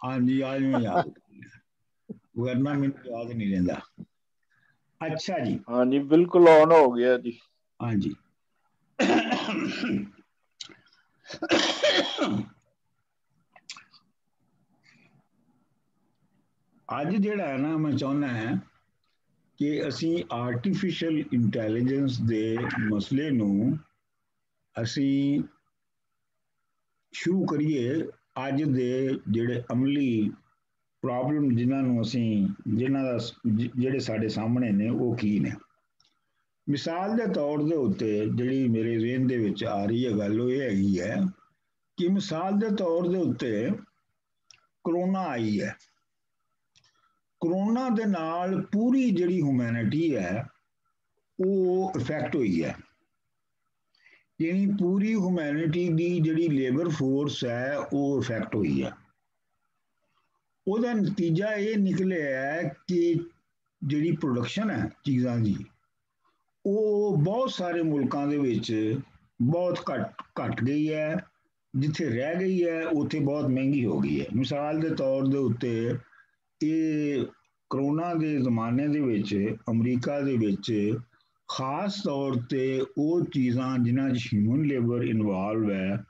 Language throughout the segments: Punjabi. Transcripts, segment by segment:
हाँ जी, आज मैं याद, वरना मैंने याद नहीं रहता। अच्छा जी। हाँ जी, बिल्कुल ऑन हो गया जी। हाँ जी। ਅੱਜ ਜਿਹੜਾ ਹੈ ਨਾ, ਮੈਂ ਚਾਹੁੰਦਾ ਹਾਂ ਕਿ ਅਸੀਂ ਆਰਟੀਫਿਸ਼ੀਅਲ ਇੰਟੈਲੀਜੈਂਸ ਦੇ ਮਸਲੇ ਨੂੰ ਅਸੀਂ ਸ਼ੁਰੂ ਕਰੀਏ। ਅੱਜ ਦੇ ਜਿਹੜੇ ਅਮਲੀ ਪ੍ਰੋਬਲਮ ਜਿਨ੍ਹਾਂ ਨੂੰ ਅਸੀਂ, ਜਿਨ੍ਹਾਂ ਦਾ ਜਿਹੜੇ ਸਾਡੇ ਸਾਹਮਣੇ ਨੇ, ਉਹ ਕੀ ਨੇ। ਮਿਸਾਲ ਦੇ ਤੌਰ ਦੇ ਉੱਤੇ ਜਿਹੜੀ ਮੇਰੇ ਜ਼ਿਹਨ ਦੇ ਵਿੱਚ ਆ ਰਹੀ ਹੈ ਗੱਲ, ਉਹ ਇਹ ਹੈਗੀ ਹੈ ਕਿ ਮਿਸਾਲ ਦੇ ਤੌਰ ਦੇ ਉੱਤੇ ਕਰੋਨਾ ਆਈ ਹੈ। ਕਰੋਨਾ ਦੇ ਨਾਲ ਪੂਰੀ ਜਿਹੜੀ ਹਿਊਮੈਨਿਟੀ ਹੈ ਉਹ ਇਫੈਕਟ ਹੋਈ ਹੈ। ਯਾਨੀ ਪੂਰੀ ਹਿਊਮੈਨਿਟੀ ਦੀ ਜਿਹੜੀ ਲੇਬਰ ਫੋਰਸ ਹੈ ਉਹ ਇਫੈਕਟ ਹੋਈ ਹੈ। ਉਹਦਾ ਨਤੀਜਾ ਇਹ ਨਿਕਲਿਆ ਹੈ ਕਿ ਜਿਹੜੀ ਪ੍ਰੋਡਕਸ਼ਨ ਹੈ ਚੀਜ਼ਾਂ ਦੀ, ਉਹ ਬਹੁਤ ਸਾਰੇ ਮੁਲਕਾਂ ਦੇ ਵਿੱਚ ਬਹੁਤ ਘਟ ਗਈ ਹੈ। ਜਿੱਥੇ ਰਹਿ ਗਈ ਹੈ ਉੱਥੇ ਬਹੁਤ ਮਹਿੰਗੀ ਹੋ ਗਈ ਹੈ। ਮਿਸਾਲ ਦੇ ਤੌਰ ਦੇ ਉੱਤੇ ਇਹ ਕਰੋਨਾ ਦੇ ਜ਼ਮਾਨੇ ਦੇ ਵਿੱਚ ਅਮਰੀਕਾ ਦੇ ਵਿੱਚ ਖਾਸ ਤੌਰ ਤੇ ਉਹ ਚੀਜ਼ਾਂ ਜਿਨ੍ਹਾਂ 'ਚ ਹਿਊਮਨ ਲੇਬਰ ਇਨਵੋਲਵ ਹੈ,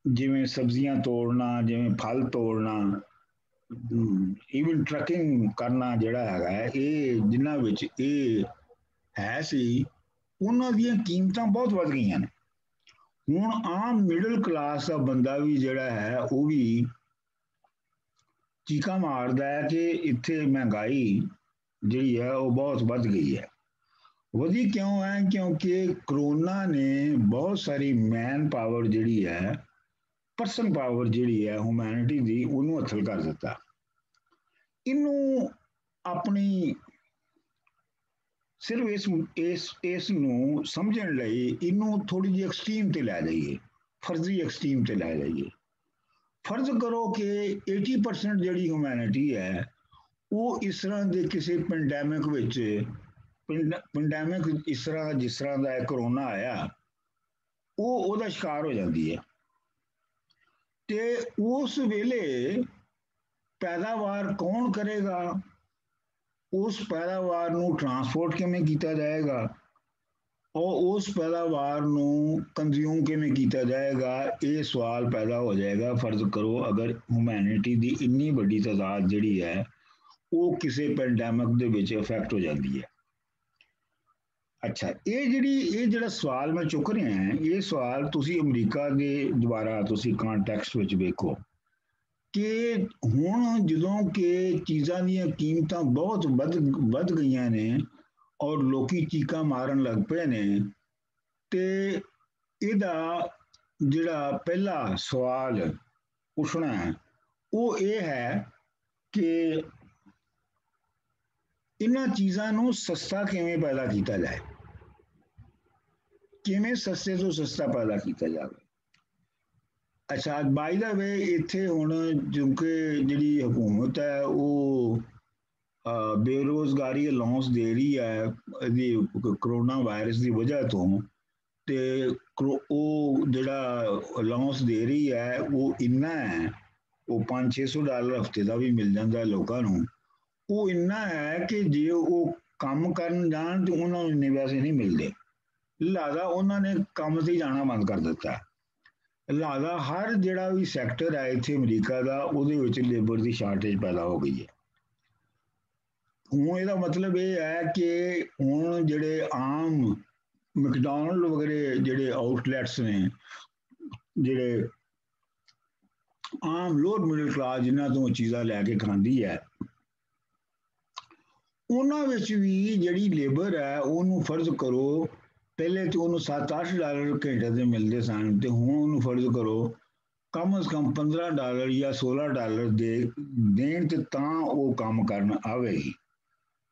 ਜਿਵੇਂ ਸਬਜ਼ੀਆਂ ਤੋੜਨਾ, ਜਿਵੇਂ ਫਲ ਤੋੜਨਾ, ਈਵਨ ਟਰੱਕਿੰਗ ਕਰਨਾ ਜਿਹੜਾ ਹੈਗਾ ਹੈ, ਇਹ ਜਿਨ੍ਹਾਂ ਵਿੱਚ ਇਹ ਹੈ ਸੀ, ਉਹਨਾਂ ਦੀਆਂ ਕੀਮਤਾਂ ਬਹੁਤ ਵੱਧ ਗਈਆਂ ਨੇ। ਹੁਣ ਆਮ ਮਿਡਲ ਕਲਾਸ ਦਾ ਬੰਦਾ ਵੀ ਜਿਹੜਾ ਹੈ ਉਹ ਵੀ ਚੀਕਾਂ ਮਾਰਦਾ ਹੈ ਕਿ ਇੱਥੇ ਮਹਿੰਗਾਈ ਜਿਹੜੀ ਹੈ ਉਹ ਬਹੁਤ ਵੱਧ ਗਈ ਹੈ। ਵਧੀ ਕਿਉਂ ਹੈ? ਕਿਉਂਕਿ ਕਰੋਨਾ ਨੇ ਬਹੁਤ ਸਾਰੀ ਮੈਨ ਪਾਵਰ ਜਿਹੜੀ ਹੈ, ਪਰਸਨ ਪਾਵਰ ਜਿਹੜੀ ਹੈ ਹਿਊਮੈਨਿਟੀ ਦੀ, ਉਹਨੂੰ ਹੱਥਲ ਕਰ ਦਿੱਤਾ। ਇਹਨੂੰ ਆਪਣੀ ਸਿਰਫ ਇਸ ਨੂੰ ਸਮਝਣ ਲਈ ਇਹਨੂੰ ਥੋੜੀ ਜਿਹੀ ਐਕਸਟ੍ਰੀਮ ਤੇ ਲੈ ਜਾਈਏ, ਫਰਜ਼ੀ ਐਕਸਟ੍ਰੀਮ ਤੇ ਲੈ ਜਾਈਏ। ਫਰਜ਼ ਕਰੋ ਕਿ 80% ਜਿਹੜੀ ਹਿਊਮੈਨਿਟੀ ਹੈ ਉਹ ਇਸ ਤਰ੍ਹਾਂ ਦੇ ਕਿਸੇ ਪੈਂਡੈਮਿਕ ਵਿੱਚ, ਪੈਂਡੈਮਿਕ ਇਸ ਤਰ੍ਹਾਂ ਜਿਸ ਤਰ੍ਹਾਂ ਦਾ ਕਰੋਨਾ ਆਇਆ, ਉਹ ਉਹਦਾ ਸ਼ਿਕਾਰ ਹੋ ਜਾਂਦੀ ਹੈ। ਤੇ ਉਸ ਵੇਲੇ ਪੈਦਾਵਾਰ ਕੌਣ ਕਰੇਗਾ? ਉਸ ਪੈਦਾਵਾਰ ਨੂੰ ਟਰਾਂਸਪੋਰਟ ਕਿਵੇਂ ਕੀਤਾ ਜਾਏਗਾ? ਔਰ ਉਸ ਪੈਦਾਵਾਰ ਨੂੰ ਕੰਜ਼ਿਊਮ ਕਿਵੇਂ ਕੀਤਾ ਜਾਏਗਾ? ਇਹ ਸਵਾਲ ਪੈਦਾ ਹੋ ਜਾਏਗਾ। ਫਰਜ਼ ਕਰੋ ਅਗਰ ਹਿਊਮੈਨਿਟੀ ਦੀ ਇੰਨੀ ਵੱਡੀ ਤਾਦਾਦ ਜਿਹੜੀ ਹੈ ਉਹ ਕਿਸੇ ਪੈਂਡੈਮਿਕ ਦੇ ਵਿੱਚ ਇਫੈਕਟ ਹੋ ਜਾਂਦੀ ਹੈ। ਅੱਛਾ, ਇਹ ਜਿਹੜਾ ਸਵਾਲ ਮੈਂ ਚੁੱਕ ਰਿਹਾ ਹਾਂ, ਇਹ ਸਵਾਲ ਤੁਸੀਂ ਅਮਰੀਕਾ ਦੇ ਦੁਆਰਾ ਤੁਸੀਂ ਕੰਟੈਕਸਟ ਵਿੱਚ ਵੇਖੋ ਕਿ ਹੁਣ ਜਦੋਂ ਕਿ ਚੀਜ਼ਾਂ ਦੀਆਂ ਕੀਮਤਾਂ ਬਹੁਤ ਵੱਧ ਗਈਆਂ ਨੇ ਔਰ ਲੋਕੀ ਚੀਕਾਂ ਮਾਰਨ ਲੱਗ ਪਏ ਨੇ, ਤੇ ਇਹਦਾ ਜਿਹੜਾ ਪਹਿਲਾ ਸਵਾਲ ਉੱਠਣਾ ਹੈ ਉਹ ਇਹ ਹੈ ਕਿ ਇਹਨਾਂ ਚੀਜ਼ਾਂ ਨੂੰ ਸਸਤਾ ਕਿਵੇਂ ਪੈਦਾ ਕੀਤਾ ਜਾਏ, ਕਿਵੇਂ ਸਸਤੇ ਤੋਂ ਸਸਤਾ ਪੈਦਾ ਕੀਤਾ ਜਾਵੇ। ਅੱਛਾ, ਬਾਈ ਦਾ ਵੇ ਇੱਥੇ ਹੁਣ ਕਿਉਂਕਿ ਜਿਹੜੀ ਹਕੂਮਤ ਹੈ ਉਹ ਬੇਰੋਜ਼ਗਾਰੀ ਅਲਾਉਂਸ ਦੇ ਰਹੀ ਹੈ ਇਹਦੀ ਕਰੋਨਾ ਵਾਇਰਸ ਦੀ ਵਜ੍ਹਾ ਤੋਂ, ਤੇ ਉਹ ਜਿਹੜਾ ਅਲਾਉਂਸ ਦੇ ਰਹੀ ਹੈ ਉਹ ਇੰਨਾ ਹੈ, ਉਹ $500-600 ਹਫ਼ਤੇ ਦਾ ਵੀ ਮਿਲ ਜਾਂਦਾ ਲੋਕਾਂ ਨੂੰ। ਉਹ ਇੰਨਾ ਹੈ ਕਿ ਜੇ ਉਹ ਕੰਮ ਕਰਨ ਜਾਣ ਤੇ ਉਹਨਾਂ ਨੂੰ ਇੰਨੇ ਪੈਸੇ ਨਹੀਂ ਮਿਲਦੇ, ਲਿਹਾਜ਼ਾ ਉਹਨਾਂ ਨੇ ਕੰਮ ਤੇ ਜਾਣਾ ਬੰਦ ਕਰ ਦਿੱਤਾ। ਲਿਹਾਜ਼ਾ ਹਰ ਜਿਹੜਾ ਵੀ ਸੈਕਟਰ ਹੈ ਇੱਥੇ ਅਮਰੀਕਾ ਦਾ, ਉਹਦੇ ਵਿੱਚ ਲੇਬਰ ਦੀ ਸ਼ਾਰਟੇਜ ਪੈਦਾ ਹੋ ਗਈ ਹੈ। ਹੁਣ ਇਹਦਾ ਮਤਲਬ ਇਹ ਹੈ ਕਿ ਹੁਣ ਜਿਹੜੇ ਆਮ ਮੈਕਡੋਨਲਡ ਵਗੈਰੇ ਜਿਹੜੇ ਆਊਟਲੈਟਸ ਨੇ, ਜਿਹੜੇ ਆਮ ਲੋਅਰ ਮਿਡਲ ਕਲਾਸ ਜਿਨ੍ਹਾਂ ਤੋਂ ਚੀਜ਼ਾਂ ਲੈ ਕੇ ਖਾਂਦੀ ਹੈ, ਉਹਨਾਂ ਵਿੱਚ ਵੀ ਜਿਹੜੀ ਲੇਬਰ ਹੈ ਉਹਨੂੰ ਫਰਜ਼ ਕਰੋ ਪਹਿਲੇ ਤੇ ਉਹਨੂੰ $7-8 ਘੰਟੇ ਦੇ ਮਿਲਦੇ ਸਨ, ਤੇ ਹੁਣ ਉਹਨੂੰ ਫਰਜ਼ ਕਰੋ ਕਮ ਸੇ ਕਮ $15 ਜਾਂ $16 ਦੇ ਦੇਣ ਤੇ ਤਾਂ ਉਹ ਕੰਮ ਕਰਨ ਆਵੇਗੀ।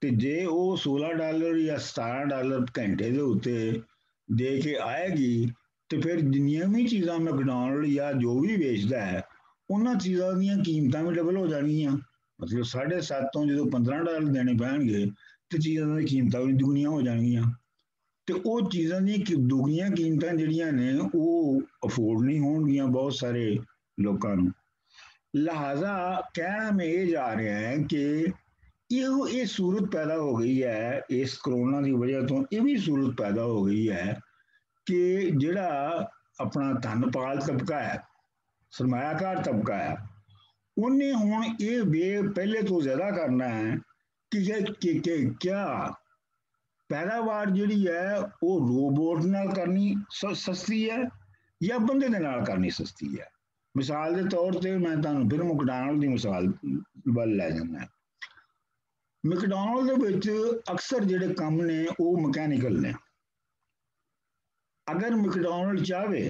ਤੇ ਜੇ ਉਹ $16 ਜਾਂ $17 ਘੰਟੇ ਦੇ ਉੱਤੇ ਦੇ ਕੇ ਆਏਗੀ, ਤੇ ਫਿਰ ਜਿੰਨੀਆਂ ਵੀ ਚੀਜ਼ਾਂ ਮੈਕਡੋਨਲਡ ਜਾਂ ਜੋ ਵੀ ਵੇਚਦਾ ਹੈ ਉਹਨਾਂ ਚੀਜ਼ਾਂ ਦੀਆਂ ਕੀਮਤਾਂ ਵੀ ਡਬਲ ਹੋ ਜਾਣਗੀਆਂ। ਮਤਲਬ 7.5 ਤੋਂ ਜਦੋਂ $15 ਦੇਣੇ ਪੈਣਗੇ ਤੇ ਚੀਜ਼ਾਂ ਦੀਆਂ ਕੀਮਤਾਂ ਵੀ ਦੁਗਣੀਆਂ ਹੋ ਜਾਣਗੀਆਂ। ਤੇ ਉਹ ਚੀਜ਼ਾਂ ਦੀਆਂ ਦੁਗਣੀਆਂ ਕੀਮਤਾਂ ਜਿਹੜੀਆਂ ਨੇ ਉਹ ਅਫੋਰਡ ਨਹੀਂ ਹੋਣਗੀਆਂ ਬਹੁਤ ਸਾਰੇ ਲੋਕਾਂ ਨੂੰ। लिहाजा कहना मैं ये जा रहा है कि ये सूरत पैदा हो गई है इस कोरोना की वजह तो ये भी सूरत पैदा हो गई है कि जिहड़ा अपना धनपाल तबका है सरमायाकार तबका है उन्हें हुण ये वे पहले तो ज्यादा करना है कि क्या पैदावार जिहड़ी है वो रोबोट नाल करनी सस्ती है या बंदे दे नाल करनी सस्ती है। मिसाल के तौर पर मैं तुहानूं फिर मैकडॉनल्ड की मिसाल वल लै जाना। मैकडॉनल्ड दे विच अक्सर जिहड़े काम ने वो मकैनिकल ने। अगर मैकडॉनल्ड चाहे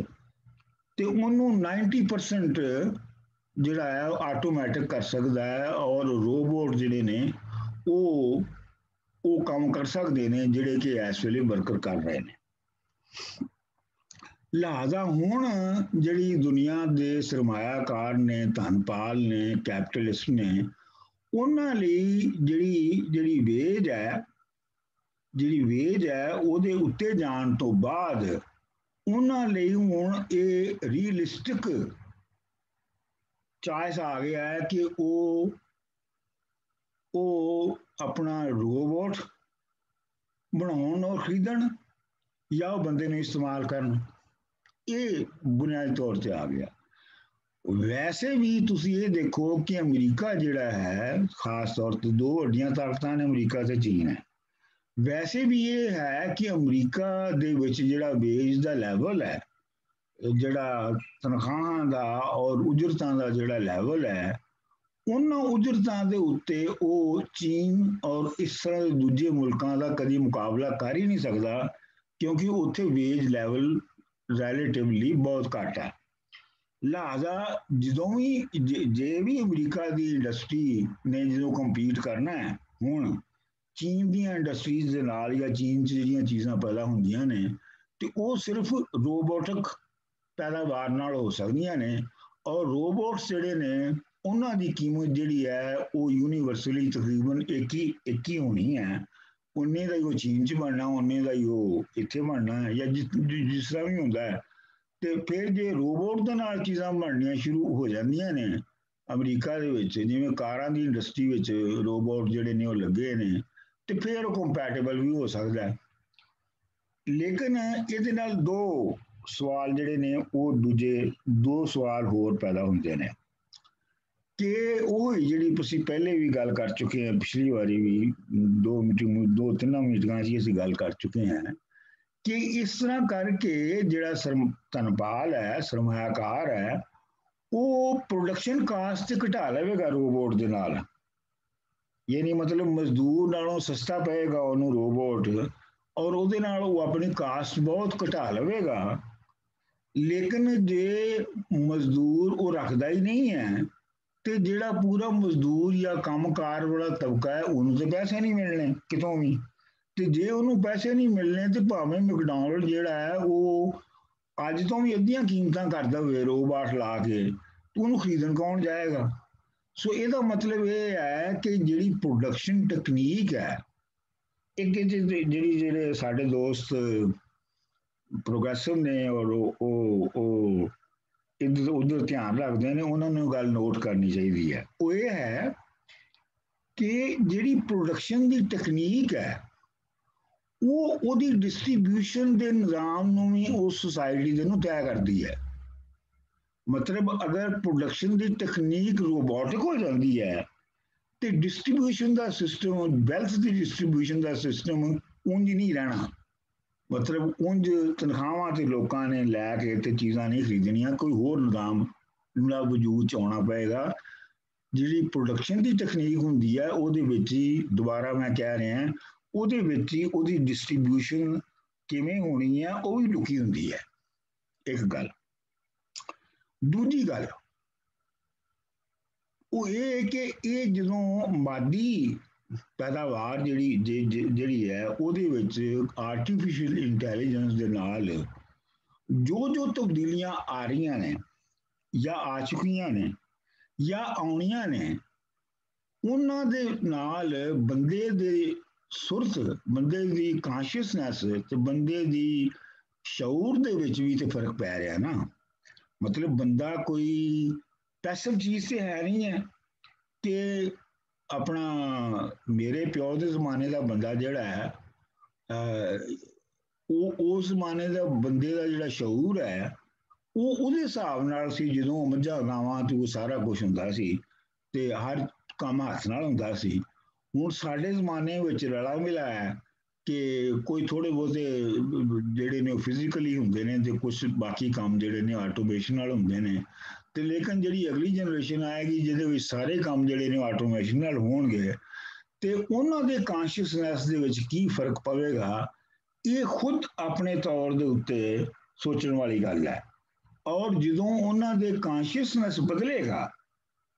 तो उन्होंने 90% जिहड़ा है आटोमैटिक कर सकता है और रोबोट जिहड़े ने वो काम कर सकते हैं जिहड़े कि इस वेले वर्कर कर रहे हैं। लिहाजा हुण जिहड़ी दुनिया के सरमायाकार ने धनपाल ने कैपिटलिस्ट ने उन्हां लई जिहड़ी वेज है उहदे उत्ते जाण तो बाद उन्हां लई हुण ये रियलिस्टिक चॉइस आ गया है कि वो अपना रोबोट बनाउण और खरीदण या बंदे ने इस्तेमाल करन। ये बुनियादी तौर पर आ गया। वैसे भी तुसी ये देखो कि अमरीका जिहड़ा है खास तौर पर दो वड्डियां ताकतां ने अमरीका ते चीन है। वैसे भी ये है कि अमरीका दे विच जिहड़ा वेज दा लैवल है जिहड़ा तनखाहां दा और उजरतां दा जिहड़ा लैवल है उन्हां उजरतां दे उत्ते वो चीन और इस तरह के दूजे मुल्कां दा कदी मुकाबला कर ही नहीं सकदा क्योंकि उत्थे वेज लैवल रिलेटिवली बहुत घट है। लिहाजा जो भी अमरीका की इंडस्ट्री ने जो कंपीट करना है हुण चीन दी इंडस्ट्रीज दे नाल या चीन च जिहड़ियां चीज़ां पैदा होंदियां ने ते वो सिर्फ रोबोटिक पैदावार नाल हो सकदियां ने और रोबोट्स जिहड़े ने उन्हां दी कीमत जिहड़ी है वो यूनीवर्सली तकरीबन एक ही होनी है। उन्ने दा ही वो चीन च बनना उन्ने दा ही वो इत्थे बनना है या जिस तरह भी हुंदा है। ते फिर जे रोबोट दे नाल चीज़ां बननियां शुरू हो जांदियां ने अमरीका दे विच जिवें कारां दी इंडस्ट्री विच रोबोट जिहड़े ने वो लगे ने ते फिर कंपैटिबल भी हो सकता है। लेकिन ये नाल दो सवाल जिहड़े ने वो दूजे दो सवाल होर पैदा होंदे ने कि वो जिहड़ी तुसीं पहले भी गल कर चुके हैं पिछली बारी भी दो तीन मीटिंगां च असीं गल कर चुके हैं कि इस तरह करके जिहड़ा धनपाल है सरमायाकार है वो प्रोडक्शन कास्ट घटा लेगा रोबोट दे नाल। यानी मतलब मजदूर नालों सस्ता पेगा उन्होंने रोबोट और उहदे नाल वो अपनी कास्ट बहुत घटा लेगा। लेकिन जे मजदूर वो रखता ही नहीं है तो जिहड़ा पूरा मजदूर या कामकार वाला तबका है उन्होंने तो पैसे नहीं मिलने कितों भी। तो जे उन्होंने पैसे नहीं मिलने तो भावें मैकडॉनल्ड जिहड़ा है वो अज तो भी अद्धियां कीमतां करदा होवे रोबोट ला के तो उन्होंने खरीदण कौन जाएगा। सो ਇਹਦਾ मतलब ये है कि जिहड़ी प्रोडक्शन टेक्नीक है एक जिहड़ी ਜਿਹੜੇ ਸਾਡੇ दोस्त प्रोग्रेसिव ने और इधर उधर ध्यान रखते हैं उन्होंने गल नोट करनी चाहिए है वो ये है कि जिहड़ी प्रोडक्शन की टेक्नीक है वो डिस्ट्रीब्यूशन के निज़ाम नूं भी उस सोसाइटी दे नूं तय करती है। मतलब अगर प्रोडक्शन की टेक्नीक रोबोटिक हो जाती है तो डिस्ट्रीब्यूशन का सिस्टम वैल्थ की डिस्ट्रीब्यूशन का सिस्टम उंज नहीं रहना। मतलब उंज तनखावां तो लोगों ने लैके तो चीज़ां नहीं खरीदनियां कोई होर निज़ाम वजूद च आना पेगा। जिहड़ी प्रोडक्शन की टेक्नीक हुंदी है उहदे विच ही दोबारा मैं कह रहा उहदे विच ही उहदी डिस्ट्रीब्यूशन किवें होनी है वो भी लुकी हुंदी है एक गल। दूजी गल वो ये कि ये जदों मादी पैदावार जिहड़ी है उहदे विच आर्टिफिशियल इंटैलीजेंस दे नाल जो तब्दीलियां आ रही ने या आ चुकियां ने या आउणियां ने उन्हां दे नाल बंदे दे सुरत बंदे दी कॉन्शियसनैस ते बंदे दी शऊर दे विच भी ते फर्क पै रहा ना। मतलब बंदा कोई ਪੈਸਿਵ ਚੀਜ਼ ਤੇ ਹੈ ਨਹੀਂ ਹੈ ਕਿ ਆਪਣਾ ਮੇਰੇ ਪਿਓ ਦੇ ਜ਼ਮਾਨੇ ਦਾ ਬੰਦਾ ਜਿਹੜਾ ਹੈ ਉਹ ਉਸ ਜ਼ਮਾਨੇ ਦਾ ਬੰਦੇ ਦਾ ਜਿਹੜਾ ਸ਼ਊਰ ਹੈ ਉਹ ਉਹਦੇ ਹਿਸਾਬ ਨਾਲ ਸੀ। ਜਦੋਂ ਮੱਝਾਂ ਗਾਵਾਂ ਤੇ ਉਹ ਸਾਰਾ ਕੁਝ ਹੁੰਦਾ ਸੀ ਤੇ ਹਰ ਕੰਮ ਹੱਥ ਨਾਲ ਹੁੰਦਾ ਸੀ। ਹੁਣ ਸਾਡੇ ਜ਼ਮਾਨੇ ਵਿੱਚ ਰਲਾ ਮਿਲਾ ਹੈ ਕਿ ਕੋਈ ਥੋੜੇ ਬਹੁਤੇ ਜਿਹੜੇ ਨੇ ਉਹ ਫਿਜ਼ੀਕਲੀ ਹੁੰਦੇ ਨੇ ਤੇ ਕੁਝ ਬਾਕੀ ਕੰਮ ਜਿਹੜੇ ਨੇ ਆਟੋਮੇਸ਼ਨ ਨਾਲ ਹੁੰਦੇ ਨੇ। ਤੇ ਲੇਕਿਨ ਜਿਹੜੀ ਅਗਲੀ ਜਨਰੇਸ਼ਨ ਆਏਗੀ ਜਿਹਦੇ ਵਿੱਚ ਸਾਰੇ ਕੰਮ ਜਿਹੜੇ ਨੇ ਆਟੋਮੇਸ਼ਨ ਨਾਲ ਹੋਣਗੇ ਤੇ ਉਹਨਾਂ ਦੇ ਕੌਨਸ਼ੀਅਸਨੈਸ ਦੇ ਵਿੱਚ ਕੀ ਫਰਕ ਪਵੇਗਾ, ਇਹ ਖੁਦ ਆਪਣੇ ਤੌਰ ਦੇ ਉੱਤੇ ਸੋਚਣ ਵਾਲੀ ਗੱਲ ਹੈ। ਔਰ ਜਦੋਂ ਉਹਨਾਂ ਦੇ ਕੌਨਸ਼ੀਅਸਨੈਸ ਬਦਲੇਗਾ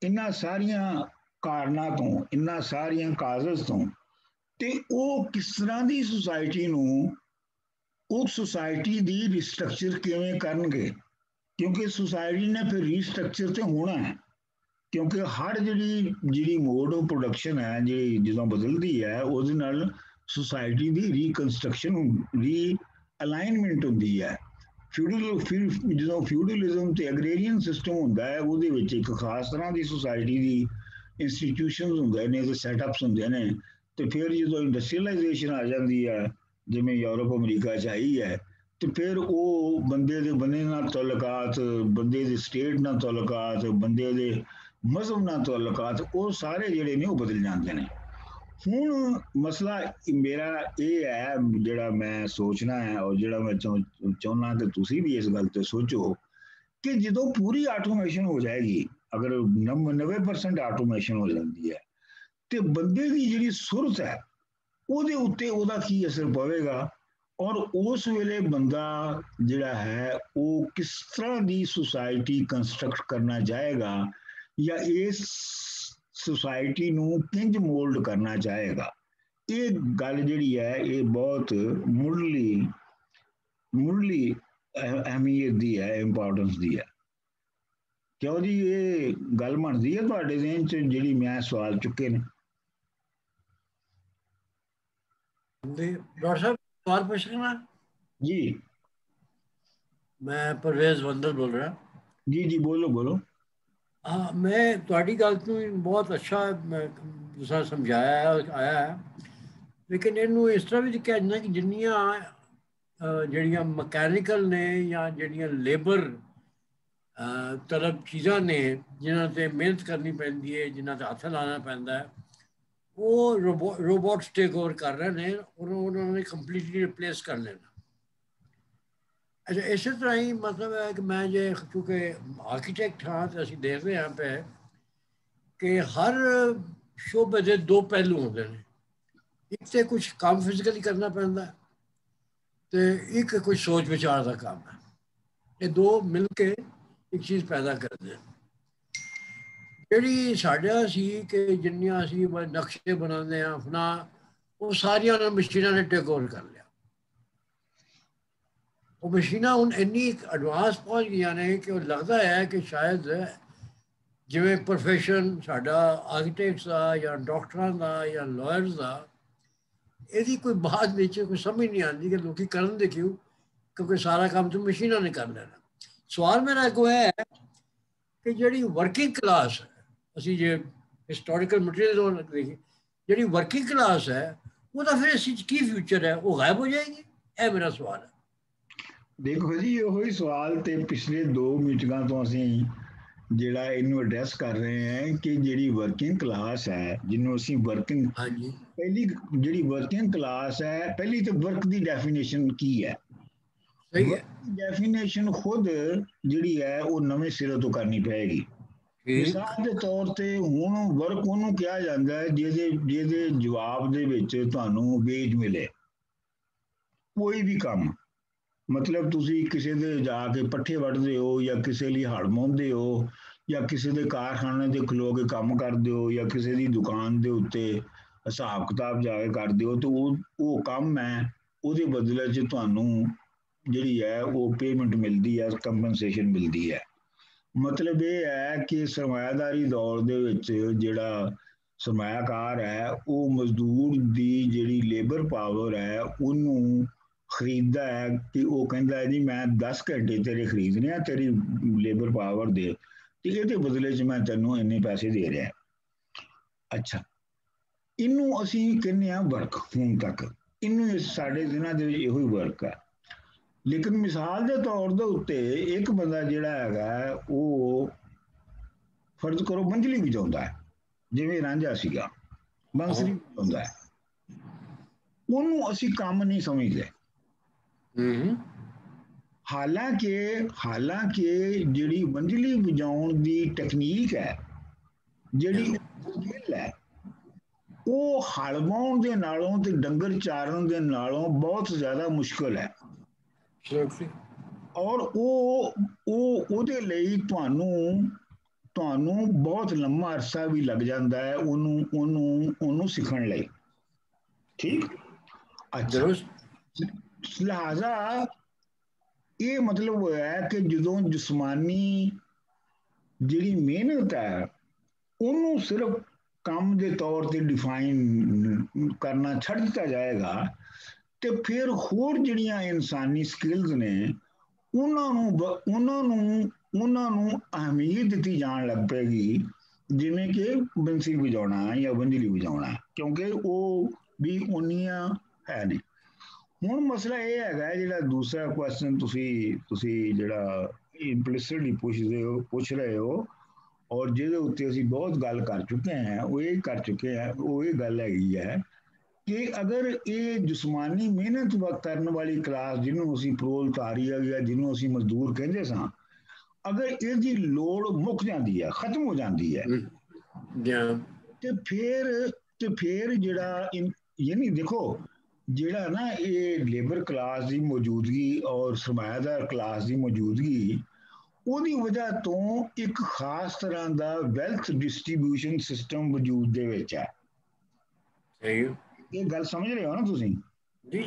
ਇਹਨਾਂ ਸਾਰੀਆਂ ਕਾਰਨਾਂ ਤੋਂ, ਇਹਨਾਂ ਸਾਰੀਆਂ ਕਾਜ਼ਸ ਤੋਂ, ਤੇ ਉਹ ਕਿਸ ਤਰ੍ਹਾਂ ਦੀ ਸੁਸਾਇਟੀ ਨੂੰ, ਉਸ ਸੁਸਾਇਟੀ ਦੀ ਰਿਸਟਰਕਚਰ ਕਿਵੇਂ ਕਰਨਗੇ, ਕਿਉਂਕਿ ਸੁਸਾਇਟੀ ਨੇ ਫਿਰ ਰੀਸਟਰਕਚਰ ਤੇ ਹੋਣਾ ਹੈ। ਕਿਉਂਕਿ ਹਰ ਜਿਹੜੀ ਮੋਡ ਆਫ ਪ੍ਰੋਡਕਸ਼ਨ ਹੈ ਜਿਹੜੀ ਜਦੋਂ ਬਦਲਦੀ ਹੈ ਉਹਦੇ ਨਾਲ ਸੁਸਾਇਟੀ ਦੀ ਰੀਕਨਸਟਰਕਸ਼ਨ, ਰੀ ਅਲਾਈਨਮੈਂਟ ਹੁੰਦੀ ਹੈ। ਜਦੋਂ ਫਿਊਡਲਿਜ਼ਮ ਤੇ ਐਗਰੇਰੀਅਨ ਸਿਸਟਮ ਹੁੰਦਾ ਹੈ ਉਹਦੇ ਵਿੱਚ ਇੱਕ ਖਾਸ ਤਰ੍ਹਾਂ ਦੀ ਸੁਸਾਇਟੀ ਦੀ ਇੰਸਟੀਟਿਊਸ਼ਨਸ ਹੁੰਦੇ ਨੇ ਤੇ ਸੈਟਅਪਸ ਹੁੰਦੇ ਨੇ। ਤੇ ਫਿਰ ਜਦੋਂ ਇੰਡਸਟਰੀਅਲਾਈਜੇਸ਼ਨ ਆ ਜਾਂਦੀ ਹੈ ਜਿਵੇਂ ਯੂਰਪ ਅਮਰੀਕਾ 'ਚ ਆਈ ਹੈ ਤੇ ਫਿਰ ਉਹ ਬੰਦੇ ਦੇ ਬੰਦੇ ਨਾਲ ਤਾਲੁਕਾਤ, ਬੰਦੇ ਦੇ ਸਟੇਟ ਨਾਲ ਤਾਲੁਕਾਤ, ਬੰਦੇ ਦੇ ਮਜ਼ਹਬ ਨਾਲ ਤਾਲੁਕਾਤ, ਉਹ ਸਾਰੇ ਜਿਹੜੇ ਨੇ ਉਹ ਬਦਲ ਜਾਂਦੇ ਨੇ। ਹੁਣ ਮਸਲਾ ਮੇਰਾ ਇਹ ਹੈ ਜਿਹੜਾ ਮੈਂ ਸੋਚਣਾ ਹੈ ਔਰ ਜਿਹੜਾ ਮੈਂ ਚਾਹੁੰਦਾ ਕਿ ਤੁਸੀਂ ਵੀ ਇਸ ਗੱਲ ਤੇ ਸੋਚੋ ਕਿ ਜਦੋਂ ਪੂਰੀ ਆਟੋਮੇਸ਼ਨ ਹੋ ਜਾਏਗੀ, ਅਗਰ 90% ਆਟੋਮੇਸ਼ਨ ਹੋ ਜਾਂਦੀ ਹੈ ਤੇ ਬੰਦੇ ਦੀ ਜਿਹੜੀ ਸੁਰਤ ਹੈ ਉਹਦੇ ਉੱਤੇ ਉਹਦਾ ਕੀ ਅਸਰ ਪਵੇਗਾ, ਔਰ ਉਸ ਵੇਲੇ ਬੰਦਾ ਜਿਹੜਾ ਹੈ ਉਹ ਕਿਸ ਤਰ੍ਹਾਂ ਦੀ ਸੁਸਾਇਟੀ ਕੰਸਟਰਕਟ ਕਰਨਾ ਚਾਹੇਗਾ ਜਾਂ ਇਸ ਸੁਸਾਇਟੀ ਨੂੰ ਕਿੰਜ ਮੋਲਡ ਕਰਨਾ ਚਾਹੇਗਾ। ਇਹ ਗੱਲ ਜਿਹੜੀ ਹੈ ਇਹ ਬਹੁਤ ਮੁੱਢਲੀ ਅਹਿਮੀਅਤ ਦੀ ਹੈ, ਇੰਪੋਰਟੈਂਸ ਦੀ ਹੈ। ਕਿਉਂ ਜੀ ਇਹ ਗੱਲ ਬਣਦੀ ਹੈ ਤੁਹਾਡੇ ਜ਼ਿਹਨ 'ਚ ਜਿਹੜੀ ਮੈਂ ਸਵਾਲ ਚੁੱਕੇ ਨੇ? डॉक्टर साहब सवाल पूछ रहे हैं? जी मैं परवेज वंदर बोल रहा। जी जी बोलो बोलो। हाँ, मैं ਤੁਹਾਡੀ ਗੱਲ ਨੂੰ ਬਹੁਤ ਅੱਛਾ ਤੁਸੀਂ ਸਮਝਾਇਆ ਹੈ, ਆਇਆ ਹੈ, ਲੇਕਿਨ ਇਹਨੂੰ ਇਸ ਤਰ੍ਹਾਂ ਵੀ ਕਿਹਾ ਜਾਂਦਾ ਕਿ ਜਿੰਨੀਆਂ ਜਿਹੜੀਆਂ ਮਕੈਨੀਕਲ ਨੇ ਜਾਂ ਜਿਹੜੀਆਂ ਲੇਬਰ ਤਲਬ ਚੀਜ਼ਾਂ ਨੇ ਜਿਨ੍ਹਾਂ ਤੇ ਮਿਹਨਤ ਕਰਨੀ ਪੈਂਦੀ ਹੈ, ਜਿਨ੍ਹਾਂ ਤੇ ਹੱਥ ਲਾਉਣਾ ਪੈਂਦਾ ਹੈ, ਉਹ ਰੋਬੋਟਸ ਟੇਕ ਓਵਰ ਕਰ ਰਹੇ ਨੇ ਔਰ ਉਹਨਾਂ ਨੇ ਕੰਪਲੀਟਲੀ ਰਿਪਲੇਸ ਕਰ ਲੈਣਾ। ਅੱਛਾ, ਇਸੇ ਤਰ੍ਹਾਂ ਹੀ ਮਤਲਬ ਹੈ ਕਿ ਮੈਂ ਜੇ ਕਿਉਂਕਿ ਆਰਕੀਟੈਕਟ ਹਾਂ ਤਾਂ ਅਸੀਂ ਦੇਖ ਰਹੇ ਹਾਂ ਪਏ ਕਿ ਹਰ ਸ਼ੋਬੇ ਦੇ ਦੋ ਪਹਿਲੂ ਹੁੰਦੇ ਨੇ। ਇੱਕ ਤੇ ਕੁਝ ਕੰਮ ਫਿਜ਼ੀਕਲੀ ਕਰਨਾ ਪੈਂਦਾ ਤੇ ਇੱਕ ਕੁਝ ਸੋਚ ਵਿਚਾਰ ਦਾ ਕੰਮ ਹੈ। ਇਹ ਦੋ ਮਿਲ ਕੇ ਇੱਕ ਚੀਜ਼ ਪੈਦਾ ਕਰਦੇ। ਜਿਹੜੀ ਸਾਡਾ ਸੀ ਕਿ ਜਿੰਨੀਆਂ ਅਸੀਂ ਨਕਸ਼ੇ ਬਣਾਉਂਦੇ ਹਾਂ ਆਪਣਾ, ਉਹ ਸਾਰੀਆਂ ਉਹਨਾਂ ਮਸ਼ੀਨਾਂ ਨੇ ਟੇਕ ਓਵਰ ਕਰ ਲਿਆ। ਉਹ ਮਸ਼ੀਨਾਂ ਹੁਣ ਇੰਨੀ ਐਡਵਾਂਸ ਪਹੁੰਚ ਗਈਆਂ ਨੇ ਕਿ ਉਹ ਲੱਗਦਾ ਹੈ ਕਿ ਸ਼ਾਇਦ ਜਿਵੇਂ ਪ੍ਰੋਫੈਸ਼ਨ ਸਾਡਾ ਆਰਕੀਟੈਕਟਸ ਦਾ ਜਾਂ ਡਾਕਟਰਾਂ ਦਾ ਜਾਂ ਲਾਇਰਸ ਦਾ, ਇਹਦੀ ਕੋਈ ਬਾਅਦ ਵਿੱਚ ਕੋਈ ਸਮਝ ਨਹੀਂ ਆਉਂਦੀ ਕਿ ਲੋਕੀ ਕਰਨ ਦੇ ਕਿਉਂ, ਕਿਉਂਕਿ ਸਾਰਾ ਕੰਮ ਤਾਂ ਮਸ਼ੀਨਾਂ ਨੇ ਕਰ ਲੈਣਾ। ਸਵਾਲ ਮੇਰਾ ਅੱਗੋਂ ਹੈ ਕਿ ਜਿਹੜੀ ਵਰਕਿੰਗ ਕਲਾਸ ਹੈ, ਅਸੀਂ ਜੇ ਹਿਸਟੋਰੀਕਲ ਮਟੀਰੀਅਲ ਦੇਖੀਏ, ਜਿਹੜੀ ਵਰਕਿੰਗ ਕਲਾਸ ਹੈ ਉਹਦਾ ਫਿਰ ਇਸ 'ਚ ਕੀ ਫਿਊਚਰ ਹੈ? ਉਹ ਗਾਇਬ ਹੋ ਜਾਏਗੀ? ਇਹ ਮੇਰਾ ਸਵਾਲ ਹੈ। ਦੇਖੋ ਜੀ, ਉਹੀ ਸਵਾਲ ਤੇ ਪਿਛਲੇ 2 ਮੀਟਿੰਗਾਂ ਤੋਂ ਅਸੀਂ ਜਿਹੜਾ ਇਹਨੂੰ ਐਡਰੈਸ ਕਰ ਰਹੇ ਹਾਂ ਕਿ ਜਿਹੜੀ ਵਰਕਿੰਗ ਕਲਾਸ ਹੈ, ਜਿਹਨੂੰ ਅਸੀਂ ਵਰਕਿੰਗ, ਹਾਂਜੀ, ਪਹਿਲੀ ਜਿਹੜੀ ਵਰਕਿੰਗ ਕਲਾਸ ਹੈ, ਪਹਿਲੀ ਤਾਂ ਵਰਕ ਦੀ ਡੈਫੀਨੇਸ਼ਨ ਕੀ ਹੈ? ਸਹੀ ਹੈ। ਡੈਫੀਨੇਸ਼ਨ ਖੁਦ ਜਿਹੜੀ ਹੈ ਉਹ ਨਵੇਂ ਸਿਰੇ ਤੋਂ ਕਰਨੀ ਪਏਗੀ। ਮਿਸਾਲ ਦੇ ਤੌਰ ਤੇ ਹੁਣ ਵਰਕ ਉਹਨੂੰ ਕਿਹਾ ਜਾਂਦਾ ਹੈ ਜਿਹਦੇ ਜਵਾਬ ਦੇ ਵਿੱਚ ਤੁਹਾਨੂੰ ਵੇਜ ਮਿਲੇ। ਕੋਈ ਵੀ ਕੰਮ, ਮਤਲਬ ਤੁਸੀਂ ਕਿਸੇ ਦੇ ਜਾ ਕੇ ਪੱਠੇ ਵੱਢਦੇ ਹੋ ਜਾਂ ਕਿਸੇ ਲਈ ਹਲ ਵਾਹੁੰਦੇ ਹੋ ਜਾਂ ਕਿਸੇ ਦੇ ਕਾਰਖਾਨੇ ਦੇ ਖਲੋ ਕੇ ਕੰਮ ਕਰਦੇ ਹੋ ਜਾਂ ਕਿਸੇ ਦੀ ਦੁਕਾਨ ਦੇ ਉੱਤੇ ਹਿਸਾਬ ਕਿਤਾਬ ਜਾ ਕੇ ਕਰਦੇ ਹੋ, ਤਾਂ ਉਹ ਕੰਮ ਹੈ, ਉਹਦੇ ਬਦਲੇ 'ਚ ਤੁਹਾਨੂੰ ਜਿਹੜੀ ਹੈ ਉਹ ਪੇਮੈਂਟ ਮਿਲਦੀ ਹੈ, ਕੰਪਨਸੇਸ਼ਨ ਮਿਲਦੀ ਹੈ। ਮਤਲਬ ਇਹ ਹੈ ਕਿ ਸਰਮਾਇਆਦਾਰੀ ਦੌਰ ਦੇ ਵਿੱਚ ਜਿਹੜਾ ਸਰਮਾਇਆਕਾਰ ਹੈ ਉਹ ਮਜ਼ਦੂਰ ਦੀ ਜਿਹੜੀ ਲੇਬਰ ਪਾਵਰ ਹੈ ਉਹਨੂੰ ਖਰੀਦਦਾ ਹੈ ਕਿ ਉਹ ਕਹਿੰਦਾ ਹੈ ਜੀ ਮੈਂ 10 ਘੰਟੇ ਤੇਰੇ ਖਰੀਦਣੇ ਆ ਤੇਰੀ ਲੇਬਰ ਪਾਵਰ ਦੇ, ਤੇ ਇਹਦੇ ਬਦਲੇ 'ਚ ਮੈਂ ਤੈਨੂੰ ਇੰਨੇ ਪੈਸੇ ਦੇ ਰਿਹਾ। ਅੱਛਾ, ਇਹਨੂੰ ਅਸੀਂ ਕਹਿੰਦੇ ਆ ਵਰਕ। ਹੁਣ ਤੱਕ ਇਹਨੂੰ ਸਾਡੇ ਦਿਨਾਂ ਦੇ ਵਿੱਚ ਇਹੋ ਹੀ ਵਰਕ ਹੈ। ਲੇਕਿਨ ਮਿਸਾਲ ਦੇ ਤੌਰ ਦੇ ਉੱਤੇ ਇੱਕ ਬੰਦਾ ਜਿਹੜਾ ਹੈਗਾ ਉਹ ਫਰਜ਼ ਕਰੋ ਬੰਜਲੀ ਵਜਾਉਂਦਾ ਹੈ, ਜਿਵੇਂ ਰਾਂਝਾ ਸੀਗਾ ਬੰਸਰੀ ਵਜਾਉਂਦਾ ਹੈ, ਉਹਨੂੰ ਅਸੀਂ ਕੰਮ ਨਹੀਂ ਸਮਝਦੇ। ਹਾਲਾਂਕਿ ਜਿਹੜੀ ਬੰਜਲੀ ਵਜਾਉਣ ਦੀ ਟੈਕਨੀਕ ਹੈ, ਜਿਹੜੀ ਸਕਿੱਲ ਹੈ, ਉਹ ਹਲ ਵਾਹੁਣ ਦੇ ਨਾਲੋਂ ਤੇ ਡੰਗਰ ਚਾਰਨ ਦੇ ਨਾਲੋਂ ਬਹੁਤ ਜ਼ਿਆਦਾ ਮੁਸ਼ਕਲ ਹੈ। ਔਰ ਉਹਦੇ ਲਈ ਤੁਹਾਨੂੰ ਬਹੁਤ ਲੰਮਾ ਅਰਸਾ ਵੀ ਲੱਗ ਜਾਂਦਾ ਹੈ ਉਹਨੂੰ ਸਿੱਖਣ ਲਈ। ਠੀਕ, ਅੱਛਾ, ਲਿਹਾਜ਼ਾ ਇਹ ਮਤਲਬ ਹੋਇਆ ਕਿ ਜਦੋਂ ਜਿਸਮਾਨੀ ਜਿਹੜੀ ਮਿਹਨਤ ਹੈ ਉਹਨੂੰ ਸਿਰਫ ਕੰਮ ਦੇ ਤੌਰ ਤੇ ਡਿਫਾਈਨ ਕਰਨਾ ਛੱਡ ਦਿੱਤਾ ਜਾਏਗਾ ਤੇ ਫਿਰ ਹੋਰ ਜਿਹੜੀਆਂ ਇਨਸਾਨੀ ਸਕਿੱਲਸ ਨੇ ਉਹਨਾਂ ਨੂੰ ਅਹਿਮੀਅਤ ਦਿੱਤੀ ਜਾਣ ਲੱਗ ਪਏਗੀ, ਜਿਵੇਂ ਕਿ ਬੰਸੀ ਵਜਾਉਣਾ ਜਾਂ ਬੰਜਲੀ ਵਜਾਉਣਾ, ਕਿਉਂਕਿ ਉਹ ਵੀ ਉਨੀਆਂ ਹੈ ਨਹੀਂ। ਹੁਣ ਮਸਲਾ ਇਹ ਹੈਗਾ, ਜਿਹੜਾ ਦੂਸਰਾ ਕੁਐਸਚਨ ਤੁਸੀਂ ਜਿਹੜਾ ਇੰਪਲਿਸਿਟਲੀ ਪੁੱਛ ਰਹੇ ਹੋ ਔਰ ਜਿਹਦੇ ਉੱਤੇ ਅਸੀਂ ਬਹੁਤ ਗੱਲ ਕਰ ਚੁੱਕੇ ਹਾਂ, ਉਹ ਇਹ ਗੱਲ ਹੈਗੀ ਹੈ ਕਿ ਅਗਰ ਇਹ ਜਿਸਮਾਨੀ ਮਿਹਨਤ ਕਰਨ ਵਾਲੀ ਕਲਾਸ, ਜਿਹਨੂੰ ਅਸੀਂ ਪ੍ਰੋਲਤਾਰੀਆ ਜਾਂ ਜਿਹਨੂੰ ਅਸੀਂ ਮਜ਼ਦੂਰ ਕਹਿੰਦੇ ਸਾਂ, ਅਗਰ ਇਹਦੀ ਲੋੜ ਮੁੱਕ ਜਾਂਦੀ ਹੈ, ਖਤਮ ਹੋ ਜਾਂਦੀ ਹੈ, ਤੇ ਫਿਰ ਜਿਹੜਾ ਯਾਨੀ ਦੇਖੋ, ਜਿਹੜਾ ਨਾ ਇਹ ਲੇਬਰ ਕਲਾਸ ਦੀ ਮੌਜੂਦਗੀ ਔਰ ਸਰਮਾਇਆਦਾਰ ਕਲਾਸ ਦੀ ਮੌਜੂਦਗੀ, ਉਹਦੀ ਵਜ੍ਹਾ ਤੋਂ ਇੱਕ ਖਾਸ ਤਰ੍ਹਾਂ ਦਾ ਵੈਲਥ ਡਿਸਟ੍ਰੀਬਿਊਸ਼ਨ ਸਿਸਟਮ ਵਜੂਦ ਦੇ ਵਿੱਚ ਹੈ। ਸਹੀ, ਇਹ ਗੱਲ ਸਮਝ ਰਹੇ ਹੋ ਨਾ ਤੁਸੀਂ? ਜੀ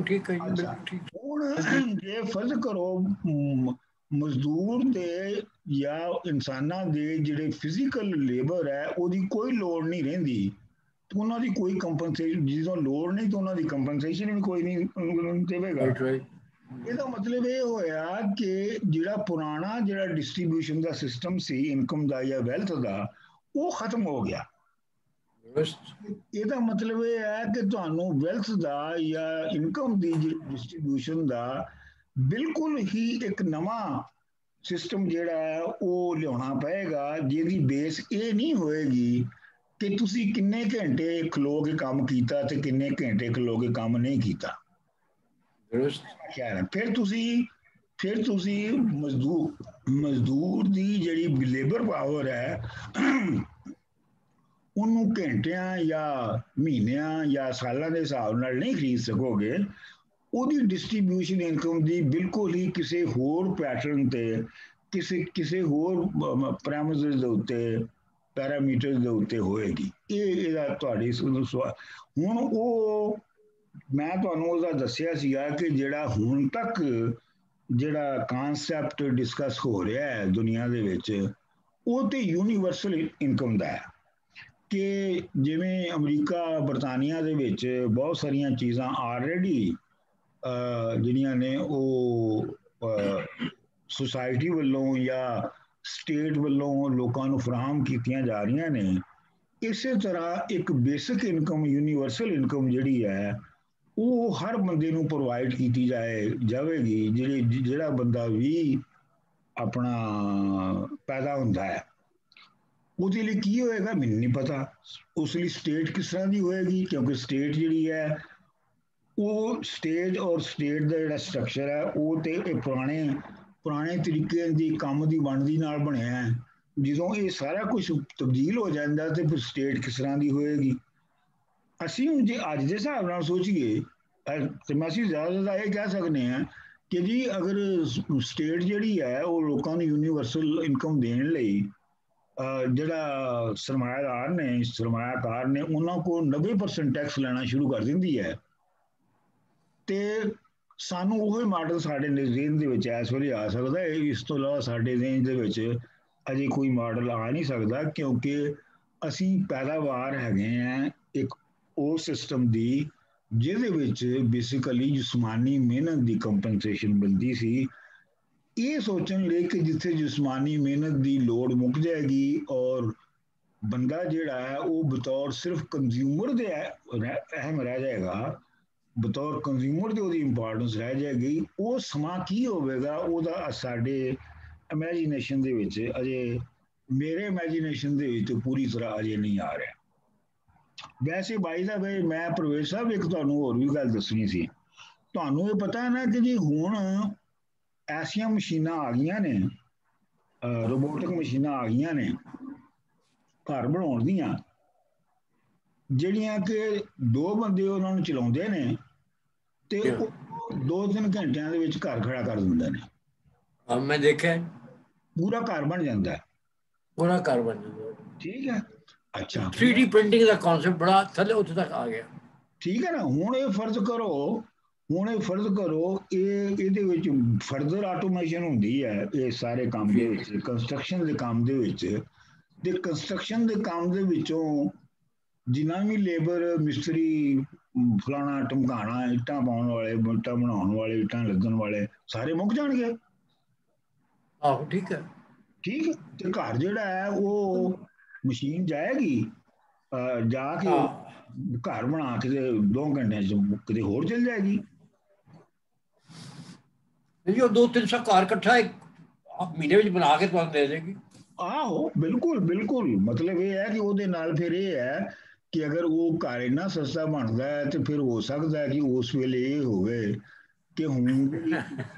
ਠੀਕ ਹੈ ਜੀ। ਹੁਣ ਜੇ ਫਰਜ਼ ਕਰੋ ਮਜ਼ਦੂਰ ਦੇ ਜਾਂ ਇਨਸਾਨਾਂ ਦੇ ਜਿਹੜੇ ਫਿਜ਼ੀਕਲ ਲੇਬਰ ਹੈ ਉਹਦੀ ਕੋਈ ਲੋੜ ਨਹੀਂ ਰਹਿੰਦੀ, ਤੇ ਉਹਨਾਂ ਦੀ ਕੋਈ ਕੰਪਨਸੇਸ਼ਨ, ਜਦੋਂ ਲੋੜ ਨਹੀਂ ਤਾਂ ਉਹਨਾਂ ਦੀ ਕੰਪਨਸੇਸ਼ਨ ਵੀ ਕੋਈ ਨਹੀਂ ਦੇਵੇਗਾ। ਇਹਦਾ ਮਤਲਬ ਇਹ ਹੋਇਆ ਕਿ ਜਿਹੜਾ ਪੁਰਾਣਾ ਜਿਹੜਾ ਡਿਸਟ੍ਰੀਬਿਊਸ਼ਨ ਦਾ ਸਿਸਟਮ ਸੀ ਇਨਕਮ ਦਾ ਜਾਂ ਵੈਲਥ ਦਾ, ਉਹ ਖਤਮ ਹੋ ਗਿਆ। ਇਹਦਾ ਮਤਲਬ ਇਹ ਹੈ ਕਿ ਤੁਹਾਨੂੰ ਵੈਲਥ ਦਾ ਜਾਂ ਇਨਕਮ ਦੀ ਡਿਸਟ੍ਰੀਬਿਊਸ਼ਨ ਦਾ ਬਿਲਕੁਲ ਹੀ ਇੱਕ ਨਵਾਂ ਸਿਸਟਮ ਜਿਹੜਾ ਹੈ ਉਹ ਲਿਆਉਣਾ ਪਏਗਾ, ਜਿਹਦੀ ਬੇਸ ਇਹ ਨਹੀਂ ਹੋਏਗੀ ਕਿ ਤੁਸੀਂ ਕਿੰਨੇ ਘੰਟੇ ਖਲੋ ਕੇ ਕੰਮ ਕੀਤਾ ਤੇ ਕਿੰਨੇ ਘੰਟੇ ਖਲੋ ਕੇ ਕੰਮ ਨਹੀਂ ਕੀਤਾ। ਫਿਰ ਤੁਸੀਂ ਮਜ਼ਦੂਰ ਦੀ ਜਿਹੜੀ ਲੇਬਰ ਪਾਵਰ ਹੈ ਉਹਨੂੰ ਘੰਟਿਆਂ ਜਾਂ ਮਹੀਨਿਆਂ ਜਾਂ ਸਾਲਾਂ ਦੇ ਹਿਸਾਬ ਨਾਲ ਨਹੀਂ ਖਰੀਦ ਸਕੋਗੇ। ਉਹਦੀ ਡਿਸਟ੍ਰੀਬਿਊਸ਼ਨ ਇਨਕਮ ਦੀ ਬਿਲਕੁਲ ਹੀ ਕਿਸੇ ਹੋਰ ਪੈਟਰਨ ਤੇ, ਕਿਸੇ ਹੋਰ ਪ੍ਰੈਮਿਸਿਸ ਦੇ ਉੱਤੇ, ਪੈਰਾਮੀਟਰ ਦੇ ਉੱਤੇ ਹੋਏਗੀ। ਇਹਦਾ ਤੁਹਾਡੀ ਸਵਾਲ। ਹੁਣ ਉਹ ਮੈਂ ਤੁਹਾਨੂੰ ਉਹਦਾ ਦੱਸਿਆ ਸੀਗਾ ਕਿ ਜਿਹੜਾ ਹੁਣ ਤੱਕ ਜਿਹੜਾ ਕਨਸੈਪਟ ਡਿਸਕਸ ਹੋ ਰਿਹਾ ਹੈ ਦੁਨੀਆ ਦੇ ਵਿੱਚ, ਉਹ ਤੇ ਯੂਨੀਵਰਸਲ ਇਨਕਮ ਦਾ ਹੈ ਕਿ ਜਿਵੇਂ ਅਮਰੀਕਾ, ਬਰਤਾਨੀਆ ਦੇ ਵਿੱਚ ਬਹੁਤ ਸਾਰੀਆਂ ਚੀਜ਼ਾਂ ਆਲਰੇਡੀ ਜਿਹੜੀਆਂ ਨੇ ਉਹ ਸੁਸਾਇਟੀ ਵੱਲੋਂ ਜਾਂ ਸਟੇਟ ਵੱਲੋਂ ਲੋਕਾਂ ਨੂੰ ਫਰਾਹਮ ਕੀਤੀਆਂ ਜਾ ਰਹੀਆਂ ਨੇ। ਇਸੇ ਤਰ੍ਹਾਂ ਇੱਕ ਬੇਸਿਕ ਇਨਕਮ, ਯੂਨੀਵਰਸਲ ਇਨਕਮ ਜਿਹੜੀ ਹੈ ਉਹ ਹਰ ਬੰਦੇ ਨੂੰ ਪ੍ਰੋਵਾਈਡ ਕੀਤੀ ਜਾਵੇਗੀ, ਜਿਹੜਾ ਬੰਦਾ ਵੀ ਆਪਣਾ ਪੈਦਾ ਹੁੰਦਾ ਹੈ। ਉਹਦੇ ਲਈ ਕੀ ਹੋਏਗਾ ਮੈਨੂੰ ਨਹੀਂ ਪਤਾ, ਉਸ ਲਈ ਸਟੇਟ ਕਿਸ ਤਰ੍ਹਾਂ ਦੀ ਹੋਏਗੀ, ਕਿਉਂਕਿ ਸਟੇਟ ਜਿਹੜੀ ਹੈ ਉਹ ਸਟੇਟ ਦਾ ਜਿਹੜਾ ਸਟਰਕਚਰ ਹੈ ਉਹ ਤੇ ਪੁਰਾਣੇ ਤਰੀਕੇ ਦੀ ਕੰਮ ਦੀ ਵੰਡ ਨਾਲ ਬਣਿਆ ਹੈ। ਜਦੋਂ ਇਹ ਸਾਰਾ ਕੁਝ ਤਬਦੀਲ ਹੋ ਜਾਂਦਾ ਤੇ ਫਿਰ ਸਟੇਟ ਕਿਸ ਤਰ੍ਹਾਂ ਦੀ ਹੋਏਗੀ। ਅਸੀਂ ਹੁਣ ਜੇ ਅੱਜ ਦੇ ਹਿਸਾਬ ਨਾਲ ਸੋਚੀਏ ਤੇ ਅਸੀਂ ਜ਼ਿਆਦਾ ਇਹ ਕਹਿ ਸਕਦੇ ਹਾਂ ਕਿ ਜੀ ਅਗਰ ਸਟੇਟ ਜਿਹੜੀ ਹੈ ਉਹ ਲੋਕਾਂ ਨੂੰ ਯੂਨੀਵਰਸਲ ਇਨਕਮ ਦੇਣ ਲਈ ਜਿਹੜਾ ਸਰਮਾਇਆਕਾਰ ਨੇ ਉਹਨਾਂ ਕੋਲ 90% ਟੈਕਸ ਲੈਣਾ ਸ਼ੁਰੂ ਕਰ ਦਿੰਦੀ ਹੈ, ਤੇ ਸਾਨੂੰ ਉਹੀ ਮਾਡਲ ਸਾਡੇ ਜ਼ਿਹਨ ਦੇ ਵਿੱਚ ਇਸ ਵੇਲੇ ਆ ਸਕਦਾ ਹੈ। ਇਸ ਤੋਂ ਇਲਾਵਾ ਸਾਡੇ ਜ਼ਿਹਨ ਦੇ ਵਿੱਚ ਅਜੇ ਕੋਈ ਮਾਡਲ ਆ ਨਹੀਂ ਸਕਦਾ, ਕਿਉਂਕਿ ਅਸੀਂ ਪੈਦਾਵਾਰ ਹੈਗੇ ਆ ਇੱਕ ਉਹ ਸਿਸਟਮ ਦੀ ਜਿਹਦੇ ਵਿੱਚ ਬੇਸਿਕਲੀ ਜਿਸਮਾਨੀ ਮਿਹਨਤ ਦੀ ਕੰਪਨਸੇਸ਼ਨ ਮਿਲਦੀ ਸੀ, ਇਹ ਸੋਚਣ ਲਈ ਕਿ ਜਿੱਥੇ ਜਿਸਮਾਨੀ ਮਿਹਨਤ ਦੀ ਲੋੜ ਮੁੱਕ ਜਾਏਗੀ ਔਰ ਬੰਦਾ ਜਿਹੜਾ ਹੈ ਉਹ ਬਤੌਰ ਸਿਰਫ ਕੰਜ਼ਿਊਮਰ ਦੇ ਅਹਿਮ ਰਹਿ ਜਾਏਗਾ, ਬਤੌਰ ਕੰਜ਼ਿਊਮਰ ਦੀ ਉਹਦੀ ਇੰਪੋਰਟੈਂਸ ਰਹਿ ਜਾਏਗੀ, ਉਹ ਸਮਾਂ ਕੀ ਹੋਵੇਗਾ ਉਹਦਾ ਸਾਡੇ ਇਮੈਜੀਨੇਸ਼ਨ ਦੇ ਵਿੱਚ ਅਜੇ, ਮੇਰੇ ਇਮੈਜੀਨੇਸ਼ਨ ਦੇ ਵਿੱਚ ਪੂਰੀ ਤਰ੍ਹਾਂ ਅਜੇ ਨਹੀਂ ਆ ਰਿਹਾ। ਵੈਸੇ ਬਾਈ ਦਾ ਵੇ ਮੈਂ ਪ੍ਰਵੇਸ਼ ਸਾਹਿਬ ਇੱਕ ਤੁਹਾਨੂੰ ਹੋਰ ਵੀ ਗੱਲ ਦੱਸਣੀ ਸੀ। ਤੁਹਾਨੂੰ ਇਹ ਪਤਾ ਹੈ ਨਾ ਕਿ ਜੀ ਹੁਣ ਐਸੀਆਂ ਮਸ਼ੀਨਾਂ ਆ ਗਈਆਂ ਨੇ, ਰੋਬੋਟਿਕ ਮਸ਼ੀਨਾਂ ਆ ਗਈਆਂ ਨੇ ਘਰ ਬਣਾਉਣ ਦੀਆਂ, ਜਿਹੜੀਆਂ ਕਿ ਦੋ ਬੰਦੇ ਉਹਨਾਂ ਨੂੰ ਚਲਾਉਂਦੇ ਨੇ ਤੇ ਉਹ 2-3 ਘੰਟਿਆਂ ਦੇ ਵਿੱਚ ਘਰ ਖੜਾ ਕਰ ਦਿੰਦੇ ਨੇ। ਮੈਂ ਦੇਖਿਆ, ਪੂਰਾ ਘਰ ਬਣ ਜਾਂਦਾ ਹੈ, ਪੂਰਾ ਘਰ ਬਣ ਜਾਂਦਾ। ਠੀਕ ਹੈ, ਅੱਛਾ 3D ਪ੍ਰਿੰਟਿੰਗ ਦਾ ਕਨਸੈਪਟ ਬੜਾ ਥੱਲੇ ਉੱਥੇ ਤੱਕ ਆ ਗਿਆ। ਠੀਕ ਹੈ ਨਾ। ਹੁਣ ਇਹ ਫਰਜ਼ ਕਰੋ ਇਹ ਇਹਦੇ ਵਿੱਚ ਫਰਦਰ ਆਟੋਮੇਸ਼ਨ ਹੁੰਦੀ ਹੈ ਇਹ ਸਾਰੇ ਕੰਮ ਦੇ ਵਿੱਚ, ਕੰਸਟਰਕਸ਼ਨ ਦੇ ਕੰਮ ਦੇ ਵਿੱਚ, ਤੇ ਕੰਸਟਰਕਸ਼ਨ ਦੇ ਕੰਮ ਦੇ ਵਿੱਚੋਂ ਜਿੰਨਾ ਵੀ ਲੇਬਰ ਮਿਸਤਰੀ ਫਲਾਣਾ ਟਮਕਾਣਾ, ਇੱਟਾਂ ਪਾਉਣ ਵਾਲੇ, ਇੱਟਾਂ ਬਣਾਉਣ ਵਾਲੇ, ਇੱਟਾਂ ਲੱਗਣ ਵਾਲੇ ਸਾਰੇ ਮੁੱਕ ਜਾਣਗੇ। ਆਹੋ ਠੀਕ ਹੈ, ਠੀਕ। ਤੇ ਘਰ ਜਿਹੜਾ ਹੈ ਉਹ ਮਸ਼ੀਨ ਜਾਏਗੀ, ਜਾ ਕੇ ਘਰ ਬਣਾ ਕੇ 2 ਘੰਟਿਆਂ ਚ ਕਿਤੇ ਹੋਰ ਚਲ ਜਾਏਗੀ। ਜੀ ਉਹ 200-300 ਘਰ ਇਕੱਠਾ ਇੱਕ ਮਹੀਨੇ ਵਿੱਚ ਬਣਾ ਕੇ ਤੁਹਾਨੂੰ ਦੇ ਦੇਗੀ। ਆਹੋ ਬਿਲਕੁਲ ਬਿਲਕੁਲ। ਮਤਲਬ ਇਹ ਹੈ ਕਿ ਉਹਦੇ ਨਾਲ ਫਿਰ ਇਹ ਹੈ ਕਿ ਅਗਰ ਉਹ ਘਰ ਇੰਨਾ ਸਸਤਾ ਬਣਦਾ ਹੈ ਤੇ ਫਿਰ ਹੋ ਸਕਦਾ ਹੈ ਕਿ ਉਸ ਵੇਲੇ ਇਹ ਹੋਵੇ ਕਿ ਹੁਣ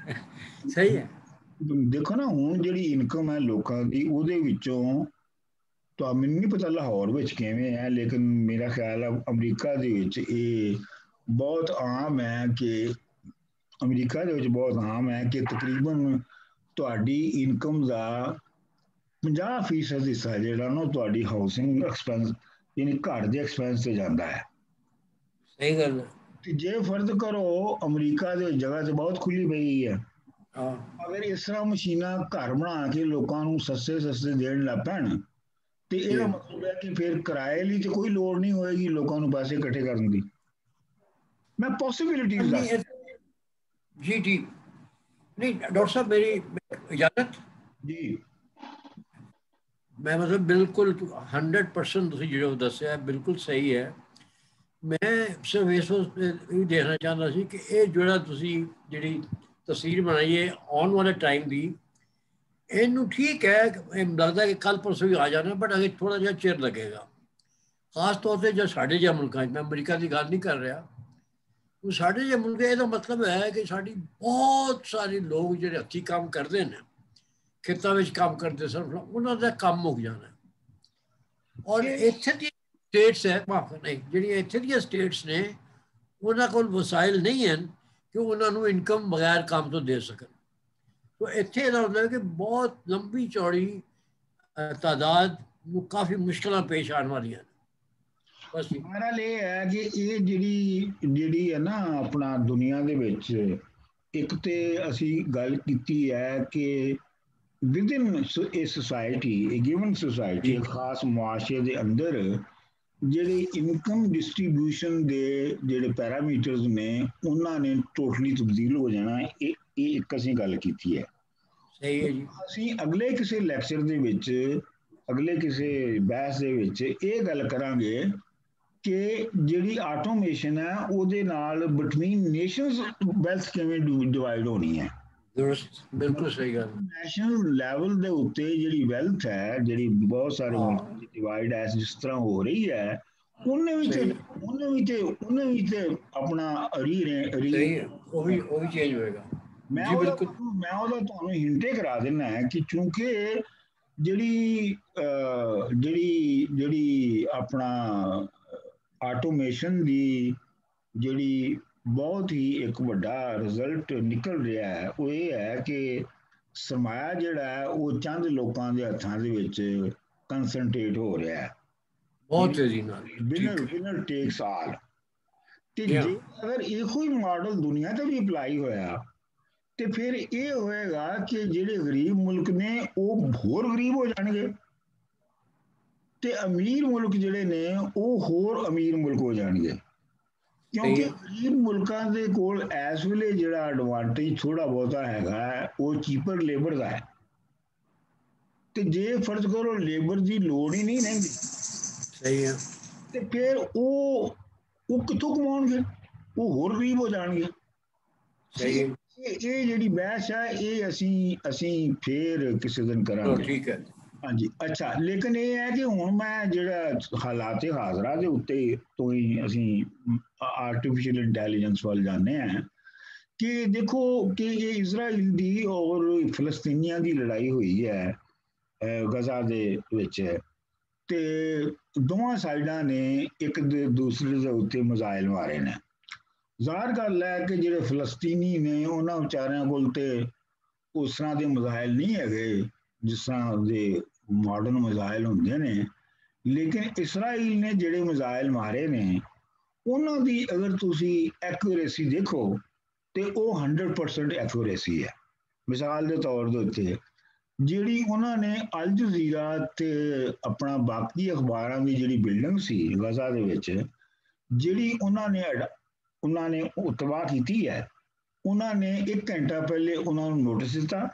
ਸਹੀ ਹੈ। ਦੇਖੋ ਨਾ, ਹੁਣ ਜਿਹੜੀ ਇਨਕਮ ਹੈ ਲੋਕਾਂ ਦੀ ਉਹਦੇ ਵਿੱਚੋਂ ਤਾਂ ਮੈਨੂੰ ਨਹੀਂ ਪਤਾ ਲਾਹੌਰ ਵਿੱਚ ਕਿਵੇਂ ਹੈ, ਲੇਕਿਨ ਮੇਰਾ ਖਿਆਲ ਹੈ ਅਮਰੀਕਾ ਦੇ ਵਿੱਚ ਇਹ ਬਹੁਤ ਆਮ ਹੈ ਕਿ ਤਕਰੀਬਨ ਤੁਹਾਡੀ ਇਨਕਮ ਦਾ 50% ਹਿੱਸਾ ਜਿਹੜਾ ਨਾ ਤੁਹਾਡੀ ਹਾਊਸਿੰਗ ਐਕਸਪੈਂਸ ਯਾਨੀ ਘਰ ਦੇ ਐਕਸਪੈਂਸ ਤੇ ਜਾਂਦਾ ਹੈ। ਸਹੀ ਗੱਲ ਹੈ। ਤੇ ਜੇ ਫਰਜ਼ ਕਰੋ ਅਮਰੀਕਾ ਦੇ ਜਗ੍ਹਾ ਤੇ ਬਹੁਤ ਖੁੱਲੀ ਪਈ ਹੈ, ਅਗਰ ਇਸ ਤਰ੍ਹਾਂ ਮਸ਼ੀਨਾਂ ਘਰ ਬਣਾ ਕੇ ਲੋਕਾਂ ਨੂੰ ਸਸਤੇ ਦੇਣ ਲੱਗ ਪੈਣ ਤੇ ਇਹਦਾ ਮਤਲਬ ਹੈ ਕਿ ਫਿਰ ਕਿਰਾਏ ਲਈ ਤੇ ਕੋਈ ਲੋੜ ਨਹੀਂ ਹੋਏਗੀ ਲੋਕਾਂ ਨੂੰ ਪੈਸੇ ਇਕੱਠੇ ਕਰਨ ਦੀ। ਮੈਂ ਪੋਸਿਬਿਲਿਟੀਜ਼ ਦਾ ਜੀ ਨਹੀਂ ਡਾਕਟਰ ਸਾਹਿਬ ਮੇਰੀ ਇਜਾਜ਼ਤ ਜੀ। ਮੈਂ ਮਤਲਬ ਬਿਲਕੁਲ 100% ਤੁਸੀਂ ਜਿਹੜਾ ਦੱਸਿਆ ਬਿਲਕੁਲ ਸਹੀ ਹੈ। ਮੈਂ ਸਿਰਫ ਇਸ ਇਹ ਦੇਖਣਾ ਚਾਹੁੰਦਾ ਸੀ ਕਿ ਇਹ ਜਿਹੜਾ ਤੁਸੀਂ ਜਿਹੜੀ ਤਸਵੀਰ ਬਣਾਈ ਹੈ ਆਉਣ ਵਾਲੇ ਟਾਈਮ ਦੀ, ਇਹਨੂੰ ਠੀਕ ਹੈ ਲੱਗਦਾ ਕਿ ਕੱਲ ਪਰਸੋਂ ਵੀ ਆ ਜਾਣਾ, ਬਟ ਅਗੇ ਥੋੜਾ ਜਿਹਾ ਚਿਰ ਲੱਗੇਗਾ। ਖਾਸ ਤੌਰ ਤੇ ਜੋ ਸਾਡੇ ਜਿਹੇ ਮੁਲਕਾਂ 'ਚ, ਮੈਂ ਅਮਰੀਕਾ ਦੀ ਗੱਲ ਨਹੀਂ ਕਰ ਰਿਹਾ, ਉਹ ਸਾਡੇ ਜਿਹੇ ਮੁਲਕ, ਇਹਦਾ ਮਤਲਬ ਹੈ ਕਿ ਸਾਡੀ ਬਹੁਤ ਸਾਰੇ ਲੋਕ ਜਿਹੜੇ ਹੱਥੀਂ ਕੰਮ ਕਰਦੇ ਨੇ, ਖੇਤਾਂ ਵਿੱਚ ਕੰਮ ਕਰਦੇ ਸਨ, ਉਹਨਾਂ ਦਾ ਕੰਮ ਮੁੱਕ ਜਾਣਾ। ਔਰ ਇੱਥੇ ਦੀ ਸਟੇਟਸ ਹੈ ਜਿਹੜੀਆਂ ਇੱਥੇ ਦੀਆਂ ਸਟੇਟਸ ਨੇ, ਉਹਨਾਂ ਕੋਲ ਵਸਾਇਲ ਨਹੀਂ ਹਨ ਕਿ ਉਹਨਾਂ ਨੂੰ ਇਨਕਮ ਬਗੈਰ ਕੰਮ ਤੋਂ ਦੇ ਸਕਣ। ਤੋ ਇੱਥੇ ਇਹਦਾ ਮਤਲਬ ਕਿ ਬਹੁਤ ਲੰਬੀ ਚੌੜੀ ਤਾਦਾਦ ਨੂੰ ਕਾਫੀ ਮੁਸ਼ਕਲਾਂ ਪੇਸ਼ ਆਉਣ ਵਾਲੀਆਂ ਨੇ। ਬਸ ਬਹਰਾਲ ਇਹ ਹੈ ਕਿ ਇਹ ਜਿਹੜੀ ਹੈ ਨਾ ਆਪਣਾ ਦੁਨੀਆ ਦੇ ਵਿੱਚ, ਇੱਕ ਤੇ ਅਸੀਂ ਗੱਲ ਕੀਤੀ ਹੈ ਕਿ ਵਿਦਿਨ ਇਹ ਸੋਸਾਇਟੀ, ਇਹ ਗਿਵਨ ਸੋਸਾਇਟੀ, ਖਾਸ ਮੁਆਸ਼ਰੇ ਦੇ ਅੰਦਰ ਜਿਹੜੇ ਇਨਕਮ ਡਿਸਟ੍ਰੀਬਿਊਸ਼ਨ ਦੇ ਜਿਹੜੇ ਪੈਰਾਮੀਟਰਸ ਨੇ ਉਹਨਾਂ ਨੇ ਟੋਟਲੀ ਤਬਦੀਲ ਹੋ ਜਾਣਾ। ਇਹ ਇੱਕ ਅਸੀਂ ਗੱਲ ਕੀਤੀ ਹੈ। ਸਹੀ ਹੈ ਜੀ। ਅਸੀਂ ਅਗਲੇ ਕਿਸੇ ਲੈਕਚਰ ਦੇ ਵਿੱਚ, ਅਗਲੇ ਕਿਸੇ ਬਹਿਸ ਦੇ ਵਿੱਚ ਇਹ ਗੱਲ ਕਰਾਂਗੇ ਕਿ ਜਿਹੜੀ ਆਟੋਮੇਸ਼ਨ ਹੈ ਉਹਦੇ ਨਾਲ ਬਿਟਵੀਨ ਨੇਸ਼ਨਸ ਵੈਲਥ ਕਿਵੇਂ ਡਿਵਾਈਡ ਹੋਣੀ ਹੈ। ਬਿਲਕੁਲ ਸਹੀ ਗੱਲ। ਨੈਸ਼ਨਲ ਲੈਵਲ ਦੇ ਉੱਤੇ ਜਿਹੜੀ ਵੈਲਥ ਹੈ, ਜਿਹੜੀ ਬਹੁਤ ਸਾਰੇ ਡਿਵਾਈਡ ਹੈ ਜਿਸ ਤਰ੍ਹਾਂ ਹੋ ਰਹੀ ਹੈ, ਉਹਨੇ ਵੀ ਤੇ ਆਪਣਾ ਉਹ ਵੀ ਚੇਂਜ ਹੋਏਗਾ। ਮੈਂ ਉਹਦਾ ਤੁਹਾਨੂੰ ਹਿੰਟ ਕਰਾ ਦਿੰਦਾ ਹੈ ਕਿ ਚੂੰਕਿ ਜਿਹੜੀ ਆਪਣਾ ਆਟੋਮੇਸ਼ਨ ਦੀ ਜਿਹੜੀ ਬਹੁਤ ਹੀ ਇੱਕ ਵੱਡਾ ਰਿਜ਼ਲਟ ਨਿਕਲ ਰਿਹਾ ਹੈ, ਉਹ ਇਹ ਹੈ ਕਿ ਸਰਮਾਇਆ ਜਿਹੜਾ ਹੈ ਉਹ ਚੰਦ ਲੋਕਾਂ ਦੇ ਹੱਥਾਂ ਦੇ ਵਿੱਚ ਕੰਸੈਂਟਰੇਟ ਹੋ ਰਿਹਾ ਹੈ ਬਹੁਤ ਤੇਜ਼ੀ ਨਾਲ। ਵਿਨਰ ਟੇਕਸ ਆਲ। ਤੇ ਜੇ ਅਗਰ ਇਹੋ ਹੀ ਮਾਡਲ ਦੁਨੀਆ ਤੇ ਵੀ ਅਪਲਾਈ ਹੋਇਆ ਤੇ ਫਿਰ ਇਹ ਹੋਏਗਾ ਕਿ ਜਿਹੜੇ ਗਰੀਬ ਮੁਲਕ ਨੇ ਉਹ ਹੋਰ ਗਰੀਬ ਹੋ ਜਾਣਗੇ ਤੇ ਅਮੀਰ ਮੁਲਕ ਜਿਹੜੇ ਨੇ ਉਹ ਹੋਰ ਅਮੀਰ ਮੁਲਕ ਹੋ ਜਾਣਗੇ। ਕਿਉਂਕਿ ਗਰੀਬ ਮੁਲਕਾਂ ਦੇ ਕੋਲ ਇਸ ਵੇਲੇ ਜਿਹੜਾ ਐਡਵਾਂਟੇਜ ਥੋੜਾ ਬਹੁਤਾ ਹੈਗਾ ਉਹ ਚੀਪਰ ਲੇਬਰ ਦਾ ਹੈ। ਤੇ ਜੇ ਫਰਜ਼ ਕਰੋ ਲੇਬਰ ਦੀ ਲੋੜ ਹੀ ਨਹੀਂ ਰਹਿੰਦੀ, ਸਹੀ ਹੈ, ਤੇ ਫਿਰ ਉਹ ਕਿੱਥੋਂ ਕਮਾਉਣਗੇ? ਉਹ ਹੋਰ ਗਰੀਬ ਹੋ ਜਾਣਗੇ। ਸਹੀ ਹੈ, ਇਹ ਜਿਹੜੀ ਬਹਿਸ ਹੈ ਇਹ ਅਸੀਂ ਫੇਰ ਕਿਸੇ ਦਿਨ ਕਰਾਂਗੇ। ਠੀਕ ਹੈ। ਹਾਂਜੀ, ਅੱਛਾ, ਲੇਕਿਨ ਇਹ ਹੈ ਕਿ ਹੁਣ ਮੈਂ ਜਿਹੜਾ ਹਾਲਾਤ ਹਾਜ਼ਰਾ ਦੇ ਉੱਤੇ ਤੋਂ ਹੀ ਅਸੀਂ ਆਰਟੀਫਿਸ਼ੀਅਲ ਇੰਟੈਲੀਜੈਂਸ ਵੱਲ ਜਾਂਦੇ ਹਾਂ ਕਿ ਦੇਖੋ ਕਿ ਇਹ ਇਜ਼ਰਾਈਲ ਦੀ ਔਰ ਫਲਸਤੀਨੀਆਂ ਦੀ ਲੜਾਈ ਹੋਈ ਹੈ ਗਜ਼ਾ ਦੇ ਵਿੱਚ, ਤੇ ਦੋਵਾਂ ਸਾਈਡਾਂ ਨੇ ਇੱਕ ਦੂਸਰੇ ਦੇ ਉੱਤੇ ਮਿਜ਼ਾਈਲ ਮਾਰੇ ਨੇ। ਜ਼ਾਹਰ ਗੱਲ ਹੈ ਕਿ ਜਿਹੜੇ ਫਲਸਤੀਨੀ ਨੇ ਉਹਨਾਂ ਵਿਚਾਰਿਆਂ ਕੋਲ ਤੇ ਉਸ ਤਰ੍ਹਾਂ ਦੇ ਮਿਜ਼ਾਈਲ ਨਹੀਂ ਹੈਗੇ ਜਿਸ ਤਰ੍ਹਾਂ ਦੇ ਮਾਡਰਨ ਮਿਜ਼ਾਈਲ ਹੁੰਦੇ ਨੇ, ਲੇਕਿਨ ਇਸਰਾਈਲ ਨੇ ਜਿਹੜੇ ਮਿਜ਼ਾਈਲ ਮਾਰੇ ਨੇ ਉਹਨਾਂ ਦੀ ਅਗਰ ਤੁਸੀਂ ਐਕੂਰੇਸੀ ਦੇਖੋ ਤੇ ਉਹ 100% ਐਕੂਰੇਸੀ ਹੈ। ਮਿਸਾਲ ਦੇ ਤੌਰ ਦੇ ਉੱਤੇ ਜਿਹੜੀ ਉਹਨਾਂ ਨੇ ਅਲ ਜਜ਼ੀਰਾ ਤੇ ਆਪਣਾ ਬਾਕੀ ਅਖਬਾਰਾਂ ਦੀ ਜਿਹੜੀ ਬਿਲਡਿੰਗ ਸੀ ਗਜ਼ਾ ਦੇ ਵਿੱਚ, ਜਿਹੜੀ ਉਹਨਾਂ ਨੇ ਉਹ ਤਬਾਹ ਕੀਤੀ ਹੈ, ਉਹਨਾਂ ਨੇ 1 ਘੰਟਾ ਪਹਿਲੇ ਉਹਨਾਂ ਨੂੰ ਨੋਟਿਸ ਦਿੱਤਾ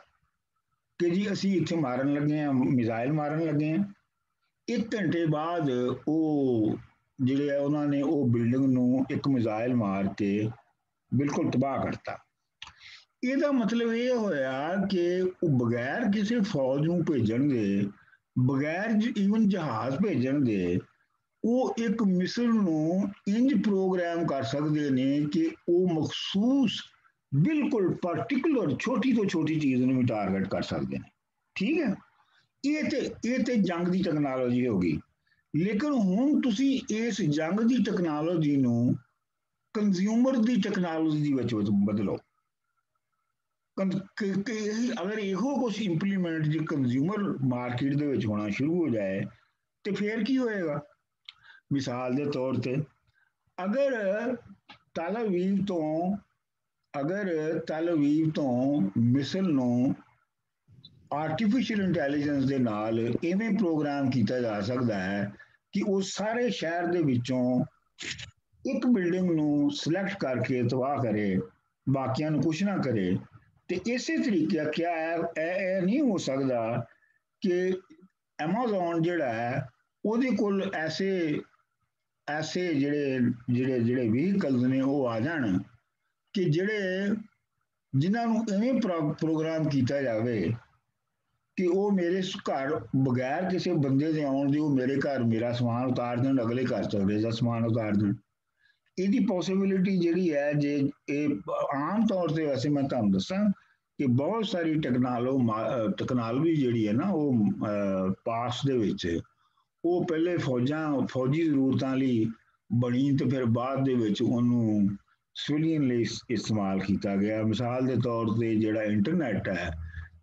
ਕਿ ਜੀ ਅਸੀਂ ਇੱਥੇ ਮਾਰਨ ਲੱਗੇ ਹਾਂ, ਮਿਜ਼ਾਈਲ ਮਾਰਨ ਲੱਗੇ ਹਾਂ। 1 ਘੰਟੇ ਬਾਅਦ ਉਹ ਜਿਹੜੇ ਆ ਉਹਨਾਂ ਨੇ ਉਹ ਬਿਲਡਿੰਗ ਨੂੰ ਇੱਕ ਮਿਜ਼ਾਈਲ ਮਾਰ ਕੇ ਬਿਲਕੁਲ ਤਬਾਹ ਕਰਤਾ। ਇਹਦਾ ਮਤਲਬ ਇਹ ਹੋਇਆ ਕਿ ਉਹ ਬਗੈਰ ਕਿਸੇ ਫੌਜ ਨੂੰ ਭੇਜਣ ਦੇ, ਬਗੈਰ ਈਵਨ ਜਹਾਜ਼ ਭੇਜਣ ਦੇ, ਉਹ ਇੱਕ ਮਿਸਲ ਨੂੰ ਇੰਜ ਪ੍ਰੋਗਰਾਮ ਕਰ ਸਕਦੇ ਨੇ ਕਿ ਉਹ ਮਖਸੂਸ ਬਿਲਕੁਲ ਪਾਰਟਿਕੂਲਰ ਛੋਟੀ ਤੋਂ ਛੋਟੀ ਚੀਜ਼ ਨੂੰ ਵੀ ਟਾਰਗੇਟ ਕਰ ਸਕਦੇ ਨੇ। ਠੀਕ ਹੈ, ਇਹ ਤੇ ਜੰਗ ਦੀ ਟੈਕਨੋਲੋਜੀ ਹੋ ਗਈ। ਲੇਕਿਨ ਹੁਣ ਤੁਸੀਂ ਇਸ ਜੰਗ ਦੀ ਟੈਕਨੋਲੋਜੀ ਨੂੰ ਕੰਜ਼ਿਊਮਰ ਦੀ ਟੈਕਨੋਲੋਜੀ ਦੇ ਵਿੱਚ ਬਦਲੋ। ਅਗਰ ਇਹੋ ਕੁਝ ਇੰਪਲੀਮੈਂਟ ਜੇ ਕੰਜ਼ਿਊਮਰ ਮਾਰਕੀਟ ਦੇ ਵਿੱਚ ਹੋਣਾ ਸ਼ੁਰੂ ਹੋ ਜਾਏ ਤੇ ਫਿਰ ਕੀ ਹੋਏਗਾ? ਮਿਸਾਲ ਦੇ ਤੌਰ ਤੇ ਅਗਰ ਤਲ ਅਵੀਵ ਤੋਂ ਮਿਸਲ ਨੂੰ ਆਰਟੀਫਿਸ਼ੀਅਲ ਇੰਟੈਲੀਜੈਂਸ ਦੇ ਨਾਲ ਇਵੇਂ ਪ੍ਰੋਗਰਾਮ ਕੀਤਾ ਜਾ ਸਕਦਾ ਹੈ ਕਿ ਉਹ ਸਾਰੇ ਸ਼ਹਿਰ ਦੇ ਵਿੱਚੋਂ ਇੱਕ ਬਿਲਡਿੰਗ ਨੂੰ ਸਿਲੈਕਟ ਕਰਕੇ ਤਬਾਹ ਕਰੇ, ਬਾਕੀਆਂ ਨੂੰ ਕੁਛ ਨਾ ਕਰੇ, ਤੇ ਇਸੇ ਤਰੀਕੇ ਕਿਹਾ ਇਹ ਨਹੀਂ ਹੋ ਸਕਦਾ ਕਿ ਐਮਾਜ਼ੋਨ ਜਿਹੜਾ ਹੈ ਉਹਦੇ ਕੋਲ ਐਸੇ ਜਿਹੜੇ ਵਹੀਕਲਸ ਨੇ ਉਹ ਆ ਜਾਣ ਕਿ ਜਿਨ੍ਹਾਂ ਨੂੰ ਇਵੇਂ ਪ੍ਰੋਗਰਾਮ ਕੀਤਾ ਜਾਵੇ ਕਿ ਉਹ ਮੇਰੇ ਘਰ ਬਗੈਰ ਕਿਸੇ ਬੰਦੇ ਦੇ ਆਉਣ ਦੇ ਉਹ ਮੇਰੇ ਘਰ ਮੇਰਾ ਸਮਾਨ ਉਤਾਰ ਦੇਣ, ਅਗਲੇ ਘਰ ਚਲੇ ਦਾ ਸਮਾਨ ਉਤਾਰ ਦੇਣ। ਇਹਦੀ ਪੋਸੀਬਿਲਿਟੀ ਜਿਹੜੀ ਹੈ, ਜੇ ਇਹ ਆਮ ਤੌਰ ਤੇ ਵੈਸੇ ਮੈਂ ਤੁਹਾਨੂੰ ਦੱਸਾਂ ਕਿ ਬਹੁਤ ਸਾਰੀ ਟੈਕਨੋਲੋਜੀ ਜਿਹੜੀ ਹੈ ਨਾ ਉਹ ਪਾਸ ਦੇ ਵਿੱਚ ਉਹ ਪਹਿਲੇ ਫੌਜੀ ਜ਼ਰੂਰਤਾਂ ਲਈ ਬਣੀ ਤੇ ਫਿਰ ਬਾਅਦ ਦੇ ਵਿੱਚ ਉਹਨੂੰ ਸਿਵਲੀਅਨ ਲਈ ਇਸਤੇਮਾਲ ਕੀਤਾ ਗਿਆ। ਮਿਸਾਲ ਦੇ ਤੌਰ ਤੇ ਜਿਹੜਾ ਇੰਟਰਨੈਟ ਹੈ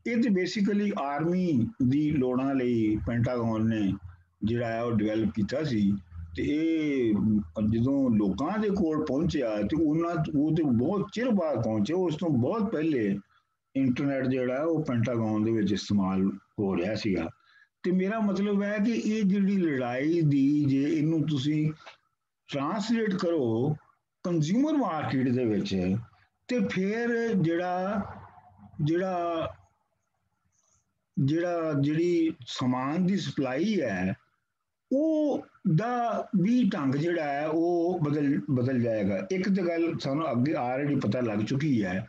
ਇਹ ਤੇ ਬੇਸਿਕਲੀ ਆਰਮੀ ਦੀ ਲੋੜਾਂ ਲਈ ਪੈਂਟਾਗਨ ਨੇ ਜਿਹੜਾ ਹੈ ਉਹ ਡਿਵੈਲਪ ਕੀਤਾ ਸੀ, ਤੇ ਇਹ ਜਦੋਂ ਲੋਕਾਂ ਦੇ ਕੋਲ ਪਹੁੰਚਿਆ ਤੇ ਉਹ ਤੇ ਬਹੁਤ ਚਿਰ ਬਾਅਦ ਪਹੁੰਚੇ। ਉਸ ਤੋਂ ਬਹੁਤ ਪਹਿਲੇ ਇੰਟਰਨੈਟ ਜਿਹੜਾ ਉਹ ਪੈਂਟਾਗਨ ਦੇ ਵਿੱਚ ਇਸਤੇਮਾਲ ਹੋ ਰਿਹਾ ਸੀਗਾ। ਤੇ ਮੇਰਾ ਮਤਲਬ ਹੈ ਕਿ ਇਹ ਜਿਹੜੀ ਲੜਾਈ ਦੀ ਜੇ ਇਹਨੂੰ ਤੁਸੀਂ ਟ੍ਰਾਂਸਲੇਟ ਕਰੋ ਕੰਜ਼ਿਊਮਰ ਮਾਰਕੀਟ ਦੇ ਵਿੱਚ, ਤੇ ਫਿਰ ਜਿਹੜੀ ਸਮਾਨ ਦੀ ਸਪਲਾਈ ਹੈ ਉਹ ਦਾ ਵੀ ਢੰਗ ਜਿਹੜਾ ਹੈ ਉਹ ਬਦਲ ਜਾਏਗਾ। ਇੱਕ ਤਾਂ ਗੱਲ ਸਾਨੂੰ ਅੱਗੇ ਆਲਰੇਡੀ ਪਤਾ ਲੱਗ ਚੁੱਕੀ ਹੈ,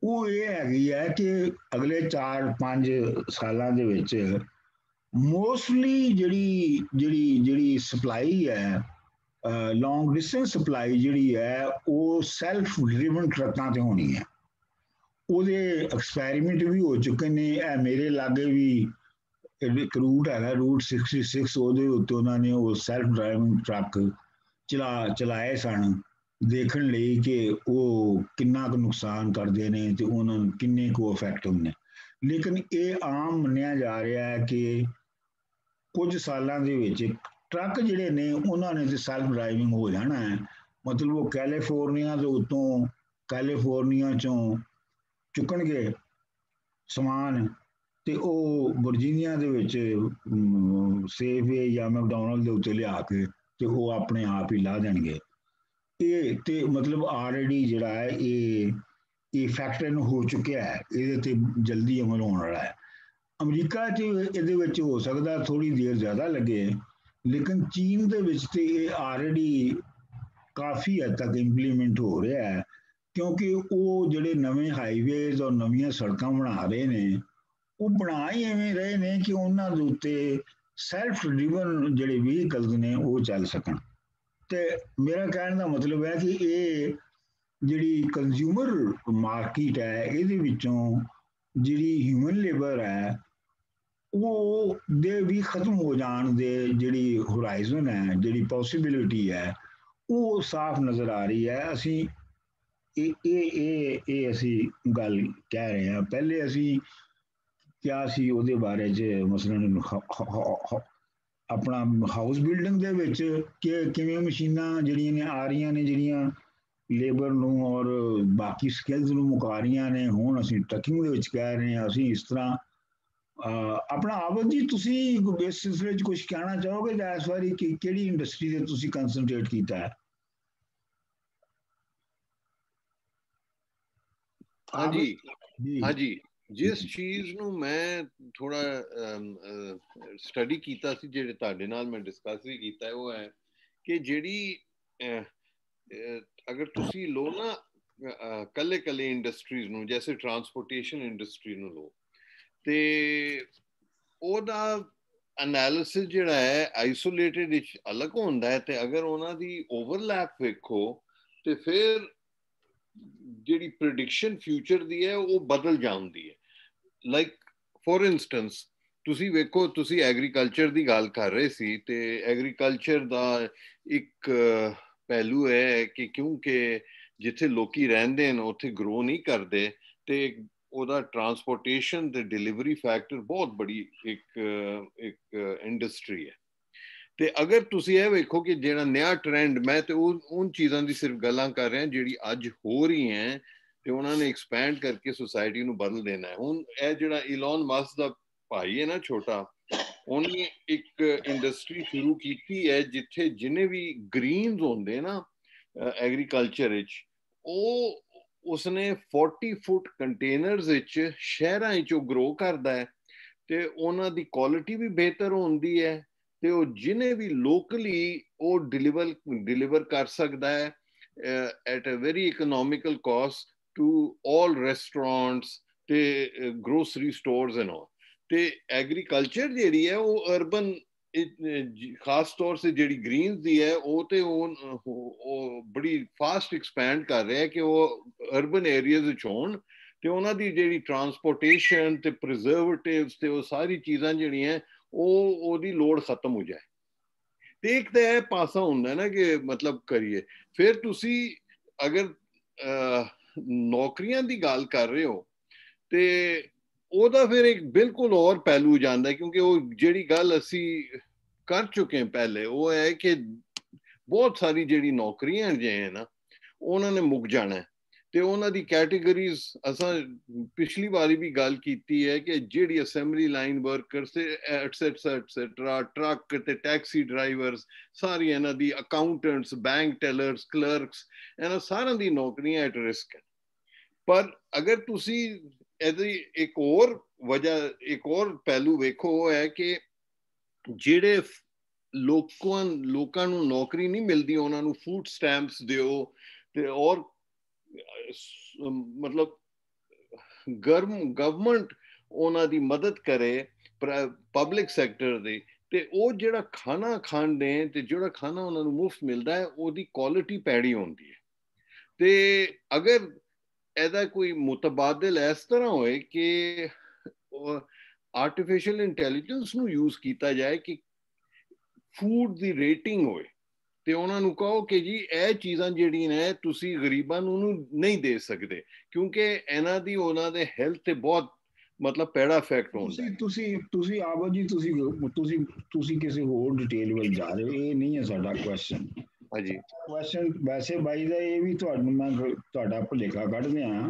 ਉਹ ਇਹ ਹੈਗੀ ਹੈ ਕਿ ਅਗਲੇ 4-5 ਸਾਲਾਂ ਦੇ ਵਿੱਚ ਮੋਸਟਲੀ ਜਿਹੜੀ ਸਪਲਾਈ ਹੈ, ਲੌਂਗ ਡਿਸਟੈਂਸ ਸਪਲਾਈ ਜਿਹੜੀ ਹੈ ਉਹ ਸੈਲਫ ਡਰਿਵਨ ਟਰੱਕਾਂ ਤੇ ਹੋਣੀ ਹੈ। ਉਹਦੇ ਐਕਸਪੈਰੀਮੈਂਟ ਵੀ ਹੋ ਚੁੱਕੇ ਨੇ। ਇਹ ਮੇਰੇ ਲਾਗੇ ਵੀ ਇੱਕ ਰੂਟ ਹੈਗਾ, ਰੂਟ 66, ਉਹਦੇ ਉੱਤੇ ਉਹਨਾਂ ਨੇ ਉਹ ਸੈਲਫ ਡਰਾਈਵਿੰਗ ਟਰੱਕ ਚਲਾਏ ਸਨ, ਦੇਖਣ ਲਈ ਕਿ ਉਹ ਕਿੰਨਾ ਕੁ ਨੁਕਸਾਨ ਕਰਦੇ ਨੇ ਤੇ ਉਹਨਾਂ ਨੂੰ ਕਿੰਨੇ ਕੁ ਇਫੈਕਟ ਹੁੰਦੇ। ਲੇਕਿਨ ਇਹ ਆਮ ਮੰਨਿਆ ਜਾ ਰਿਹਾ ਹੈ ਕਿ ਕੁਝ ਸਾਲਾਂ ਦੇ ਵਿੱਚ ਟਰੱਕ ਜਿਹੜੇ ਨੇ ਉਹਨਾਂ ਨੇ ਤੇ ਸੈਲਫ ਡਰਾਈਵਿੰਗ ਹੋ ਜਾਣਾ ਹੈ। ਮਤਲਬ ਉਹ ਕੈਲੀਫੋਰਨੀਆ ਚੋਂ ਚੁੱਕਣਗੇ ਸਮਾਨ ਤੇ ਉਹ ਵਰਜੀਨੀਆ ਦੇ ਵਿੱਚ ਸੇਫਵੇ ਜਾਂ ਮੈਕਡੋਨਲਡ ਦੇ ਉੱਤੇ ਲਿਆ ਕੇ ਤੇ ਉਹ ਆਪਣੇ ਆਪ ਹੀ ਲਾ ਦੇਣਗੇ। ਇਹ ਤੇ ਮਤਲਬ ਆਲਰੇਡੀ ਜਿਹੜਾ ਹੈ ਇਹ ਫੈਕਟਰ ਹੋ ਚੁੱਕਿਆ ਹੈ, ਇਹਦੇ ਤੇ ਜਲਦੀ ਅਮਲ ਹੋਣ ਵਾਲਾ ਹੈ। ਅਮਰੀਕਾ 'ਚ ਇਹਦੇ ਵਿੱਚ ਹੋ ਸਕਦਾ ਥੋੜੀ ਦੇਰ ਜ਼ਿਆਦਾ ਲੱਗੇ, ਲੇਕਿਨ ਚੀਨ ਦੇ ਵਿੱਚ ਤੇ ਇਹ ਆਲਰੇਡੀ ਕਾਫੀ ਹੱਦ ਤੱਕ ਇੰਪਲੀਮੈਂਟ ਹੋ ਰਿਹਾ ਹੈ, ਕਿਉਂਕਿ ਉਹ ਜਿਹੜੇ ਨਵੇਂ ਹਾਈਵੇਜ਼ ਔਰ ਨਵੀਆਂ ਸੜਕਾਂ ਬਣਾ ਰਹੇ ਨੇ, ਉਹ ਬਣਾ ਹੀ ਐਵੇਂ ਰਹੇ ਨੇ ਕਿ ਉਹਨਾਂ ਦੇ ਉੱਤੇ ਸੈਲਫ ਡਰਿਵਨ ਜਿਹੜੇ ਵਹੀਕਲਸ ਨੇ ਉਹ ਚੱਲ ਸਕਣ। ਤੇ ਮੇਰਾ ਕਹਿਣ ਦਾ ਮਤਲਬ ਹੈ ਕਿ ਇਹ ਜਿਹੜੀ ਕੰਜ਼ਿਊਮਰ ਮਾਰਕੀਟ ਹੈ, ਇਹਦੇ ਵਿੱਚੋਂ ਜਿਹੜੀ ਹਿਊਮਨ ਲੇਬਰ ਹੈ ਉਹ ਦੇ ਵੀ ਖਤਮ ਹੋ ਜਾਣ ਦੇ ਜਿਹੜੀ ਹੋਰਾਈਜ਼ਨ ਹੈ, ਜਿਹੜੀ ਪੋਸੀਬਿਲਿਟੀ ਹੈ, ਉਹ ਸਾਫ਼ ਨਜ਼ਰ ਆ ਰਹੀ ਹੈ। ਅਸੀਂ ਇਹ ਅਸੀਂ ਗੱਲ ਕਹਿ ਰਹੇ ਹਾਂ। ਪਹਿਲੇ ਅਸੀਂ ਕਿਹਾ ਸੀ ਉਹਦੇ ਬਾਰੇ 'ਚ ਮਸਲਨ ਆਪਣਾ ਹਾਊਸ ਬਿਲਡਿੰਗ ਦੇ ਵਿੱਚ ਕਿ ਕਿਵੇਂ ਮਸ਼ੀਨਾਂ ਜਿਹੜੀਆਂ ਨੇ ਆ ਰਹੀਆਂ ਨੇ, ਜਿਹੜੀਆਂ ਲੇਬਰ ਨੂੰ ਔਰ ਬਾਕੀ ਸਕਿੱਲਸ ਨੂੰ ਮੁਕਾ ਰਹੀਆਂ ਨੇ। ਹੁਣ ਅਸੀਂ ਟਰੱਕਿੰਗ ਦੇ ਵਿੱਚ ਕਹਿ ਰਹੇ ਹਾਂ, ਅਸੀਂ ਇਸ ਤਰ੍ਹਾਂ ਆਪਣਾ ਆਵਦ ਜੀ, ਤੁਸੀਂ ਇਸ ਸਿਲਸਿਲੇ 'ਚ ਕੁਝ ਕਹਿਣਾ ਚਾਹੋਗੇ ਜਾਂ ਇਸ ਵਾਰੀ ਕਿਹੜੀ ਇੰਡਸਟਰੀ ਤੇ ਤੁਸੀਂ ਕੰਸਨਟਰੇਟ ਕੀਤਾ ਹੈ? ਹਾਂਜੀ, ਜਿਸ ਚੀਜ਼ ਨੂੰ ਮੈਂ ਥੋੜਾ ਸਟੱਡੀ ਕੀਤਾ ਸੀ, ਜਿਹੜੇ ਤੁਹਾਡੇ ਨਾਲ ਮੈਂ ਡਿਸਕਸ ਵੀ ਕੀਤਾ, ਉਹ ਹੈ ਕਿ ਜਿਹੜੀ ਅਗਰ ਤੁਸੀਂ ਲੋ ਨਾ ਕੱਲੇ ਇੰਡਸਟਰੀਜ਼ ਨੂੰ, ਜੈਸੇ ਟਰਾਂਸਪੋਰਟੇਸ਼ਨ ਇੰਡਸਟਰੀ ਨੂੰ ਲੋ, ਤੇ ਉਹਦਾ ਐਨਾਲਿਸਿਸ ਜਿਹੜਾ ਹੈ ਆਈਸੋਲੇਟਿਡ ਵਿੱਚ ਅਲੱਗ ਹੁੰਦਾ ਹੈ, ਤੇ ਅਗਰ ਉਹਨਾਂ ਦੀ ਓਵਰਲੈਪ ਵੇਖੋ ਤੇ ਫਿਰ ਜਿਹੜੀ ਪ੍ਰੈਡਿਕਸ਼ਨ ਫਿਊਚਰ ਦੀ ਹੈ ਉਹ ਬਦਲ ਜਾਂਦੀ ਹੈ। ਲਾਈਕ ਫੋਰ ਇੰਸਟੈਂਸ ਤੁਸੀਂ ਵੇਖੋ, ਤੁਸੀਂ ਐਗਰੀਕਲਚਰ ਦੀ ਗੱਲ ਕਰ ਰਹੇ ਸੀ, ਤੇ ਐਗਰੀਕਲਚਰ ਦਾ ਇੱਕ ਪਹਿਲੂ ਹੈ ਕਿ ਕਿਉਂਕਿ ਜਿੱਥੇ ਲੋਕੀ ਰਹਿੰਦੇ ਨੇ ਉੱਥੇ ਗਰੋ ਨਹੀਂ ਕਰਦੇ, ਤੇ ਉਹਦਾ ਟਰਾਂਸਪੋਰਟੇਸ਼ਨ ਤੇ ਡਿਲੀਵਰੀ ਫੈਕਟਰ ਬਹੁਤ ਬੜੀ ਇੱਕ ਇੰਡਸਟਰੀ ਹੈ। ਤੇ ਅਗਰ ਤੁਸੀਂ ਇਹ ਵੇਖੋ ਕਿ ਜਿਹੜਾ ਨया ਟ੍ਰੈਂਡ, ਮੈਂ ਤੇ ਉਹ ਚੀਜ਼ਾਂ ਦੀ ਸਿਰਫ ਗੱਲਾਂ ਕਰ ਰਿਹਾ ਜਿਹੜੀ ਅੱਜ ਹੋ ਰਹੀ ਹੈ ਤੇ ਉਹਨਾਂ ਨੇ ਐਕਸਪੈਂਡ ਕਰਕੇ ਸੋਸਾਇਟੀ ਨੂੰ ਬਦਲ ਦੇਣਾ ਹੈ। ਹੁਣ ਇਹ ਜਿਹੜਾ ਇਲਨ ਮਸਕ ਦਾ ਭਾਈ ਹੈ ਨਾ ਛੋਟਾ, ਉਹਨੇ ਇੱਕ ਇੰਡਸਟਰੀ ਸ਼ੁਰੂ ਕੀਤੀ ਹੈ ਜਿੱਥੇ ਜਿੰਨੇ ਵੀ ਗ੍ਰੀਨਸ ਹੁੰਦੇ ਨਾ ਐਗਰੀਕਲਚਰ ਵਿੱਚ, ਉਹ ਉਸਨੇ 40 ਫੁੱਟ ਕੰਟੇਨਰਸ ਵਿੱਚ ਸ਼ਹਿਰਾਂ ਵਿੱਚ ਉਹ ਗਰੋ ਕਰਦਾ ਹੈ, ਤੇ ਉਹਨਾਂ ਦੀ ਕੁਆਲਿਟੀ ਵੀ ਬਿਹਤਰ ਹੁੰਦੀ ਹੈ, ਤੇ ਉਹ ਜਿਹਨੇ ਵੀ ਲੋਕਲੀ ਉਹ ਡਿਲੀਵਰ ਕਰ ਸਕਦਾ ਹੈ at a very economical cost to all restaurants ਤੇ ਗਰੋਸਰੀ ਸਟੋਰਸ ਐਂਡ ਆਲ। ਤੇ ਐਗਰੀਕਲਚਰ ਜਿਹੜੀ ਹੈ ਉਹ ਅਰਬਨ, ਖਾਸ ਤੌਰ ਸੇ ਜਿਹੜੀ ਗ੍ਰੀਨਸ ਦੀ ਹੈ, ਉਹ ਤੇ ਉਹ ਬੜੀ ਫਾਸਟ ਐਕਸਪੈਂਡ ਕਰ ਰਿਹਾ ਕਿ ਉਹ ਅਰਬਨ ਏਰੀਆਜ਼ ਵਿੱਚ ਹੋਣ, ਤੇ ਉਹਨਾਂ ਦੀ ਜਿਹੜੀ ਟਰਾਂਸਪੋਰਟੇਸ਼ਨ ਤੇ ਪ੍ਰੀਜ਼ਰਵੇਟਿਵਸ ਤੇ ਉਹ ਸਾਰੀ ਚੀਜ਼ਾਂ ਜਿਹੜੀਆਂ ਉਹਦੀ ਲੋੜ ਖਤਮ ਹੋ ਜਾਏ। ਤੇ ਇੱਕ ਤਾਂ ਇਹ ਪਾਸਾ ਹੁੰਦਾ ਨਾ ਕਿ ਮਤਲਬ ਕਰੀਏ, ਫਿਰ ਤੁਸੀਂ ਅਗਰ ਨੌਕਰੀਆਂ ਦੀ ਗੱਲ ਕਰ ਰਹੇ ਹੋ ਤੇ ਉਹਦਾ ਫਿਰ ਇੱਕ ਬਿਲਕੁਲ ਹੋਰ ਪਹਿਲੂ ਜਾਂਦਾ, ਕਿਉਂਕਿ ਉਹ ਜਿਹੜੀ ਗੱਲ ਅਸੀਂ ਕਰ ਚੁੱਕੇ ਹਾਂ ਪਹਿਲੇ, ਉਹ ਹੈ ਕਿ ਬਹੁਤ ਸਾਰੀ ਜਿਹੜੀ ਨੌਕਰੀਆਂ ਜਿਹੜੀਆਂ ਨਾ ਉਹਨਾਂ ਨੇ ਮੁੱਕ ਜਾਣਾ, ਤੇ ਉਹਨਾਂ ਦੀ ਕੈਟੇਗਰੀਜ਼ ਅਸਾਂ ਪਿਛਲੀ ਵਾਰੀ ਵੀ ਗੱਲ ਕੀਤੀ ਹੈ ਕਿ ਜਿਹੜੀ ਅਸੈਂਬਲੀ ਲਾਈਨ ਵਰਕਰਸ ਤੇ ਐਟਸੈਟਰਾ, ਟਰੱਕ ਤੇ ਟੈਕਸੀ ਡਰਾਈਵਰਸ, ਸਾਰੀ ਇਹਨਾਂ ਦੀ ਅਕਾਊਂਟੈਂਟਸ, ਬੈਂਕ ਟੈਲਰਸ, ਕਲਰਕਸ, ਇਹਨਾਂ ਸਾਰਿਆਂ ਦੀ ਨੌਕਰੀਆਂ ਐਟ ਰਿਸਕ ਹੈ। ਪਰ ਅਗਰ ਤੁਸੀਂ ਇਹਦੀ ਇੱਕ ਹੋਰ ਵਜ੍ਹਾ, ਇੱਕ ਹੋਰ ਪਹਿਲੂ ਵੇਖੋ, ਉਹ ਹੈ ਕਿ ਜਿਹੜੇ ਲੋਕਾਂ ਨੂੰ ਨੌਕਰੀ ਨਹੀਂ ਮਿਲਦੀ, ਉਹਨਾਂ ਨੂੰ ਫੂਡ ਸਟੈਂਪਸ ਦਿਓ, ਤੇ ਔਰ ਮਤਲਬ ਗਵਰਨਮੈਂਟ ਉਹਨਾਂ ਦੀ ਮਦਦ ਕਰੇ, ਪਬਲਿਕ ਸੈਕਟਰ ਦੀ, ਤੇ ਉਹ ਜਿਹੜਾ ਖਾਣਾ ਖਾਂਦੇ ਤੇ ਜਿਹੜਾ ਖਾਣਾ ਉਹਨਾਂ ਨੂੰ ਮੁਫਤ ਮਿਲਦਾ ਹੈ ਉਹਦੀ ਕੁਆਲਿਟੀ ਪੈੜੀ ਹੁੰਦੀ ਹੈ। ਤੇ ਅਗਰ ਇਹਦਾ ਕੋਈ ਮੁਤਬਾਦਲ ਇਸ ਤਰ੍ਹਾਂ ਹੋਏ ਕਿ ਆਰਟੀਫਿਸ਼ੀਅਲ ਇੰਟੈਲੀਜੈਂਸ ਨੂੰ ਯੂਜ਼ ਕੀਤਾ ਜਾਏ ਕਿ ਫੂਡ ਦੀ ਰੇਟਿੰਗ ਹੋਏ, ਤੇ ਉਹਨਾਂ ਨੂੰ ਕਹੋ ਕਿ ਜੀ ਇਹ ਚੀਜ਼ਾਂ ਜਿਹੜੀਆਂ ਨੇ ਤੁਸੀਂ ਗਰੀਬਾਂ ਨੂੰ ਨਹੀਂ ਦੇ ਸਕਦੇ, ਕਿਉਂਕਿ ਇਹਨਾਂ ਦੀ ਉਹਨਾਂ ਦੇ ਹੈਲਥ ਤੇ ਬਹੁਤ ਮਤਲਬ ਪੈੜਾ ਇਫੈਕਟ ਹੁੰਦਾ ਹੈ। ਤੁਸੀਂ ਆਵੋ ਜੀ, ਤੁਸੀਂ ਕਿਸੇ ਹੋਰ ਡਿਟੇਲ ਵੱਲ ਜਾ ਰਹੇ ਹੋ, ਇਹ ਨਹੀਂ ਹੈ ਸਾਡਾ ਕੁਐਸਚਨ। ਹਾਂਜੀ, ਕੁਐਸਚਨ ਵੈਸੇ ਬਾਈ ਦਾ ਇਹ ਵੀ ਤੁਹਾਨੂੰ ਮੈਂ ਤੁਹਾਡਾ ਭੁਲੇਖਾ ਕੱਢ ਦਿਆਂ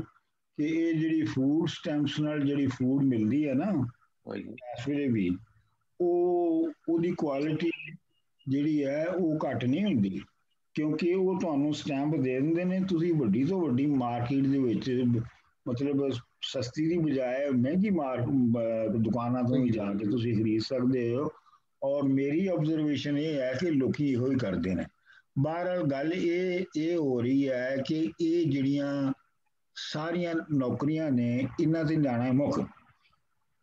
ਕਿ ਇਹ ਜਿਹੜੀ ਫੂਡ ਸਟੈਂਪਸ ਨਾਲ ਜਿਹੜੀ ਫੂਡ ਮਿਲਦੀ ਹੈ ਨਾ ਇਸ ਵੇਲੇ ਵੀ, ਉਹਦੀ ਕੁਆਲਿਟੀ ਜਿਹੜੀ ਹੈ ਉਹ ਘੱਟ ਨਹੀਂ ਹੁੰਦੀ, ਕਿਉਂਕਿ ਉਹ ਤੁਹਾਨੂੰ ਸਟੈਂਪ ਦੇ ਦਿੰਦੇ ਨੇ, ਤੁਸੀਂ ਵੱਡੀ ਤੋਂ ਵੱਡੀ ਮਾਰਕੀਟ ਦੇ ਵਿੱਚ ਮਤਲਬ ਸਸਤੀ ਦੀ ਬਜਾਏ ਮਹਿੰਗੀ ਦੁਕਾਨਾਂ ਤੋਂ ਵੀ ਜਾ ਕੇ ਤੁਸੀਂ ਖਰੀਦ ਸਕਦੇ ਹੋ। ਔਰ ਮੇਰੀ ਆਬਜ਼ਰਵੇਸ਼ਨ ਇਹ ਹੈ ਕਿ ਲੋਕੀ ਇਹੋ ਹੀ ਕਰਦੇ ਨੇ। ਬਹਰਹਾਲ ਗੱਲ ਇਹ ਹੋ ਰਹੀ ਹੈ ਕਿ ਇਹ ਜਿਹੜੀਆਂ ਸਾਰੀਆਂ ਨੌਕਰੀਆਂ ਨੇ ਇਹਨਾਂ ਤੇ ਜਾਣਾ ਮੁੱਖ।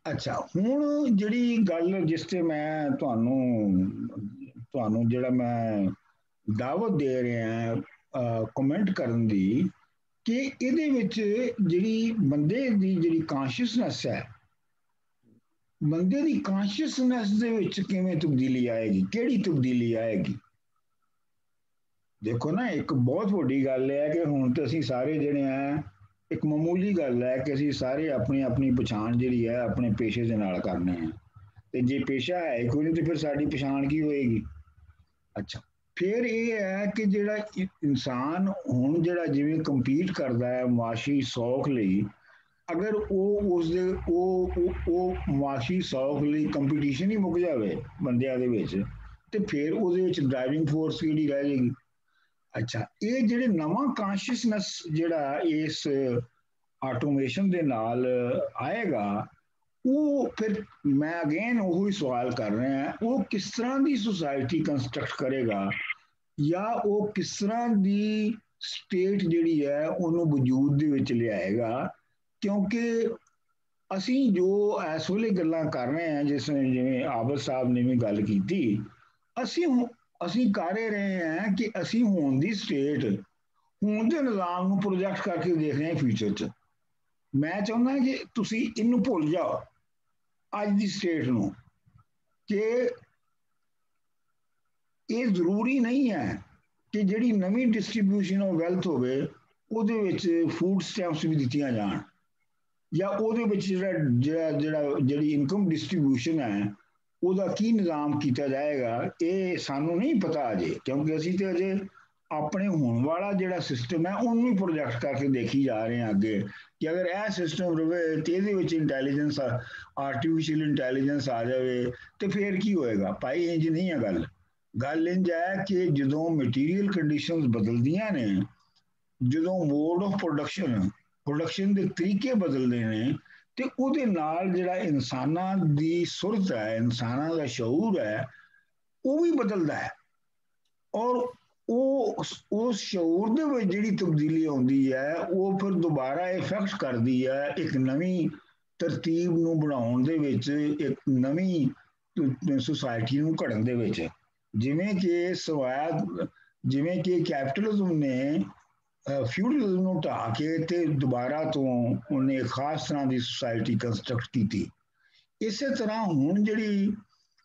ਅੱਛਾ, ਹੁਣ ਜਿਹੜੀ ਗੱਲ ਜਿਸ ਤੇ ਮੈਂ ਤੁਹਾਨੂੰ ਜਿਹੜਾ ਮੈਂ ਦਾਵਤ ਦੇ ਰਿਹਾ ਕਮੈਂਟ ਕਰਨ ਦੀ, ਕਿ ਇਹਦੇ ਵਿੱਚ ਜਿਹੜੀ ਬੰਦੇ ਦੀ ਜਿਹੜੀ ਕੌਨਸ਼ੀਅਸਨੈਸ ਹੈ, ਬੰਦੇ ਦੀ ਕੌਨਸ਼ੀਅਸਨੈਸ ਦੇ ਵਿੱਚ ਕਿਵੇਂ ਤਬਦੀਲੀ ਆਏਗੀ, ਕਿਹੜੀ ਤਬਦੀਲੀ ਆਏਗੀ। ਦੇਖੋ ਨਾ, ਇੱਕ ਬਹੁਤ ਵੱਡੀ ਗੱਲ ਹੈ ਕਿ ਹੁਣ ਤੇ ਅਸੀਂ ਸਾਰੇ ਜਿਹੜੇ ਆ, ਇੱਕ ਮਾਮੂਲੀ ਗੱਲ ਹੈ ਕਿ ਅਸੀਂ ਸਾਰੇ ਆਪਣੀ ਆਪਣੀ ਪਛਾਣ ਜਿਹੜੀ ਹੈ ਆਪਣੇ ਪੇਸ਼ੇ ਦੇ ਨਾਲ ਕਰਨੇ ਆ, ਤੇ ਜੇ ਪੇਸ਼ਾ ਹੈ ਕੋਈ ਨਹੀਂ ਤੇ ਫਿਰ ਸਾਡੀ ਪਛਾਣ ਕੀ ਹੋਏਗੀ। ਅੱਛਾ, ਫਿਰ ਇਹ ਹੈ ਕਿ ਜਿਹੜਾ ਇਨਸਾਨ ਹੁਣ ਜਿਹੜਾ ਜਿਵੇਂ ਕੰਪੀਟ ਕਰਦਾ ਹੈ ਮਾਸ਼ੀ ਸੌਖ ਲਈ, ਅਗਰ ਉਹ ਮਾਸ਼ੀ ਸੌਖ ਲਈ ਕੰਪੀਟੀਸ਼ਨ ਹੀ ਮੁੱਕ ਜਾਵੇ ਬੰਦਿਆਂ ਦੇ ਵਿੱਚ, ਤੇ ਫਿਰ ਉਹਦੇ ਵਿੱਚ ਡਰਾਈਵਿੰਗ ਫੋਰਸ ਕਿਹੜੀ ਰਹਿ ਜਾਏਗੀ। ਅੱਛਾ, ਇਹ ਜਿਹੜੇ ਨਵਾਂ ਕੌਨਸ਼ੀਅਸਨੈਸ ਜਿਹੜਾ ਇਸ ਆਟੋਮੇਸ਼ਨ ਦੇ ਨਾਲ ਆਏਗਾ, ਉਹ ਫਿਰ ਮੈਂ ਅਗੇਨ ਉਹੀ ਸਵਾਲ ਕਰ ਰਿਹਾ, ਉਹ ਕਿਸ ਤਰ੍ਹਾਂ ਦੀ ਸੁਸਾਇਟੀ ਕੰਸਟਰਕਟ ਕਰੇਗਾ, ਜਾਂ ਉਹ ਕਿਸ ਤਰ੍ਹਾਂ ਦੀ ਸਟੇਟ ਜਿਹੜੀ ਹੈ ਉਹਨੂੰ ਵਜੂਦ ਦੇ ਵਿੱਚ ਲਿਆਏਗਾ। ਕਿਉਂਕਿ ਅਸੀਂ ਜੋ ਇਸ ਵੇਲੇ ਗੱਲਾਂ ਕਰ ਰਹੇ ਹਾਂ, ਜਿਵੇਂ ਆਬਦ ਸਾਹਿਬ ਨੇ ਵੀ ਗੱਲ ਕੀਤੀ, ਅਸੀਂ ਕਰ ਰਹੇ ਹਾਂ ਕਿ ਅਸੀਂ ਹੋਣ ਦੀ ਸਟੇਟ, ਹੋਣ ਦੇ ਨਿਜ਼ਾਮ ਨੂੰ ਪ੍ਰੋਜੈਕਟ ਕਰਕੇ ਦੇਖ ਰਹੇ ਹਾਂ ਫਿਊਚਰ 'ਚ। ਮੈਂ ਚਾਹੁੰਦਾ ਕਿ ਤੁਸੀਂ ਇਹਨੂੰ ਭੁੱਲ ਜਾਓ, ਅੱਜ ਦੀ ਸਟੇਟ ਨੂੰ, ਕਿ ਇਹ ਜ਼ਰੂਰੀ ਨਹੀਂ ਹੈ ਕਿ ਜਿਹੜੀ ਨਵੀਂ ਡਿਸਟ੍ਰੀਬਿਊਸ਼ਨ ਆਫ ਵੈਲਥ ਹੋਵੇ ਉਹਦੇ ਵਿੱਚ ਫੂਡ ਸਟੈਂਪਸ ਵੀ ਦਿੱਤੀਆਂ ਜਾਣ, ਜਾਂ ਉਹਦੇ ਵਿੱਚ ਜਿਹੜੀ ਇਨਕਮ ਡਿਸਟ੍ਰੀਬਿਊਸ਼ਨ ਹੈ ਉਹਦਾ ਕੀ ਨਿਜ਼ਾਮ ਕੀਤਾ ਜਾਏਗਾ, ਇਹ ਸਾਨੂੰ ਨਹੀਂ ਪਤਾ ਅਜੇ, ਕਿਉਂਕਿ ਅਸੀਂ ਤੇ ਅਜੇ ਆਪਣੇ ਹੋਣ ਵਾਲਾ ਜਿਹੜਾ ਸਿਸਟਮ ਹੈ ਉਹਨੂੰ ਹੀ ਪ੍ਰੋਜੈਕਟ ਕਰਕੇ ਦੇਖੀ ਜਾ ਰਹੇ ਹਾਂ ਅੱਗੇ, ਕਿ ਅਗਰ ਇਹ ਸਿਸਟਮ ਰਵੇ ਤੇ ਇਹਦੇ ਵਿੱਚ ਇੰਟੈਲੀਜੈਂਸ, ਆਰਟੀਫਿਸ਼ੀਅਲ ਇੰਟੈਲੀਜੈਂਸ ਆ ਜਾਵੇ ਤੇ ਫਿਰ ਕੀ ਹੋਏਗਾ। ਭਾਈ ਇੰਜ ਨਹੀਂ ਹੈ ਗੱਲ ਇੰਜ ਹੈ ਕਿ ਜਦੋਂ ਮਟੀਰੀਅਲ ਕੰਡੀਸ਼ਨਸ ਬਦਲਦੀਆਂ ਨੇ, ਜਦੋਂ ਮੋਡ ਆਫ ਪ੍ਰੋਡਕਸ਼ਨ ਦੇ ਤਰੀਕੇ ਬਦਲਦੇ ਨੇ, ਤੇ ਉਹਦੇ ਨਾਲ ਜਿਹੜਾ ਇਨਸਾਨਾਂ ਦੀ ਸੁਰਤ ਹੈ, ਇਨਸਾਨਾਂ ਦਾ ਸ਼ਊਰ ਹੈ, ਉਹ ਵੀ ਬਦਲਦਾ ਹੈ। ਔਰ ਉਸ ਸ਼ਊਰ ਦੇ ਵਿੱਚ ਜਿਹੜੀ ਤਬਦੀਲੀ ਆਉਂਦੀ ਹੈ, ਉਹ ਫਿਰ ਦੁਬਾਰਾ ਇਫੈਕਟ ਕਰਦੀ ਹੈ ਇੱਕ ਨਵੀਂ ਤਰਤੀਬ ਨੂੰ ਬਣਾਉਣ ਦੇ ਵਿੱਚ, ਇੱਕ ਨਵੀਂ ਸੁਸਾਇਟੀ ਨੂੰ ਘੜਨ ਦੇ ਵਿੱਚ। ਜਿਵੇਂ ਕਿ ਕੈਪੀਟਲਿਜ਼ਮ ਨੇ ਫਿਊਡਲਿਜ਼ਮ ਨੂੰ ਢਾਹ ਕੇ ਤੇ ਦੁਬਾਰਾ ਤੋਂ ਉਹਨੇ ਖਾਸ ਤਰ੍ਹਾਂ ਦੀ ਸੁਸਾਇਟੀ ਕੰਸਟਰਕਟ ਕੀਤੀ। ਇਸੇ ਤਰ੍ਹਾਂ ਹੁਣ ਜਿਹੜੀ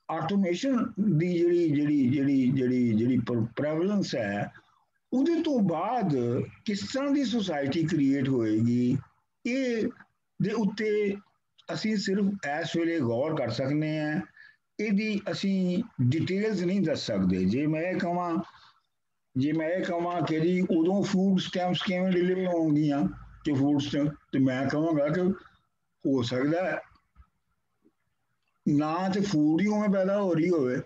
ਆਟੋਮੇਸ਼ਨ ਦੀ ਜਿਹੜੀ ਪ੍ਰੈਵਲੈਂਸ ਹੈ, ਉਹਦੇ ਤੋਂ ਬਾਅਦ ਕਿਸ ਤਰ੍ਹਾਂ ਦੀ ਸੁਸਾਇਟੀ ਕ੍ਰੀਏਟ ਹੋਏਗੀ, ਇਹ ਦੇ ਉੱਤੇ ਅਸੀਂ ਸਿਰਫ ਇਸ ਵੇਲੇ ਗੌਰ ਕਰ ਸਕਦੇ ਹਾਂ। ਇਹਦੀ ਅਸੀਂ ਡਿਟੇਲਸ ਨਹੀਂ ਦੱਸ ਸਕਦੇ। ਜੇ ਮੈਂ ਇਹ ਕਹਾਂ ਕਿ ਜੀ ਉਦੋਂ ਫੂਡ ਸਟੈਂਪਸ ਕਿਵੇਂ ਡਿਲੀਵਰ ਹੋਣਗੀਆਂ, ਕਿ ਫੂਡ ਸਟੈਂਪ, ਤੇ ਮੈਂ ਕਹਾਂਗਾ ਕਿ ਹੋ ਸਕਦਾ ਹੈ ਨਾ ਤੇ ਫੂਡ ਹੀ ਉਵੇਂ ਪੈਦਾ ਹੋ ਰਹੀ ਹੋਵੇ,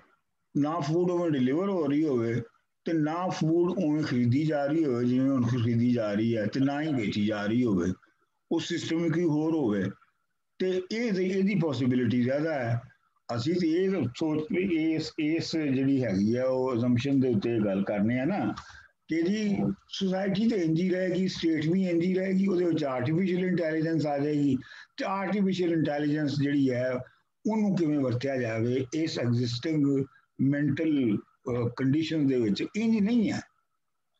ਨਾ ਫੂਡ ਉਵੇਂ ਡਿਲੀਵਰ ਹੋ ਰਹੀ ਹੋਵੇ, ਤੇ ਨਾ ਫੂਡ ਉਵੇਂ ਖਰੀਦੀ ਜਾ ਰਹੀ ਹੋਵੇ ਜਿਵੇਂ ਹੁਣ ਖਰੀਦੀ ਜਾ ਰਹੀ ਹੈ, ਤੇ ਨਾ ਹੀ ਵੇਚੀ ਜਾ ਰਹੀ ਹੋਵੇ, ਉਹ ਸਿਸਟਮ ਕੋਈ ਹੋਰ ਹੋਵੇ, ਤੇ ਇਹਦੀ ਪੋਸੀਬਿਲਿਟੀ ਜ਼ਿਆਦਾ ਹੈ। ਅਸੀਂ ਤੇ ਇਹ ਸੋਚ ਇਸ ਜਿਹੜੀ ਹੈਗੀ ਆ ਉਹ ਅਜ਼ੰਪਸ਼ਨ ਦੇ ਉੱਤੇ ਗੱਲ ਕਰਨੇ ਆ ਨਾ, ਕਿ ਜੀ ਸੁਸਾਇਟੀ ਤੇ ਇੰਜ ਹੀ ਰਹੇਗੀ, ਸਟੇਟ ਵੀ ਇੰਜ ਹੀ ਰਹੇਗੀ, ਉਹਦੇ ਵਿੱਚ ਆਰਟੀਫਿਸ਼ੀਅਲ ਇੰਟੈਲੀਜੈਂਸ ਆ ਜਾਏਗੀ, ਤੇ ਆਰਟੀਫਿਸ਼ੀਅਲ ਇੰਟੈਲੀਜੈਂਸ ਜਿਹੜੀ ਹੈ ਉਹਨੂੰ ਕਿਵੇਂ ਵਰਤਿਆ ਜਾਵੇ ਇਸ ਐਗਜ਼ਿਸਟਿੰਗ ਮੈਂਟਲ ਕੰਡੀਸ਼ਨ ਦੇ ਵਿੱਚ, ਇੰਜ ਨਹੀਂ ਹੈ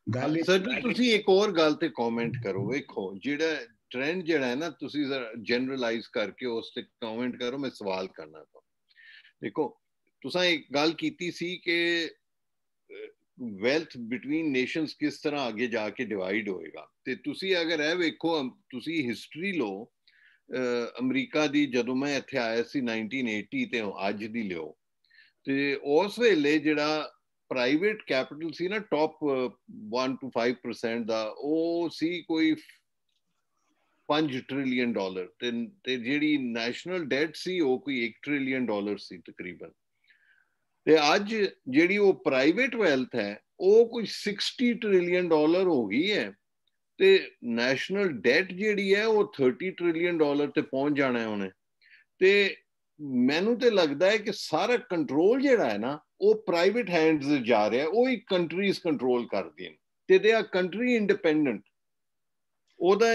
ਗੱਲ। ਸਰ ਤੁਸੀਂ ਇੱਕ ਹੋਰ ਗੱਲ ਤੇ ਕਮੈਂਟ ਕਰੋ। ਵੇਖੋ ਜਿਹੜਾ ਟ੍ਰੈਂਡ ਜਿਹੜਾ ਹੈ ਨਾ, ਤੁਸੀਂ ਜਨਰਲਾਈਜ਼ ਕਰਕੇ ਉਸ ਤੇ ਕਮੈਂਟ ਕਰੋ, ਮੈਂ ਸਵਾਲ ਕਰਨਾ ਤਾਂ। ਦੇਖੋ, ਤੁਸੀਂ ਇੱਕ ਗੱਲ ਕੀਤੀ ਸੀ ਕਿ ਵੈਲਥ ਬਿਟਵੀਨ ਨੇਸ਼ਨਸ ਕਿਸ ਤਰ੍ਹਾਂ ਅੱਗੇ ਜਾ ਕੇ ਡਿਵਾਈਡ ਹੋਏਗਾ, ਤੇ ਤੁਸੀਂ ਅਗਰ ਇਹ ਵੇਖੋ, ਤੁਸੀਂ ਹਿਸਟਰੀ ਲਓ ਅਮਰੀਕਾ ਦੀ, ਜਦੋਂ ਮੈਂ ਇੱਥੇ ਆਇਆ ਸੀ 1980 ਤੇ ਅੱਜ ਦੀ ਲਿਓ, ਤੇ ਉਸ ਵੇਲੇ ਜਿਹੜਾ ਪ੍ਰਾਈਵੇਟ ਕੈਪੀਟਲ ਸੀ ਨਾ, ਟੌਪ 1 to 5% ਦਾ, ਉਹ ਸੀ ਕੋਈ $5 ਟ੍ਰਿਲੀਅਨ, ਤੇ ਜਿਹੜੀ ਨੈਸ਼ਨਲ ਡੈਟ ਸੀ ਉਹ ਕੋਈ $1 ਟ੍ਰਿਲੀਅਨ ਸੀ ਤਕਰੀਬਨ। ਤੇ ਅੱਜ ਜਿਹੜੀ ਉਹ ਪ੍ਰਾਈਵੇਟ ਵੈਲਥ ਹੈ ਉਹ ਕੋਈ $60 trillion ਹੋ ਗਈ ਹੈ ਤੇ ਨੈਸ਼ਨਲ ਡੈਟ ਜਿਹੜੀ ਹੈ ਉਹ $30 trillion ਤੇ ਪਹੁੰਚ ਜਾਣਾ ਹੈ ਉਹਨੇ। ਤੇ ਮੈਨੂੰ ਤੇ ਲੱਗਦਾ ਹੈ ਕਿ ਸਾਰਾ ਕੰਟਰੋਲ ਜਿਹੜਾ ਹੈ ਨਾ ਉਹ ਪ੍ਰਾਈਵੇਟ ਹੈਂਡਸ ਜਾ ਰਿਹਾ, ਉਹ ਹੀ ਕੰਟਰੀਜ਼ ਕੰਟਰੋਲ ਕਰਦੀਆਂ ਨੇ ਤੇ ਦੇ ਆਰ ਕੰਟਰੀ ਇੰਡੀਪੈਂਡੈਂਟ। ਉਹਦਾ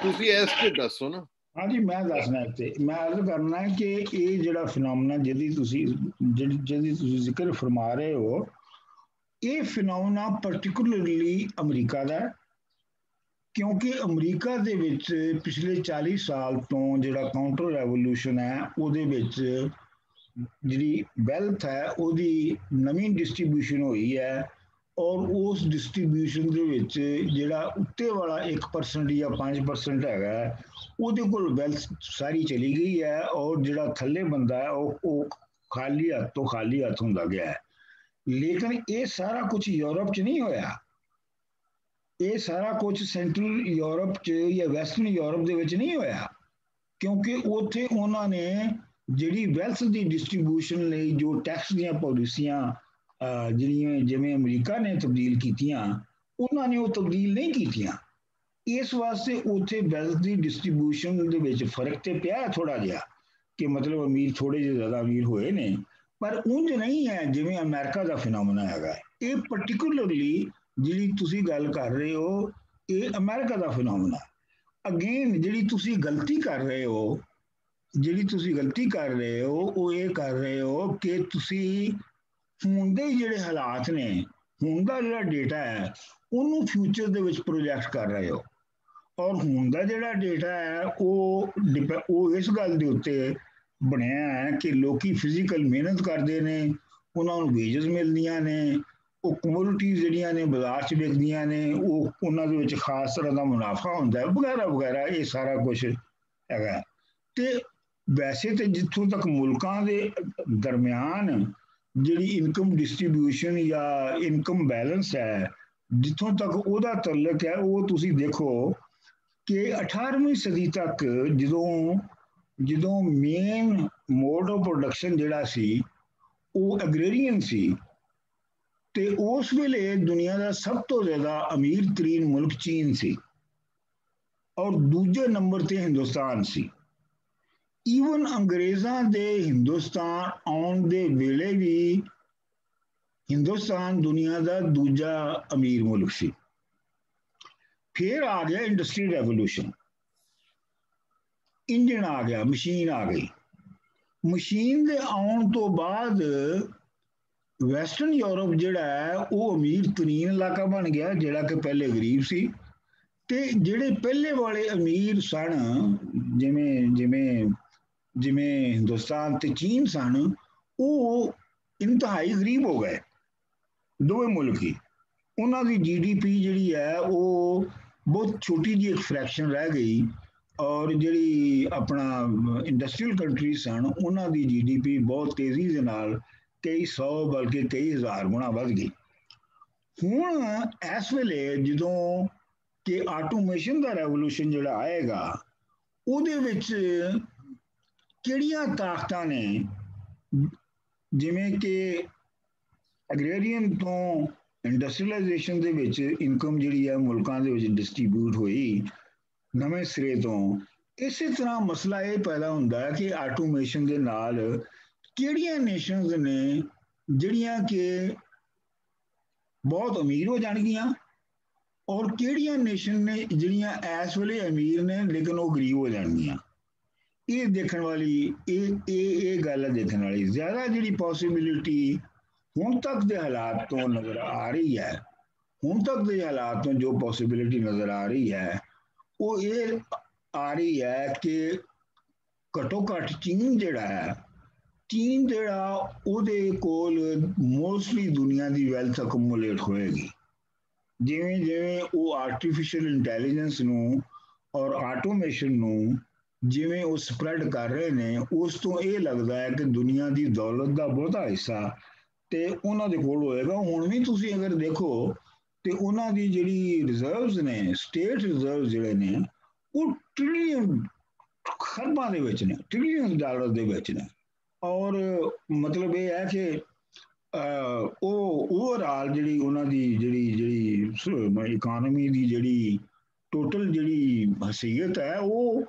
ਤੁਸੀਂ ਇਸ ਤੇ ਦੱਸੋ ਨਾ। ਹਾਂਜੀ, ਮੈਂ ਦੱਸਣਾ ਇੱਥੇ, ਮੈਂ ਅਰਜ਼ ਕਰਨਾ ਕਿ ਇਹ ਜਿਹੜਾ ਫਿਨੋਮੀਨਾ ਜਿਹਦੀ ਤੁਸੀਂ ਜ਼ਿਕਰ ਫਰਮਾ ਰਹੇ ਹੋ, ਇਹ ਫਿਨੋਮੀਨਾ ਪਾਰਟਿਕੂਲਰਲੀ ਅਮਰੀਕਾ ਦਾ, ਕਿਉਂਕਿ ਅਮਰੀਕਾ ਦੇ ਵਿੱਚ ਪਿਛਲੇ 40 ਸਾਲ ਤੋਂ ਜਿਹੜਾ ਕਾਊਂਟਰ ਰੈਵੋਲੂਸ਼ਨ ਹੈ ਉਹਦੇ ਵਿੱਚ ਜਿਹੜੀ ਵੈਲਥ ਹੈ ਉਹਦੀ ਨਵੀਂ ਡਿਸਟ੍ਰੀਬਿਊਸ਼ਨ ਹੋਈ ਹੈ, ਔਰ ਉਸ ਡਿਸਟ੍ਰੀਬਿਊਸ਼ਨ ਦੇ ਵਿੱਚ ਜਿਹੜਾ ਉੱਤੇ ਵਾਲਾ 1% ਜਾਂ 5% ਹੈਗਾ ਉਹਦੇ ਕੋਲ ਵੈਲਥ ਸਾਰੀ ਚਲੀ ਗਈ ਹੈ, ਔਰ ਜਿਹੜਾ ਥੱਲੇ ਬੰਦਾ ਹੈ ਉਹ ਖਾਲੀ ਹੱਥ ਤੋਂ ਖਾਲੀ ਹੱਥ ਹੁੰਦਾ ਗਿਆ ਹੈ। ਲੇਕਿਨ ਇਹ ਸਾਰਾ ਕੁਝ ਯੂਰਪ 'ਚ ਨਹੀਂ ਹੋਇਆ, ਇਹ ਸਾਰਾ ਕੁਝ ਸੈਂਟਰਲ ਯੂਰਪ 'ਚ ਜਾਂ ਵੈਸਟਰਨ ਯੂਰਪ ਦੇ ਵਿੱਚ ਨਹੀਂ ਹੋਇਆ, ਕਿਉਂਕਿ ਉੱਥੇ ਉਹਨਾਂ ਨੇ ਜਿਹੜੀ ਵੈਲਥ ਦੀ ਡਿਸਟ੍ਰੀਬਿਊਸ਼ਨ ਲਈ ਜੋ ਟੈਕਸ ਦੀਆਂ ਪਾਲਿਸੀਆਂ ਜਿਹੜੀਆਂ ਜਿਵੇਂ ਅਮਰੀਕਾ ਨੇ ਤਬਦੀਲ ਕੀਤੀਆਂ, ਉਹਨਾਂ ਨੇ ਉਹ ਤਬਦੀਲ ਨਹੀਂ ਕੀਤੀਆਂ। ਇਸ ਵਾਸਤੇ ਉੱਥੇ ਵੈਲਥ ਦੀ ਡਿਸਟ੍ਰੀਬਿਊਸ਼ਨ ਦੇ ਵਿੱਚ ਫਰਕ ਤੇ ਪਿਆ ਥੋੜਾ ਜਿਹਾ, ਕਿ ਮਤਲਬ ਅਮੀਰ ਥੋੜੇ ਜਿਹੇ ਜ਼ਿਆਦਾ ਅਮੀਰ ਹੋਏ ਨੇ, ਪਰ ਉਂਝ ਨਹੀਂ ਹੈ ਜਿਵੇਂ ਅਮਰੀਕਾ ਦਾ ਫਿਨੋਮੀਨਾ ਹੈਗਾ। ਇਹ ਪਾਰਟਿਕੂਲਰਲੀ ਜਿਹੜੀ ਤੁਸੀਂ ਗੱਲ ਕਰ ਰਹੇ ਹੋ ਇਹ ਅਮਰੀਕਾ ਦਾ ਫਿਨੋਮੀਨਾ। ਅਗੇਨ ਜਿਹੜੀ ਤੁਸੀਂ ਗਲਤੀ ਕਰ ਰਹੇ ਹੋ ਉਹ ਇਹ ਕਰ ਰਹੇ ਹੋ ਕਿ ਤੁਸੀਂ ਹੁਣ ਦੇ ਜਿਹੜੇ ਹਾਲਾਤ ਨੇ, ਹੁਣ ਦਾ ਜਿਹੜਾ ਡੇਟਾ ਹੈ ਉਹਨੂੰ ਫਿਊਚਰ ਦੇ ਵਿੱਚ ਪ੍ਰੋਜੈਕਟ ਕਰ ਰਹੇ ਹੋ, ਔਰ ਹੁਣ ਦਾ ਜਿਹੜਾ ਡੇਟਾ ਹੈ ਉਹ ਇਸ ਗੱਲ ਦੇ ਉੱਤੇ ਬਣਿਆ ਹੈ ਕਿ ਲੋਕੀ ਫਿਜ਼ੀਕਲ ਮਿਹਨਤ ਕਰਦੇ ਨੇ, ਉਹਨਾਂ ਨੂੰ ਵੇਜਸ ਮਿਲਦੀਆਂ ਨੇ, ਉਹ ਕਮੋਡਿਟੀਜ਼ ਜਿਹੜੀਆਂ ਨੇ ਬਾਜ਼ਾਰ 'ਚ ਵਿਕਦੀਆਂ ਨੇ, ਉਹ ਉਹਨਾਂ ਦੇ ਵਿੱਚ ਖਾਸ ਤਰ੍ਹਾਂ ਦਾ ਮੁਨਾਫਾ ਹੁੰਦਾ ਹੈ, ਵਗੈਰਾ ਵਗੈਰਾ, ਇਹ ਸਾਰਾ ਕੁਝ ਹੈਗਾ। ਤੇ ਵੈਸੇ ਤੇ ਜਿੱਥੋਂ ਤੱਕ ਮੁਲਕਾਂ ਦੇ ਦਰਮਿਆਨ ਜਿਹੜੀ ਇਨਕਮ ਡਿਸਟ੍ਰੀਬਿਊਸ਼ਨ ਜਾਂ ਇਨਕਮ ਬੈਲੈਂਸ ਹੈ, ਜਿੱਥੋਂ ਤੱਕ ਉਹਦਾ ਤਾਲੁਕ ਹੈ, ਉਹ ਤੁਸੀਂ ਦੇਖੋ ਕਿ 18ਵੀਂ ਸਦੀ ਤੱਕ ਜਦੋਂ ਮੇਨ ਮੋਡ ਆਫ ਪ੍ਰੋਡਕਸ਼ਨ ਜਿਹੜਾ ਸੀ ਉਹ ਐਗਰੇਰੀਅਨ ਸੀ, ਤੇ ਉਸ ਵੇਲੇ ਦੁਨੀਆ ਦਾ ਸਭ ਤੋਂ ਜ਼ਿਆਦਾ ਅਮੀਰ ਤਰੀਨ ਮੁਲਕ ਚੀਨ ਸੀ, ਔਰ ਦੂਜੇ ਨੰਬਰ ਤੇ ਹਿੰਦੁਸਤਾਨ ਸੀ। ਈਵਨ ਅੰਗਰੇਜ਼ਾਂ ਦੇ ਹਿੰਦੁਸਤਾਨ ਆਉਣ ਦੇ ਵੇਲੇ ਵੀ ਹਿੰਦੁਸਤਾਨ ਦੁਨੀਆ ਦਾ ਦੂਜਾ ਅਮੀਰ ਮੁਲਕ ਸੀ। ਫਿਰ ਆ ਗਿਆ ਇੰਡਸਟਰੀਅਲ ਰੈਵੋਲੂਸ਼ਨ, ਇੰਜਣ ਆ ਗਿਆ, ਮਸ਼ੀਨ ਆ ਗਈ। ਮਸ਼ੀਨ ਦੇ ਆਉਣ ਤੋਂ ਬਾਅਦ ਵੈਸਟਰਨ ਯੂਰਪ ਜਿਹੜਾ ਹੈ ਉਹ ਅਮੀਰ ਤਰੀਨ ਇਲਾਕਾ ਬਣ ਗਿਆ, ਜਿਹੜਾ ਕਿ ਪਹਿਲੇ ਗਰੀਬ ਸੀ। ਤੇ ਜਿਹੜੇ ਪਹਿਲੇ ਵਾਲੇ ਅਮੀਰ ਸਨ, ਜਿਵੇਂ ਹਿੰਦੁਸਤਾਨ ਤੇ ਚੀਨ ਸਨ, ਉਹ ਇੰਤਹਾਈ ਗਰੀਬ ਹੋ ਗਏ, ਦੋਵੇਂ ਮੁਲਕ ਹੀ। ਉਹਨਾਂ ਦੀ GDP ਜਿਹੜੀ ਹੈ ਉਹ ਬਹੁਤ ਛੋਟੀ ਜਿਹੀ ਇੱਕ ਫ੍ਰੈਕਸ਼ਨ ਰਹਿ ਗਈ, ਔਰ ਜਿਹੜੀ ਆਪਣਾ ਇੰਡਸਟਰੀਅਲ ਕੰਟਰੀ ਸਨ ਉਹਨਾਂ ਦੀ GDP ਬਹੁਤ ਤੇਜ਼ੀ ਦੇ ਨਾਲ ਕਈ 100 ਬਲਕਿ ਕਈ ਹਜ਼ਾਰ ਗੁਣਾ ਵੱਧ ਗਈ। ਹੁਣ ਇਸ ਵੇਲੇ ਜਦੋਂ ਕਿ ਆਟੋਮੇਸ਼ਨ ਦਾ ਰੈਵੋਲੂਸ਼ਨ ਜਿਹੜਾ ਆਏਗਾ, ਉਹਦੇ ਵਿੱਚ ਕਿਹੜੀਆਂ ਤਾਕਤਾਂ ਨੇ, ਜਿਵੇਂ ਕਿ ਐਗਰੇਰੀਅਨ ਤੋਂ ਇੰਡਸਟਰੀਅਲਾਈਜੇਸ਼ਨ ਦੇ ਵਿੱਚ ਇਨਕਮ ਜਿਹੜੀ ਹੈ ਮੁਲਕਾਂ ਦੇ ਵਿੱਚ ਡਿਸਟ੍ਰੀਬਿਊਟ ਹੋਈ ਨਵੇਂ ਸਿਰੇ ਤੋਂ, ਇਸੇ ਤਰ੍ਹਾਂ ਮਸਲਾ ਇਹ ਪੈਦਾ ਹੁੰਦਾ ਹੈ ਕਿ ਆਟੋਮੇਸ਼ਨ ਦੇ ਨਾਲ ਕਿਹੜੀਆਂ ਨੇਸ਼ਨਸ ਨੇ ਜਿਹੜੀਆਂ ਕਿ ਬਹੁਤ ਅਮੀਰ ਹੋ ਜਾਣਗੀਆਂ, ਔਰ ਕਿਹੜੀਆਂ ਨੇਸ਼ਨ ਨੇ ਜਿਹੜੀਆਂ ਇਸ ਵੇਲੇ ਅਮੀਰ ਨੇ ਲੇਕਿਨ ਉਹ ਗਰੀਬ ਹੋ ਜਾਣਗੀਆਂ। ਇਹ ਦੇਖਣ ਵਾਲੀ ਇਹ ਗੱਲ ਹੈ ਦੇਖਣ ਵਾਲੀ। ਜ਼ਿਆਦਾ ਜਿਹੜੀ ਪੋਸੀਬਿਲਿਟੀ ਹੁਣ ਤੱਕ ਦੇ ਹਾਲਾਤ ਤੋਂ ਨਜ਼ਰ ਆ ਰਹੀ ਹੈ, ਹੁਣ ਤੱਕ ਦੇ ਹਾਲਾਤ ਤੋਂ ਜੋ ਪੋਸੀਬਿਲਿਟੀ ਨਜ਼ਰ ਆ ਰਹੀ ਹੈ ਉਹ ਇਹ ਆ ਰਹੀ ਹੈ ਕਿ ਘੱਟੋ ਘੱਟ ਚੀਨ ਜਿਹੜਾ ਉਹਦੇ ਕੋਲ ਮੋਸਟਲੀ ਦੁਨੀਆ ਦੀ ਵੈਲਥ ਅਕੂਮੂਲੇਟ ਹੋਏਗੀ। ਜਿਵੇਂ ਜਿਵੇਂ ਉਹ ਆਰਟੀਫਿਸ਼ੀਅਲ ਇੰਟੈਲੀਜੈਂਸ ਨੂੰ ਔਰ ਆਟੋਮੇਸ਼ਨ ਨੂੰ ਜਿਵੇਂ ਉਹ ਸਪਰੈਡ ਕਰ ਰਹੇ ਨੇ, ਉਸ ਤੋਂ ਇਹ ਲੱਗਦਾ ਹੈ ਕਿ ਦੁਨੀਆ ਦੀ ਦੌਲਤ ਦਾ ਬਹੁਤਾ ਹਿੱਸਾ ਤੇ ਉਹਨਾਂ ਦੇ ਕੋਲ ਹੋਏਗਾ। ਹੁਣ ਵੀ ਤੁਸੀਂ ਅਗਰ ਦੇਖੋ ਤੇ ਉਹਨਾਂ ਦੀ ਜਿਹੜੀ ਰਿਜ਼ਰਵਸ ਨੇ, ਸਟੇਟ ਰਿਜ਼ਰਵ ਜਿਹੜੇ ਨੇ, ਉਹ ਟ੍ਰਿਲੀਅਨ ਖਰਬਾਂ ਦੇ ਵਿੱਚ ਨੇ, ਟ੍ਰਿਲੀਅਨ ਡਾਲਰ ਦੇ ਵਿੱਚ ਨੇ। ਔਰ ਮਤਲਬ ਇਹ ਹੈ ਕਿ ਉਹ ਓਵਰਆਲ ਜਿਹੜੀ ਉਹਨਾਂ ਦੀ ਜਿਹੜੀ ਇਕਾਨਮੀ ਦੀ ਜਿਹੜੀ ਟੋਟਲ ਜਿਹੜੀ ਹਸੀਅਤ ਹੈ, ਉਹ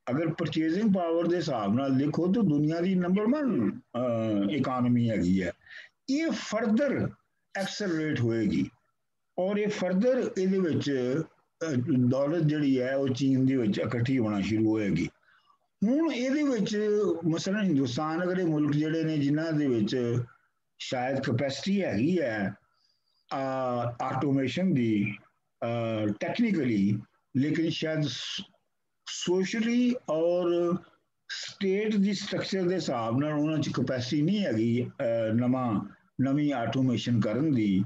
ਅਗਰ ਪਰਚੇਜ਼ਿੰਗ ਪਾਵਰ ਦੇ ਹਿਸਾਬ ਨਾਲ ਦੇਖੋ ਤਾਂ ਦੁਨੀਆ ਦੀ ਨੰਬਰ 1 ਇਕਾਨਮੀ ਹੈਗੀ ਹੈ। ਇਹ ਫਰਦਰ ਐਕਸਲਰੇਟ ਹੋਏਗੀ ਔਰ ਇਹ ਫਰਦਰ ਇਹਦੇ ਵਿੱਚ ਦੌਲਤ ਜਿਹੜੀ ਹੈ ਉਹ ਚੀਨ ਦੇ ਵਿੱਚ ਇਕੱਠੀ ਹੋਣਾ ਸ਼ੁਰੂ ਹੋਏਗੀ। ਹੁਣ ਇਹਦੇ ਵਿੱਚ ਮਸਲਨ ਹਿੰਦੁਸਤਾਨ ਅਗਰ ਇਹ ਮੁਲਕ ਜਿਹੜੇ ਨੇ ਜਿਨ੍ਹਾਂ ਦੇ ਵਿੱਚ ਸ਼ਾਇਦ ਕਪੈਸਿਟੀ ਹੈਗੀ ਹੈ ਆਟੋਮੇਸ਼ਨ ਦੀ ਟੈਕਨੀਕਲੀ, ਲੇਕਿਨ ਸ਼ਾਇਦ ਸੋਸ਼ਲੀ ਔਰ ਸਟੇਟ ਦੀ ਸਟਰਕਚਰ ਦੇ ਹਿਸਾਬ ਨਾਲ ਉਹਨਾਂ 'ਚ ਕਪੈਸਿਟੀ ਨਹੀਂ ਹੈਗੀ ਨਵੀਂ ਆਟੋਮੇਸ਼ਨ ਕਰਨ ਦੀ।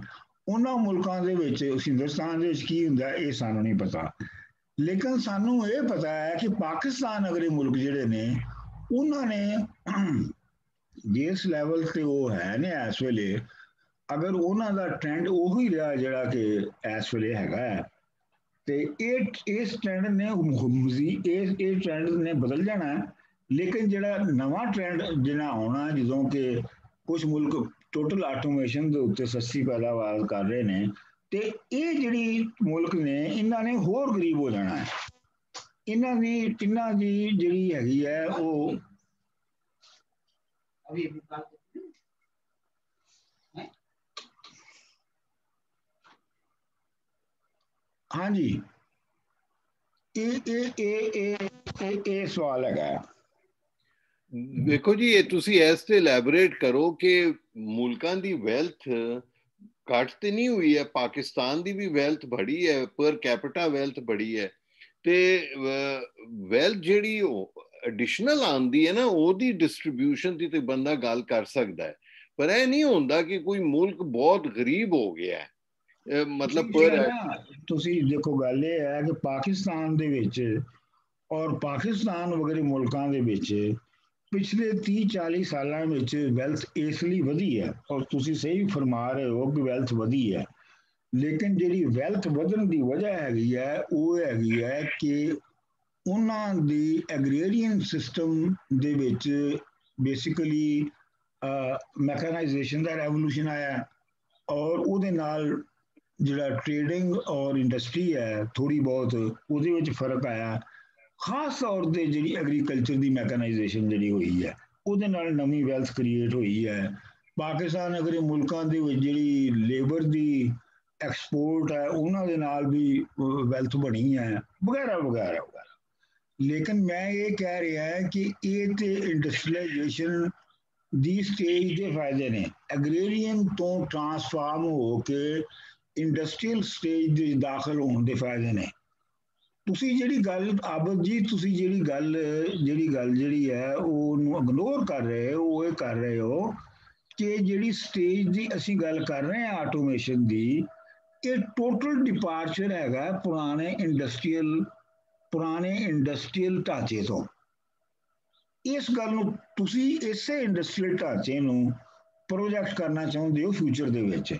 ਉਹਨਾਂ ਮੁਲਕਾਂ ਦੇ ਵਿੱਚ ਹਿੰਦੁਸਤਾਨ ਦੇ ਵਿੱਚ ਕੀ ਹੁੰਦਾ ਇਹ ਸਾਨੂੰ ਨਹੀਂ ਪਤਾ, ਲੇਕਿਨ ਸਾਨੂੰ ਇਹ ਪਤਾ ਹੈ ਕਿ ਪਾਕਿਸਤਾਨ ਅਗਰ ਇਹ ਮੁਲਕ ਜਿਹੜੇ ਨੇ ਉਹਨਾਂ ਨੇ ਜਿਸ ਲੈਵਲ ਤੇ ਉਹ ਹੈ ਨੇ ਇਸ ਵੇਲੇ, ਅਗਰ ਉਹਨਾਂ ਦਾ ਟ੍ਰੈਂਡ ਉਹੀ ਰਿਹਾ ਜਿਹੜਾ ਕਿ ਇਸ ਵੇਲੇ ਹੈਗਾ ਹੈ, ਤੇ ਇਸ ਟ੍ਰੈਂਡ ਨੇ ਇਹ ਟ੍ਰੈਂਡ ਨੇ ਬਦਲ ਜਾਣਾ। ਲੇਕਿਨ ਜਿਹੜਾ ਨਵਾਂ ਟ੍ਰੈਂਡ ਜਿਹੜਾ ਆਉਣਾ, ਜਦੋਂ ਕਿ ਕੁਝ ਮੁਲਕ ਟੋਟਲ ਆਟੋਮੇਸ਼ਨ ਦੇ ਉੱਤੇ ਸਸਤੀ ਪੈਦਾਵਾਰ ਕਰ ਰਹੇ ਨੇ, ਤੇ ਇਹ ਜਿਹੜੀ ਮੁਲਕ ਨੇ ਇਹਨਾਂ ਨੇ ਹੋਰ ਗਰੀਬ ਹੋ ਜਾਣਾ ਹੈ। ਇਹਨਾਂ ਦੀ ਜਿਹੜੀ ਹੈਗੀ ਹੈ ਉਹ ਹਾਂਜੀ ਇਹ ਸਵਾਲ ਹੈਗਾ। ਦੇਖੋ ਜੀ, ਇਹ ਤੁਸੀਂ ਇਸ ਤੇ ਐਲੈਬੋਰੇਟ ਕਰੋ ਕਿ ਮੁਲਕਾਂ ਦੀ ਵੈਲਥ ਘੱਟ ਤੇ ਨਹੀਂ ਹੋਈ ਹੈ। ਪਾਕਿਸਤਾਨ ਦੀ ਵੀ ਵੈਲਥ ਬੜੀ ਹੈ, ਪਰ ਕੈਪੀਟਾ ਵੈਲਥ ਬੜੀ ਹੈ, ਤੇ ਵੈਲਥ ਜਿਹੜੀ ਉਹ ਐਡੀਸ਼ਨਲ ਆਉਂਦੀ ਹੈ ਨਾ, ਉਹਦੀ ਡਿਸਟ੍ਰੀਬਿਊਸ਼ਨ ਦੀ ਤੇ ਬੰਦਾ ਗੱਲ ਕਰ ਸਕਦਾ ਹੈ। ਪਰ ਇਹ ਨਹੀਂ ਹੁੰਦਾ ਕਿ ਕੋਈ ਮੁਲਕ ਬਹੁਤ ਗਰੀਬ ਹੋ ਗਿਆ ਹੈ। ਮਤਲਬ ਤੁਸੀਂ ਦੇਖੋ, ਗੱਲ ਇਹ ਹੈ ਕਿ ਪਾਕਿਸਤਾਨ ਦੇ ਵਿੱਚ ਔਰ ਪਾਕਿਸਤਾਨ ਵਗੈਰੇ ਮੁਲਕਾਂ ਦੇ ਵਿੱਚ ਪਿਛਲੇ 30-40 ਸਾਲਾਂ ਵਿੱਚ ਵੈਲਥ ਇਸ ਲਈ ਵਧੀ ਹੈ, ਔਰ ਤੁਸੀਂ ਸਹੀ ਫਰਮਾ ਰਹੇ ਹੋ ਕਿ ਵੈਲਥ ਵਧੀ ਹੈ। ਲੇਕਿਨ ਜਿਹੜੀ ਵੈਲਥ ਵਧਣ ਦੀ ਵਜ੍ਹਾ ਹੈਗੀ ਹੈ ਉਹ ਹੈਗੀ ਹੈ ਕਿ ਉਹਨਾਂ ਦੀ ਐਗਰੀਰੀਅਨ ਸਿਸਟਮ ਦੇ ਵਿੱਚ ਬੇਸਿਕਲੀ ਮੈਕਨਾਈਜੇਸ਼ਨ ਦਾ ਰੈਵੋਲੂਸ਼ਨ ਆਇਆ, ਔਰ ਉਹਦੇ ਨਾਲ ਜਿਹੜਾ ਟ੍ਰੇਡਿੰਗ ਔਰ ਇੰਡਸਟਰੀ ਹੈ ਥੋੜੀ ਬਹੁਤ ਉਹਦੇ ਵਿੱਚ ਫਰਕ ਆਇਆ। ਖਾਸ ਤੌਰ ਤੇ ਜਿਹੜੀ ਐਗਰੀਕਲਚਰ ਦੀ ਮੈਕਨਾਈਜੇਸ਼ਨ ਜਿਹੜੀ ਹੋਈ ਹੈ ਉਹਦੇ ਨਾਲ ਨਵੀਂ ਵੈਲਥ ਕ੍ਰੀਏਟ ਹੋਈ ਹੈ। ਪਾਕਿਸਤਾਨ ਅਗਰ ਮੁਲਕਾਂ ਦੇ ਵਿੱਚ ਜਿਹੜੀ ਲੇਬਰ ਦੀ ਐਕਸਪੋਰਟ ਹੈ ਉਹਨਾਂ ਦੇ ਨਾਲ ਵੀ ਵੈਲਥ ਬਣੀ ਹੈ, ਵਗੈਰਾ ਵਗੈਰਾ ਵਗੈਰਾ। ਲੇਕਿਨ ਮੈਂ ਇਹ ਕਹਿ ਰਿਹਾ ਕਿ ਇਹ ਤੇ ਇੰਡਸਟਰੀਲਾਈਜੇਸ਼ਨ ਦੀ ਸਟੇਜ ਦੇ ਫਾਇਦੇ ਨੇ। ਐਗਰੀਰੀਅਨ ਤੋਂ ਟਰਾਂਸਫਾਰਮ ਹੋ ਕੇ ਇੰਡਸਟਰੀਅਲ ਸਟੇਜ ਦੇ ਦਾਖਲ ਹੋਣ ਦੇ ਫਾਇਦੇ ਨੇ। ਤੁਸੀਂ ਜਿਹੜੀ ਗੱਲ ਆਬਦ ਜੀ, ਤੁਸੀਂ ਜਿਹੜੀ ਗੱਲ ਜਿਹੜੀ ਹੈ ਉਹਨੂੰ ਇਗਨੋਰ ਕਰ ਰਹੇ ਹੋ। ਉਹ ਇਹ ਕਰ ਰਹੇ ਹੋ ਕਿ ਜਿਹੜੀ ਸਟੇਜ ਦੀ ਅਸੀਂ ਗੱਲ ਕਰ ਰਹੇ ਹਾਂ ਆਟੋਮੇਸ਼ਨ ਦੀ, ਇਹ ਟੋਟਲ ਡਿਪਾਰਚਰ ਹੈਗਾ ਪੁਰਾਣੇ ਇੰਡਸਟਰੀਅਲ ਢਾਂਚੇ ਤੋਂ। ਇਸ ਗੱਲ ਨੂੰ ਤੁਸੀਂ ਇਸੇ ਇੰਡਸਟਰੀਅਲ ਢਾਂਚੇ ਨੂੰ ਪ੍ਰੋਜੈਕਟ ਕਰਨਾ ਚਾਹੁੰਦੇ ਹੋ ਫਿਊਚਰ ਦੇ ਵਿੱਚ,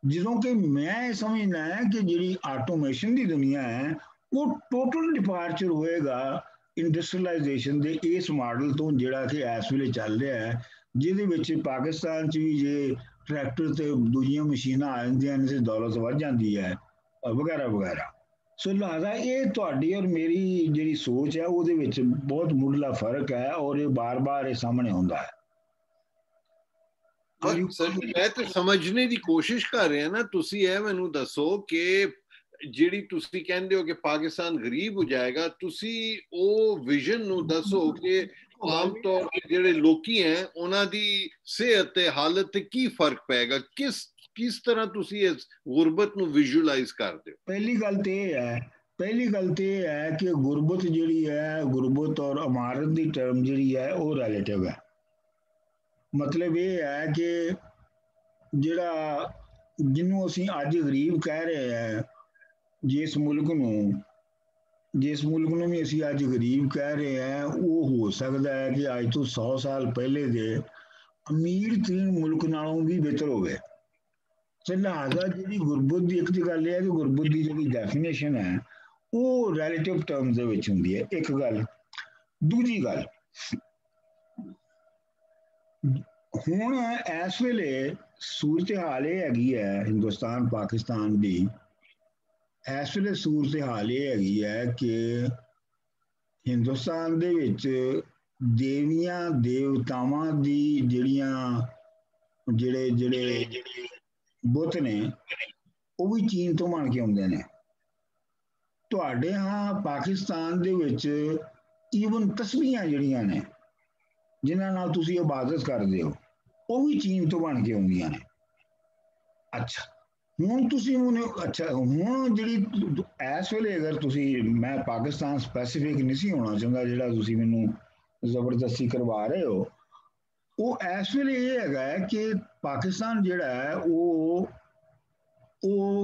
ਜਦੋਂ ਕਿ ਮੈਂ ਇਹ ਸਮਝਦਾ ਹੈ ਕਿ ਜਿਹੜੀ ਆਟੋਮੇਸ਼ਨ ਦੀ ਦੁਨੀਆ ਹੈ ਉਹ ਟੋਟਲ ਡਿਪਾਰਚਰ ਹੋਏਗਾ ਇੰਡਸਟਰੀਲਾਈਜੇਸ਼ਨ ਦੇ ਇਸ ਮਾਡਲ ਤੋਂ ਜਿਹੜਾ ਕਿ ਇਸ ਵੇਲੇ ਚੱਲ ਰਿਹਾ ਹੈ, ਜਿਹਦੇ ਵਿੱਚ ਪਾਕਿਸਤਾਨ 'ਚ ਵੀ ਜੇ ਟਰੈਕਟਰ ਤੇ ਦੂਜੀਆਂ ਮਸ਼ੀਨਾਂ ਆ ਜਾਂਦੀਆਂ ਨੇ ਤੇ ਦੌਲਤ ਵੱਧ ਜਾਂਦੀ ਹੈ, ਵਗੈਰਾ ਵਗੈਰਾ। ਸੋ ਲਿਹਾਜ਼ਾ ਇਹ ਤੁਹਾਡੀ ਔਰ ਮੇਰੀ ਜਿਹੜੀ ਸੋਚ ਹੈ ਉਹਦੇ ਵਿੱਚ ਬਹੁਤ ਮੁੱਢਲਾ ਫਰਕ ਹੈ, ਔਰ ਇਹ ਬਾਰ-ਬਾਰ ਇਹ ਸਾਹਮਣੇ ਆਉਂਦਾ ਹੈ। ਸਰ, ਮੈਂ ਤੇ ਸਮਝਣੇ ਦੀ ਕੋਸ਼ਿਸ਼ ਕਰ ਰਿਹਾ ਨਾ। ਤੁਸੀਂ ਇਹ ਮੈਨੂੰ ਦੱਸੋ ਕਿ ਜਿਹੜੀ ਤੁਸੀਂ ਕਹਿੰਦੇ ਹੋ ਕਿ ਪਾਕਿਸਤਾਨ ਗਰੀਬ ਹੋ ਜਾਏਗਾ, ਤੁਸੀਂ ਉਹ ਵਿਜ਼ਨ ਨੂੰ ਦੱਸੋ ਕਿ ਆਮ ਤੌਰ ਤੇ ਜਿਹੜੇ ਲੋਕੀ ਹੈ ਉਹਨਾਂ ਦੀ ਸਿਹਤ ਤੇ ਹਾਲਤ ਤੇ ਕੀ ਫਰਕ ਪਏਗਾ, ਕਿਸ ਤਰ੍ਹਾਂ ਤੁਸੀਂ ਇਸ ਗੁਰਬਤ ਨੂੰ ਵਿਜ਼ੂਅਲਾਈਜ਼ ਕਰਦੇ ਹੋ? ਪਹਿਲੀ ਗੱਲ ਤੇ ਇਹ ਹੈ ਕਿ ਗੁਰਬਤ ਜਿਹੜੀ ਹੈ, ਗੁਰਬਤ ਔਰ ਇਮਾਰਤ ਦੀ ਟਰਮ ਜਿਹੜੀ ਹੈ ਉਹ ਰਿਲੇਟਿਵ ਹੈ। ਮਤਲਬ ਇਹ ਹੈ ਕਿ ਜਿਹੜਾ ਜਿਹਨੂੰ ਅਸੀਂ ਅੱਜ ਗਰੀਬ ਕਹਿ ਰਹੇ ਹਾਂ, ਜਿਸ ਮੁਲਕ ਨੂੰ ਵੀ ਅਸੀਂ ਅੱਜ ਗਰੀਬ ਕਹਿ ਰਹੇ ਹਾਂ, ਉਹ ਹੋ ਸਕਦਾ ਹੈ ਕਿ ਅੱਜ ਤੋਂ 100 ਸਾਲ ਪਹਿਲੇ ਦੇ ਅਮੀਰ ਤਰੀਨ ਮੁਲਕ ਨਾਲੋਂ ਵੀ ਬਿਹਤਰ ਹੋਵੇ। ਤੇ ਲਿਹਾਜ਼ਾ ਜਿਹੜੀ ਗੁਰਬਤ ਦੀ ਇੱਕ ਦੀ ਗੱਲ ਇਹ ਹੈ ਕਿ ਗੁਰਬਤ ਦੀ ਜਿਹੜੀ ਡੈਫੀਨੇਸ਼ਨ ਹੈ ਉਹ ਰਿਲੇਟਿਵ ਟਰਮਸ ਦੇ ਵਿੱਚ ਹੁੰਦੀ ਹੈ, ਇੱਕ ਗੱਲ। ਦੂਜੀ ਗੱਲ, ਹੁਣ ਇਸ ਵੇਲੇ सूरत हाल ये हैगी है हिंदुस्तान पाकिस्तान की, इस वेले सूरत हाल ये हैगी है कि हिंदुस्तान दे विच देवियां देवतावां दी जेड़े जेड़े बुत ने वो भी चीन तो बन के आउंदे ने। तुहाडे हाँ पाकिस्तान दे विच ईवन तस्बीहां जिहड़ियां ने जिन्हां नाल तुसीं इबादत करदे हो वो भी चीन तो बन के आउंदियां ने। अच्छा हुण तुसीं अच्छा हुण जिहड़ी इस वेले अगर तुसीं, मैं पाकिस्तान स्पैसिफिक नहीं होना चाहुंदा जिहड़ा तुसीं मैनूं जबरदस्ती करवा रहे हो, वो इस वेले ये हैगा कि पाकिस्तान जिहड़ा है वो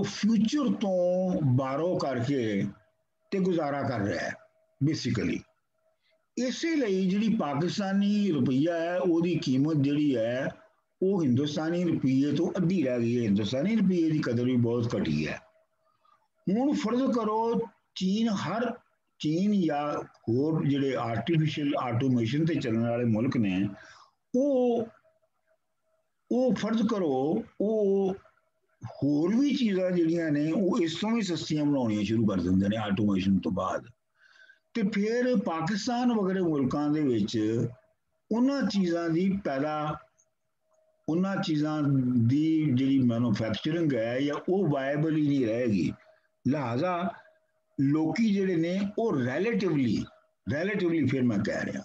फ्यूचर तो बारो करके ते गुजारा कर रहा है बेसिकली। इसे ਲਈ ਜਿਹੜੀ ਪਾਕਿਸਤਾਨੀ ਰੁਪਈਆ ਹੈ ਉਹਦੀ ਕੀਮਤ ਜਿਹੜੀ ਹੈ ਉਹ ਹਿੰਦੁਸਤਾਨੀ ਰੁਪਈਏ ਤੋਂ ਅੱਧੀ ਰਹਿ ਗਈ ਹੈ। ਹਿੰਦੁਸਤਾਨੀ ਰੁਪਈਏ ਦੀ ਕਦਰ ਵੀ ਬਹੁਤ ਘਟੀ ਹੈ। ਹੁਣ ਫਰਜ਼ ਕਰੋ ਚੀਨ ਜਾਂ ਹੋਰ ਜਿਹੜੇ ਆਰਟੀਫੀਸ਼ੀਅਲ ਆਟੋਮੇਸ਼ਨ ਤੇ ਚੱਲਣ ਵਾਲੇ ਮੁਲਕ ਨੇ ਉਹ ਫਰਜ਼ ਕਰੋ ਉਹ ਹੋਰ ਵੀ ਚੀਜ਼ਾਂ ਜਿਹੜੀਆਂ ਨੇ ਉਹ ਇਸ ਤੋਂ ਵੀ ਸਸਤੀਆਂ ਬਣਾਉਣੀਆਂ ਸ਼ੁਰੂ ਕਰ ਦਿੰਦੇ ਨੇ ਆਟੋਮੇਸ਼ਨ ਤੋਂ ਬਾਅਦ। ਤੇ ਫਿਰ ਪਾਕਿਸਤਾਨ ਵਗੈਰੇ ਮੁਲਕਾਂ ਦੇ ਵਿੱਚ ਉਹਨਾਂ ਚੀਜ਼ਾਂ ਦੀ ਜਿਹੜੀ ਮੈਨੂਫੈਕਚਰਿੰਗ ਹੈ ਜਾਂ ਉਹ ਵਾਇਬਲ ਹੀ ਨਹੀਂ ਰਹੇਗੀ। ਲਿਹਾਜ਼ਾ ਲੋਕੀ ਜਿਹੜੇ ਨੇ ਉਹ ਰਿਲੇਟਿਵਲੀ ਫਿਰ ਮੈਂ ਕਹਿ ਰਿਹਾ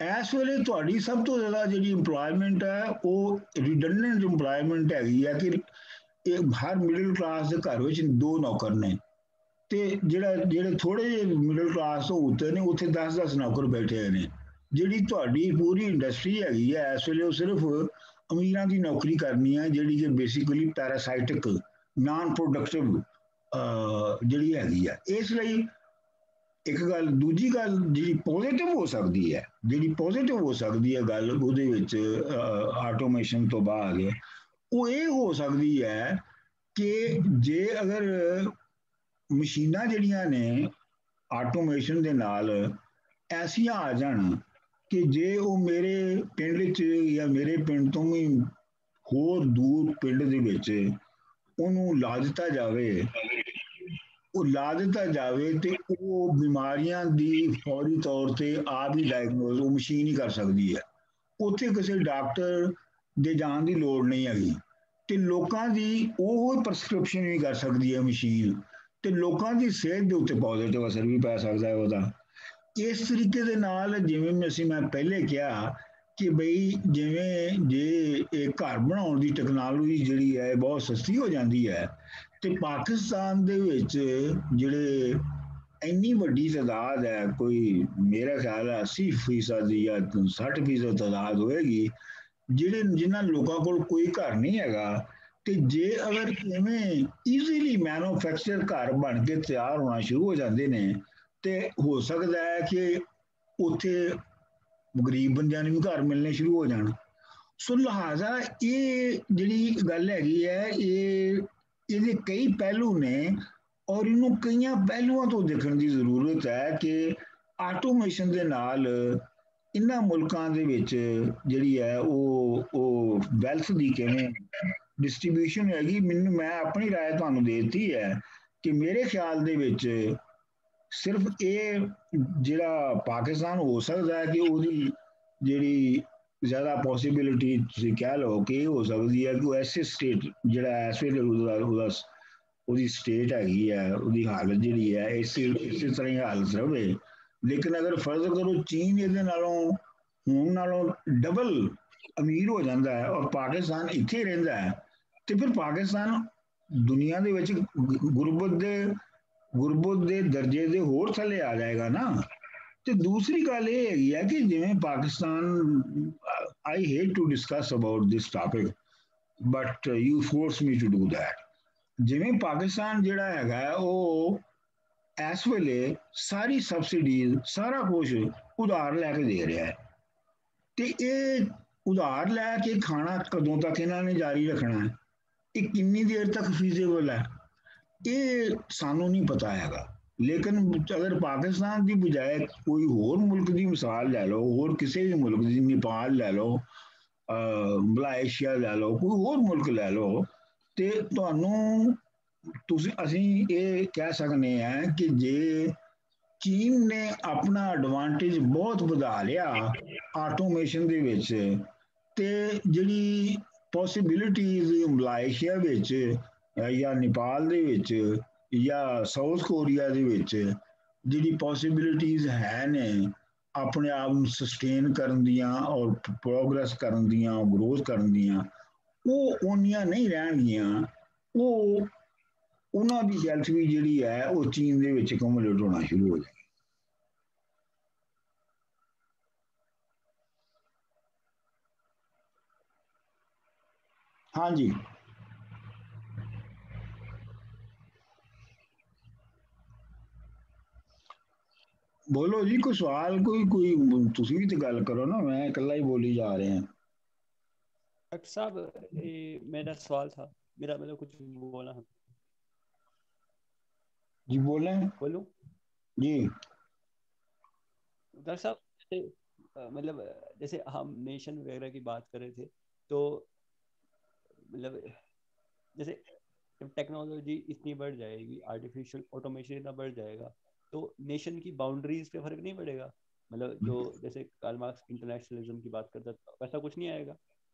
ਇਸ ਵੇਲੇ ਤੁਹਾਡੀ ਸਭ ਤੋਂ ਜ਼ਿਆਦਾ ਜਿਹੜੀ ਇੰਪਲੋਇਮੈਂਟ ਹੈ ਉਹ ਰਿਡੰਡੈਂਟ ਇੰਪਲੋਇਮੈਂਟ ਹੈਗੀ ਹੈ ਕਿ ਇਹ ਹਰ ਮਿਡਲ ਕਲਾਸ ਦੇ ਘਰ ਵਿੱਚ 2 ਨੌਕਰ ਨੇ ਤੇ ਜਿਹੜੇ ਥੋੜੇ ਜਿਹੇ ਮਿਡਲ ਕਲਾਸ ਤੋਂ ਉੱਤੇ ਨੇ ਉੱਥੇ 10-10 ਨੌਕਰ ਬੈਠੇ ਹੋਏ ਨੇ। ਜਿਹੜੀ ਤੁਹਾਡੀ ਪੂਰੀ ਇੰਡਸਟਰੀ ਹੈਗੀ ਹੈ ਇਸ ਵੇਲੇ ਉਹ ਸਿਰਫ ਅਮੀਰਾਂ ਦੀ ਨੌਕਰੀ ਕਰਨੀ ਹੈ ਜਿਹੜੀ ਕਿ ਬੇਸਿਕਲੀ ਪੈਰਾਸਾਈਟਿਕ ਨਾਨ ਪ੍ਰੋਡਕਟਿਵ ਜਿਹੜੀ ਹੈਗੀ ਹੈ। ਇਸ ਲਈ ਇੱਕ ਗੱਲ, ਦੂਜੀ ਗੱਲ ਜਿਹੜੀ ਪੋਜ਼ਿਟਿਵ ਹੋ ਸਕਦੀ ਹੈ ਗੱਲ ਉਹਦੇ ਵਿੱਚ ਆਟੋਮੇਸ਼ਨ ਤੋਂ ਬਾਅਦ ਉਹ ਇਹ ਹੋ ਸਕਦੀ ਹੈ ਕਿ ਜੇ ਅਗਰ ਮਸ਼ੀਨਾਂ ਜਿਹੜੀਆਂ ਨੇ ਆਟੋਮੇਸ਼ਨ ਦੇ ਨਾਲ ਐਸੀਆਂ ਆ ਜਾਣ ਕਿ ਜੇ ਉਹ ਮੇਰੇ ਪਿੰਡ 'ਚ ਜਾਂ ਮੇਰੇ ਪਿੰਡ ਤੋਂ ਵੀ ਹੋਰ ਦੂਰ ਪਿੰਡ ਦੇ ਵਿੱਚ ਉਹਨੂੰ ਲਾ ਦਿੱਤਾ ਜਾਵੇ ਤੇ ਉਹ ਬਿਮਾਰੀਆਂ ਦੀ ਫੌਰੀ ਤੌਰ ਤੇ ਆਪ ਹੀ ਡਾਇਗਨੋਜ਼ ਉਹ ਮਸ਼ੀਨ ਹੀ ਕਰ ਸਕਦੀ ਹੈ। ਉੱਥੇ ਕਿਸੇ ਡਾਕਟਰ ਦੇ ਜਾਣ ਦੀ ਲੋੜ ਨਹੀਂ ਹੈਗੀ ਤੇ ਲੋਕਾਂ ਦੀ ਉਹ ਪ੍ਰਸਕ੍ਰਿਪਸ਼ਨ ਵੀ ਕਰ ਸਕਦੀ ਹੈ ਮਸ਼ੀਨ ਤੇ ਲੋਕਾਂ ਦੀ ਸਿਹਤ ਦੇ ਉੱਤੇ ਪੋਜ਼ਿਟਿਵ ਅਸਰ ਵੀ ਪੈ ਸਕਦਾ ਹੈ ਉਹਦਾ। ਇਸ ਤਰੀਕੇ ਦੇ ਨਾਲ ਜਿਵੇਂ ਮੈਂ ਪਹਿਲੇ ਕਿਹਾ ਕਿ ਬਈ ਜਿਵੇਂ ਜੇ ਇਹ ਘਰ ਬਣਾਉਣ ਦੀ ਟੈਕਨੋਲੋਜੀ ਜਿਹੜੀ ਹੈ ਬਹੁਤ ਸਸਤੀ ਹੋ ਜਾਂਦੀ ਹੈ ਤੇ ਪਾਕਿਸਤਾਨ ਦੇ ਵਿੱਚ ਜਿਹੜੇ ਇੰਨੀ ਵੱਡੀ ਤਾਦਾਦ ਹੈ, ਕੋਈ ਮੇਰਾ ਖਿਆਲ ਹੈ 80% ਜਾਂ 60% ਤਾਦਾਦ ਹੋਏਗੀ ਜਿਨ੍ਹਾਂ ਲੋਕਾਂ ਕੋਲ ਕੋਈ ਘਰ ਨਹੀਂ ਹੈਗਾ ਤੇ ਜੇ ਅਗਰ ਇਵੇਂ ਈਜ਼ੀਲੀ ਮੈਨੂਫੈਕਚਰ ਘਰ ਬਣ ਕੇ ਤਿਆਰ ਹੋਣਾ ਸ਼ੁਰੂ ਹੋ ਜਾਂਦੇ ਨੇ ਤੇ ਹੋ ਸਕਦਾ ਹੈ ਕਿ ਉੱਥੇ ਗਰੀਬ ਬੰਦਿਆਂ ਨੂੰ ਵੀ ਘਰ ਮਿਲਣੇ ਸ਼ੁਰੂ ਹੋ ਜਾਣ। ਸੋ ਲਿਹਾਜ਼ਾ ਇਹ ਜਿਹੜੀ ਗੱਲ ਹੈਗੀ ਹੈ ਇਹਦੇ ਕਈ ਪਹਿਲੂ ਨੇ ਔਰ ਇਹਨੂੰ ਕਈਆਂ ਪਹਿਲੂਆਂ ਤੋਂ ਦੇਖਣ ਦੀ ਜ਼ਰੂਰਤ ਹੈ ਕਿ ਆਟੋਮੇਸ਼ਨ ਦੇ ਨਾਲ ਇਹਨਾਂ ਮੁਲਕਾਂ ਦੇ ਵਿੱਚ ਜਿਹੜੀ ਹੈ ਉਹ ਵੈਲਥ ਦੀ ਕਿਵੇਂ ਡਿਸਟ੍ਰੀਬਿਊਸ਼ਨ ਹੈਗੀ। ਮੈਂ ਆਪਣੀ ਰਾਏ ਤੁਹਾਨੂੰ ਦੇ ਦਿੱਤੀ ਹੈ ਕਿ ਮੇਰੇ ਖਿਆਲ ਦੇ ਵਿੱਚ ਸਿਰਫ ਇਹ ਜਿਹੜਾ ਪਾਕਿਸਤਾਨ ਹੋ ਸਕਦਾ ਹੈ ਕਿ ਉਹਦੀ ਜਿਹੜੀ ਜ਼ਿਆਦਾ ਪੋਸੀਬਿਲਿਟੀ ਤੁਸੀਂ ਕਹਿ ਲਓ ਕਿ ਇਹ ਹੋ ਸਕਦੀ ਹੈ ਕਿ ਉਹ ਐਸੇ ਸਟੇਟ ਜਿਹੜਾ ਇਸ ਵੇਲੇ ਉਹਦੀ ਸਟੇਟ ਹੈਗੀ ਹੈ ਉਹਦੀ ਹਾਲਤ ਜਿਹੜੀ ਹੈ ਇਸੇ ਤਰ੍ਹਾਂ ਹੀ ਹਾਲਤ ਰਹੇ। ਲੇਕਿਨ ਅਗਰ ਫਰਜ਼ ਕਰੋ ਚੀਨ ਇਹਦੇ ਨਾਲੋਂ ਡਬਲ ਅਮੀਰ ਹੋ ਜਾਂਦਾ ਹੈ ਔਰ ਪਾਕਿਸਤਾਨ ਇੱਥੇ ਰਹਿੰਦਾ ਹੈ ਤੇ ਫਿਰ ਪਾਕਿਸਤਾਨ ਦੁਨੀਆ ਦੇ ਵਿੱਚ ਗੁਰਬਤ ਦੇ ਦਰਜੇ ਦੇ ਹੋਰ ਥੱਲੇ ਆ ਜਾਏਗਾ ਨਾ। ਤੇ ਦੂਸਰੀ ਗੱਲ ਇਹ ਹੈਗੀ ਹੈ ਕਿ ਜਿਵੇਂ Pakistan, I hate to discuss about this topic but you force me to do that। ਜਿਵੇਂ ਪਾਕਿਸਤਾਨ ਜਿਹੜਾ ਹੈਗਾ ਉਹ ਇਸ ਵੇਲੇ ਸਾਰੀ ਸਬਸਿਡੀਜ਼ ਸਾਰਾ ਕੁਝ ਉਧਾਰ ਲੈ ਕੇ ਦੇ ਰਿਹਾ ਹੈ ਤੇ ਇਹ ਉਧਾਰ ਲੈ ਕੇ ਖਾਣਾ ਕਦੋਂ ਤੱਕ ਇਹਨਾਂ ਨੇ ਜਾਰੀ ਰੱਖਣਾ ਹੈ, ਇਹ ਕਿੰਨੀ ਦੇਰ ਤੱਕ ਫੀਜ਼ੇਬਲ ਹੈ, ਇਹ ਸਾਨੂੰ ਨਹੀਂ ਪਤਾ ਹੈਗਾ। ਲੇਕਿਨ ਅਗਰ ਪਾਕਿਸਤਾਨ ਦੀ ਬਜਾਏ ਕੋਈ ਹੋਰ ਮੁਲਕ ਦੀ ਮਿਸਾਲ ਲੈ ਲਓ, ਹੋਰ ਕਿਸੇ ਵੀ ਮੁਲਕ ਦੀ, ਨੇਪਾਲ ਲੈ ਲਓ, ਮਲਾਇਸ਼ੀਆ ਲੈ ਲਓ, ਕੋਈ ਹੋਰ ਮੁਲਕ ਲੈ ਲਓ, ਤੇ ਤੁਹਾਨੂੰ ਅਸੀਂ ਇਹ ਕਹਿ ਸਕਦੇ ਹਾਂ ਕਿ ਜੇ ਚੀਨ ਨੇ ਆਪਣਾ ਐਡਵਾਂਟੇਜ ਬਹੁਤ ਵਧਾ ਲਿਆ ਆਟੋਮੇਸ਼ਨ ਦੇ ਵਿੱਚ, ਤੇ ਜਿਹੜੀ ਪੋਸੀਬਿਲਿਟੀਜ਼ ਮਲਾਇਸ਼ੀਆ ਵਿੱਚ ਜਾਂ ਨੇਪਾਲ ਦੇ ਵਿੱਚ ਜਾਂ ਸਾਊਥ ਕੋਰੀਆ ਦੇ ਵਿੱਚ ਜਿਹੜੀ ਪੋਸੀਬਿਲਿਟੀਜ਼ ਹੈ ਨੇ ਆਪਣੇ ਆਪ ਨੂੰ ਸਸਟੇਨ ਕਰਨ ਦੀਆਂ ਔਰ ਪ੍ਰੋਗਰੈਸ ਕਰਨ ਦੀਆਂ, ਗਰੋਥ ਕਰਨ ਦੀਆਂ, ਉਹ ਓਨੀਆਂ ਨਹੀਂ ਰਹਿਣਗੀਆਂ। ਉਹ ਉਹਨਾਂ ਦੀ ਹੈਲਥ ਵੀ ਜਿਹੜੀ ਹੈ ਉਹ ਚੀਨ ਦੇ ਵਿੱਚ ਕਮੂਲੇਟ ਹੋਣਾ ਸ਼ੁਰੂ ਹੋ ਜਾਏ। ਹਾਂਜੀ ਬੋਲੋ ਜੀ, ਕੋਈ ਸਵਾਲ, ਕੋਈ ਤੁਸੀਂ ਵੀ ਤੇ ਗੱਲ ਕਰੋ ਨਾ, मैं इकल्ला ही बोली जा रहे हैं। डॉक्टर साहब मेरा सवाल था, मेरा मतलब कुछ बोलना है। जी बोलें। बोलूं जी। डॉक्टर साहब मतलब जैसे हम नेशन वगैरह की बात कर रहे थे, तो मतलब जैसे जब टेक्नोलॉजी इतनी बढ़ जाएगी, आर्टिफिशियल ऑटोमेशन इतना बढ़ जाएगा, तो नेशन की बाउंड्रीज पे फर्क नहीं पड़ेगा? मतलब जो जैसे कार्ल मार्क्स इंटरनेशनलिज्म की बात करता था, वैसा कुछ नहीं आएगा?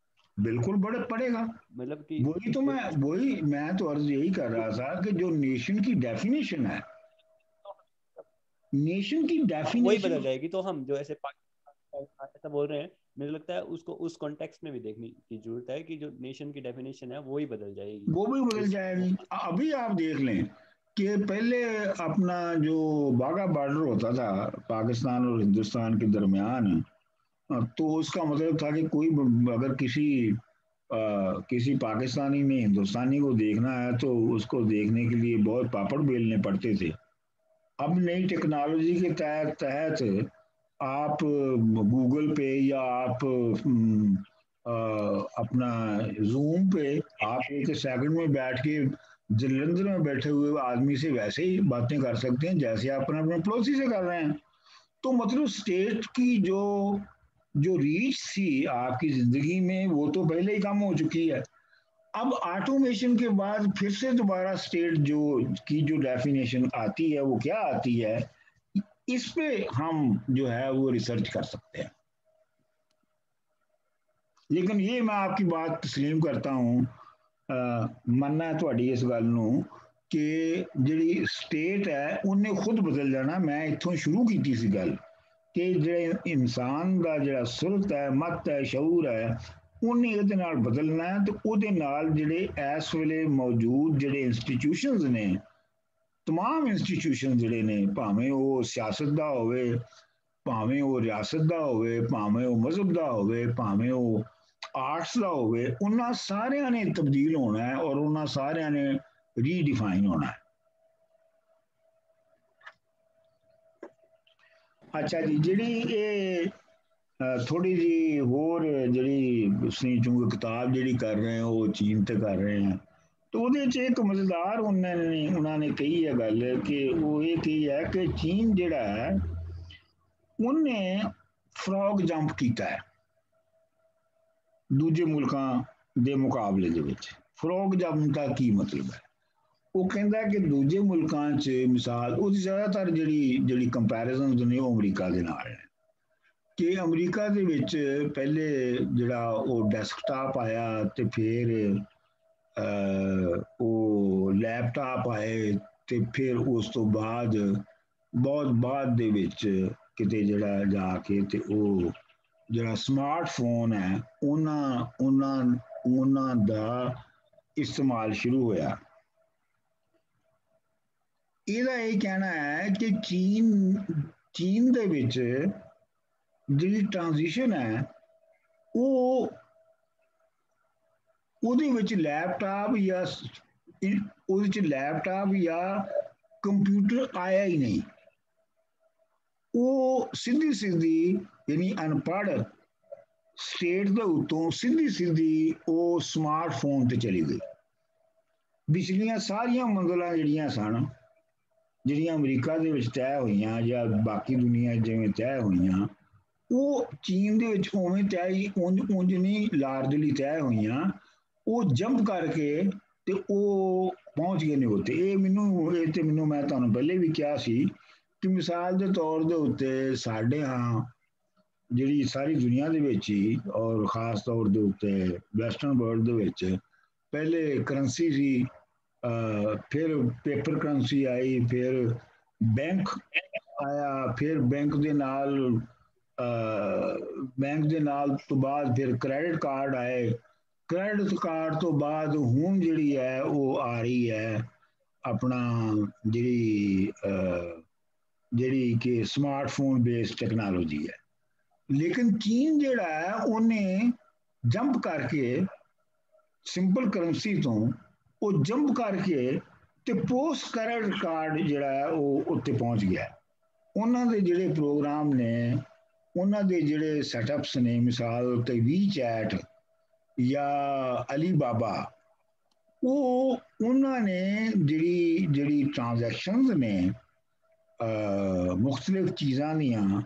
बिल्कुल बड़े पड़ेगा। मतलब कि वही मैं तो अर्ज यही कर रहा था कि जो नेशन की डेफिनेशन है, नेशन की डेफिनेशन वही बदल जाएगी। तो हम जो ऐसे ऐसा बोल रहे हैं, मुझे लगता है उसको उस कॉन्टेक्स्ट में भी देखने की जरूरत है कि जो नेशन की डेफिनेशन है वो ही बदल जाएगी। वो भी बदल जाएगी। अभी आप देख लें कि पहले अपना जो बाघा बॉर्डर होता था पाकिस्तान और हिंदुस्तान के दरमियान, तो उसका मतलब था कि कोई अगर किसी पाकिस्तानी ने हिंदुस्तानी को देखना है तो उसको देखने के लिए बहुत पापड़ बेलने पड़ते थे। अब नई टेक्नोलॉजी के तहत आप गूगल पे या आप अपना जूम पे आप एक सेकंड में बैठ के जलंधर में बैठे हुए आदमी से वैसे ही बातें कर सकते हैं जैसे आप अपने पड़ोसी से कर रहे हैं। तो मतलब स्टेट की जो रीच थी आपकी जिंदगी में वो तो पहले ही कम हो चुकी है। अब ऑटोमेशन के बाद फिर से दोबारा स्टेट जो डेफिनेशन आती है वो क्या आती है, इस पे हम जो है वो रिसर्च कर सकते हैं। लेकिन ये मैं आपकी बात तस्लीम करता हूँ, ਮੰਨਣਾ है ਤੁਹਾਡੀ इस गल ਨੂੰ कि ਜਿਹੜੀ स्टेट है उन्हें खुद बदल जाना। मैं इत्थों शुरू की सी गल कि ਜਿਹੜੇ इंसान का ਜਿਹੜਾ ਸੁਰਤ है, मत है, शऊर है, ਉਹਨੇ ਇਹਦੇ ਨਾਲ ਬਦਲਣਾ ਹੈ। ਤੇ ਉਹਦੇ ਨਾਲ ਜਿਹੜੇ ਇਸ ਵੇਲੇ ਮੌਜੂਦ ਜਿਹੜੇ ਇੰਸਟੀਟਿਊਸ਼ਨਸ ਨੇ, तमाम इंस्टीट्यूशन ਜਿਹੜੇ ਨੇ, ਭਾਵੇਂ ਉਹ ਸਿਆਸਤ ਦਾ ਹੋਵੇ, ਭਾਵੇਂ ਉਹ ਰਿਆਸਤ ਦਾ ਹੋਵੇ, ਭਾਵੇਂ ਉਹ ਮਜ਼ਹਬ ਦਾ ਹੋਵੇ, ਭਾਵੇਂ ਉਹ ਆਰਟਸ ਦਾ ਹੋਵੇ, ਉਹਨਾਂ ਸਾਰਿਆਂ ਨੇ ਤਬਦੀਲ ਹੋਣਾ ਹੈ ਔਰ ਉਹਨਾਂ ਸਾਰਿਆਂ ਨੇ ਰੀਡਿਫਾਈਨ ਹੋਣਾ ਹੈ। ਅੱਛਾ ਜੀ, ਜਿਹੜੀ ਇਹ ਥੋੜੀ ਜੀ ਹੋਰ ਜਿਹੜੀ ਤੁਸੀਂ ਚੁੰਗ ਕਿਤਾਬ ਜਿਹੜੀ ਕਰ ਰਹੇ ਹੋ ਉਹ ਚੀਨ ਤੇ ਕਰ ਰਹੇ ਆ, तो ਉਹਦੇ ਚ ਇੱਕ ਮਜ਼ੇਦਾਰ ਉਹਨਾਂ ਨੇ ਕਹੀ ਹੈ ਗੱਲ ਕਿ ਉਹ ਇਹ ਕਹੀ ਹੈ ਕਿ ਚੀਨ ਜਿਹੜਾ ਹੈ ਉਹਨੇ ਫਰੌਗ ਜੰਪ ਕੀਤਾ ਹੈ ਦੂਜੇ ਮੁਲਕਾਂ ਦੇ ਮੁਕਾਬਲੇ ਦੇ ਵਿੱਚ। ਫਰੌਗ ਜੰਪ ਦਾ ਕੀ ਮਤਲਬ ਹੈ? ਉਹ ਕਹਿੰਦਾ ਕਿ ਦੂਜੇ ਮੁਲਕਾਂ 'ਚ ਮਿਸਾਲ ਉਹਦੀ ਜ਼ਿਆਦਾਤਰ ਜਿਹੜੀ ਕੰਪੈਰੀਜ਼ਨਸ ਨੇ ਉਹ ਅਮਰੀਕਾ ਦੇ ਨਾਲ ਹੈ ਕਿ ਅਮਰੀਕਾ ਦੇ ਵਿੱਚ ਪਹਿਲੇ ਜਿਹੜਾ ਉਹ ਡੈਸਕਟਾਪ ਆਇਆ ਤੇ ਫਿਰ ਉਹ ਲੈਪਟਾਪ ਆਏ ਤੇ ਫਿਰ ਉਸ ਤੋਂ ਬਾਅਦ ਬਹੁਤ ਬਾਅਦ ਦੇ ਵਿੱਚ ਕਿਤੇ ਜਿਹੜਾ ਜਾ ਕੇ ਤੇ ਉਹ ਜਿਹੜਾ ਸਮਾਰਟਫੋਨ ਹੈ ਉਹਨਾਂ ਦਾ ਇਸਤੇਮਾਲ ਸ਼ੁਰੂ ਹੋਇਆ। ਇਹਦਾ ਇਹ ਕਹਿਣਾ ਹੈ ਕਿ ਚੀਨ ਦੇ ਵਿੱਚ ਜਿਹੜੀ ਟ੍ਰਾਂਜੀਸ਼ਨ ਹੈ ਉਹਦੇ ਵਿੱਚ ਲੈਪਟਾਪ ਜਾਂ ਕੰਪਿਊਟਰ ਆਇਆ ਹੀ ਨਹੀਂ। ਉਹ ਸਿੱਧੀ ਯਾਨੀ ਅਨਪੜ੍ਹ ਸਟੇਟ ਦੇ ਉੱਤੋਂ ਸਿੱਧੀ ਉਹ ਸਮਾਰਟਫੋਨ ਤੇ ਚਲੀ ਗਈ। ਪਿਛਲੀਆਂ ਸਾਰੀਆਂ ਮੰਜ਼ਲਾਂ ਜਿਹੜੀਆਂ ਸਨ, ਜਿਹੜੀਆਂ ਅਮਰੀਕਾ ਦੇ ਵਿੱਚ ਤੈਅ ਹੋਈਆਂ ਜਾਂ ਬਾਕੀ ਦੁਨੀਆ ਜਿਵੇਂ ਤੈਅ ਹੋਈਆਂ, ਉਹ ਚੀਨ ਦੇ ਵਿੱਚ ਉਵੇਂ ਤੈਅ ਉਂਝ ਨਹੀਂ ਲਾਰਜਲੀ ਤੈਅ ਹੋਈਆਂ, ਉਹ ਜੰਪ ਕਰਕੇ ਤੇ ਉਹ ਪਹੁੰਚ ਗਏ ਨੇ ਉੱਤੇ। ਇਹ ਤੇ ਮੈਨੂੰ ਮੈਂ ਤੁਹਾਨੂੰ ਪਹਿਲੇ ਵੀ ਕਿਹਾ ਸੀ ਕਿ ਮਿਸਾਲ ਦੇ ਤੌਰ ਦੇ ਉੱਤੇ ਸਾਡੇ ਹਾਂ ਜਿਹੜੀ ਸਾਰੀ ਦੁਨੀਆ ਦੇ ਵਿੱਚ ਹੀ ਔਰ ਖਾਸ ਤੌਰ ਦੇ ਉੱਤੇ ਵੈਸਟਰਨ ਵਰਲਡ ਦੇ ਵਿੱਚ ਪਹਿਲੇ ਕਰੰਸੀ ਸੀ, ਫਿਰ ਪੇਪਰ ਕਰੰਸੀ ਆਈ, ਫਿਰ ਬੈਂਕ ਆਇਆ, ਫਿਰ ਬੈਂਕ ਦੇ ਨਾਲ ਤੋਂ ਬਾਅਦ ਫਿਰ ਕ੍ਰੈਡਿਟ ਕਾਰਡ ਆਏ, ਕ੍ਰੈਡਿਟ ਕਾਰਡ ਤੋਂ ਬਾਅਦ ਹੁਣ ਜਿਹੜੀ ਹੈ ਉਹ ਆ ਰਹੀ ਹੈ ਆਪਣਾ ਜਿਹੜੀ ਕਿ ਸਮਾਰਟਫੋਨ ਬੇਸਡ ਟੈਕਨੋਲੋਜੀ ਹੈ। ਲੇਕਿਨ ਚੀਨ ਜਿਹੜਾ ਹੈ ਉਹਨੇ ਜੰਪ ਕਰਕੇ ਸਿੰਪਲ ਕਰੰਸੀ ਤੋਂ ਉਹ ਜੰਪ ਕਰਕੇ ਤੇ ਪੋਸਟ ਕ੍ਰੈਡਿਟ ਕਾਰਡ ਜਿਹੜਾ ਹੈ ਉਹ ਉੱਤੇ ਪਹੁੰਚ ਗਿਆ। ਉਹਨਾਂ ਦੇ ਜਿਹੜੇ ਪ੍ਰੋਗਰਾਮ ਨੇ, ਉਹਨਾਂ ਦੇ ਜਿਹੜੇ ਸੈਟਅਪਸ ਨੇ, ਮਿਸਾਲ ਉੱਤੇ WeChat ਜਾਂ ਅਲੀਬਾਬਾ, ਉਹਨਾਂ ਨੇ ਜਿਹੜੀ ਟ੍ਰਾਂਜੈਕਸ਼ਨਸ ਨੇ ਮੁxtਲਿਫ ਚੀਜ਼ਾਂ ਦੀਆਂ,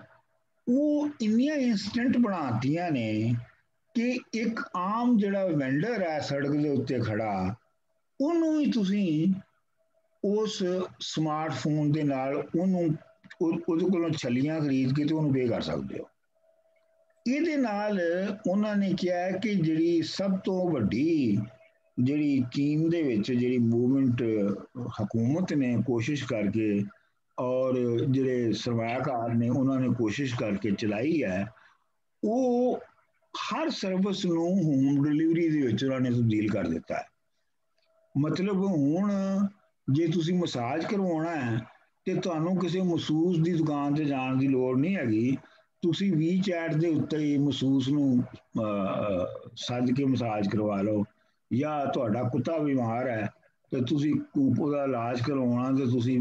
ਉਹ ਇੰਨੀਆਂ ਇੰਸਟੈਂਟ ਬਣਾਤੀਆਂ ਨੇ ਕਿ ਇੱਕ ਆਮ ਜਿਹੜਾ ਵੈਂਡਰ ਹੈ ਸੜਕ ਦੇ ਉੱਤੇ ਖੜਾ, ਉਹਨੂੰ ਵੀ ਤੁਸੀਂ ਉਸ ਸਮਾਰਟਫੋਨ ਦੇ ਨਾਲ ਉਹਦੇ ਕੋਲੋਂ ਛੱਲੀਆਂ ਖਰੀਦ ਕੇ ਤੇ ਉਹਨੂੰ ਪੇ ਕਰ ਸਕਦੇ ਹੋ। ਇਹਦੇ ਨਾਲ ਉਹਨਾਂ ਨੇ ਕਿਹਾ ਕਿ ਜਿਹੜੀ ਸਭ ਤੋਂ ਵੱਡੀ ਜਿਹੜੀ ਚੀਨ ਦੇ ਵਿੱਚ ਜਿਹੜੀ ਮੂਵਮੈਂਟ ਹਕੂਮਤ ਨੇ ਕੋਸ਼ਿਸ਼ ਕਰਕੇ ਔਰ ਜਿਹੜੇ ਸਰਮਾਇਆਕਾਰ ਨੇ ਉਹਨਾਂ ਨੇ ਕੋਸ਼ਿਸ਼ ਕਰਕੇ ਚਲਾਈ ਹੈ, ਉਹ ਹਰ ਸਰਵਿਸ ਨੂੰ ਹੋਮ ਡਿਲੀਵਰੀ ਦੇ ਵਿੱਚ ਉਹਨਾਂ ਨੇ ਤਬਦੀਲ ਕਰ ਦਿੱਤਾ ਹੈ। ਮਤਲਬ ਹੁਣ ਜੇ ਤੁਸੀਂ ਮਸਾਜ ਕਰਵਾਉਣਾ ਹੈ ਤੇ ਤੁਹਾਨੂੰ ਕਿਸੇ ਮਸੂਸ ਦੀ ਦੁਕਾਨ ਤੇ ਜਾਣ ਦੀ ਲੋੜ ਨਹੀਂ ਹੈਗੀ, ਤੁਸੀਂ WeChat ਦੇ ਉੱਤੇ ਹੀ ਮਸੂਸ ਨੂੰ ਸੱਦ ਕੇ ਮਸਾਜ ਕਰਵਾ ਲਓ। ਜਾਂ ਤੁਹਾਡਾ ਕੁੱਤਾ ਬਿਮਾਰ ਹੈ ਤੇ ਤੁਸੀਂ ਉਹਦਾ ਇਲਾਜ ਕਰਵਾਉਣਾ ਤੇ ਤੁਸੀਂ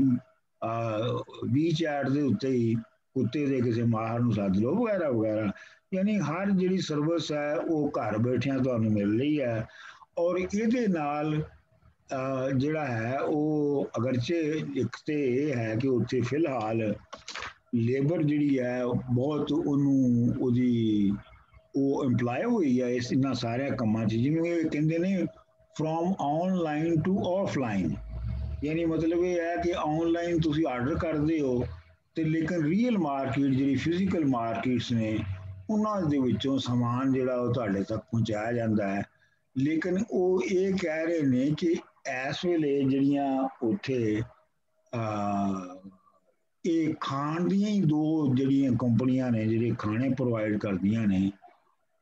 WeChat ਦੇ ਉੱਤੇ ਹੀ ਕੁੱਤੇ ਦੇ ਕਿਸੇ ਮਾਹਰ ਨੂੰ ਸੱਦ ਲਓ ਵਗੈਰਾ ਵਗੈਰਾ। ਯਾਨੀ ਹਰ ਜਿਹੜੀ ਸਰਵਿਸ ਹੈ ਉਹ ਘਰ ਬੈਠਿਆਂ ਤੁਹਾਨੂੰ ਮਿਲ ਰਹੀ ਹੈ। ਔਰ ਇਹਦੇ ਨਾਲ ਜਿਹੜਾ ਹੈ ਉਹ ਅਗਰਚੇ ਇੱਕ ਤੇ ਇਹ ਹੈ ਕਿ ਉੱਥੇ ਫਿਲਹਾਲ ਲੇਬਰ ਜਿਹੜੀ ਹੈ ਬਹੁਤ ਉਹ ਇੰਪਲਾਈ ਹੋਈ ਹੈ ਇਹਨਾਂ ਸਾਰਿਆਂ ਕੰਮਾਂ 'ਚ, ਜਿਹਨੂੰ ਇਹ ਕਹਿੰਦੇ ਨੇ ਫਰੋਮ ਆਨਲਾਈਨ ਟੂ ਆਫਲਾਈਨ। ਯਾਨੀ ਮਤਲਬ ਇਹ ਹੈ ਕਿ ਆਨਲਾਈਨ ਤੁਸੀਂ ਆਰਡਰ ਕਰਦੇ ਹੋ ਤੇ ਲੇਕਿਨ ਰੀਅਲ ਮਾਰਕੀਟ ਜਿਹੜੀ ਫਿਜ਼ੀਕਲ ਮਾਰਕੀਟਸ ਨੇ ਉਹਨਾਂ ਦੇ ਵਿੱਚੋਂ ਸਮਾਨ ਜਿਹੜਾ ਉਹ ਤੁਹਾਡੇ ਤੱਕ ਪਹੁੰਚਾਇਆ ਜਾਂਦਾ ਹੈ। ਲੇਕਿਨ ਉਹ ਇਹ ਕਹਿ ਰਹੇ ਨੇ ਕਿ ਇਸ ਵੇਲੇ ਜਿਹੜੀਆਂ ਉੱਥੇ ਇਹ ਖਾਣ ਦੀਆਂ ਹੀ ਦੋ ਜਿਹੜੀਆਂ ਕੰਪਨੀਆਂ ਨੇ ਜਿਹੜੇ ਖਾਣੇ ਪ੍ਰੋਵਾਈਡ ਕਰਦੀਆਂ ਨੇ,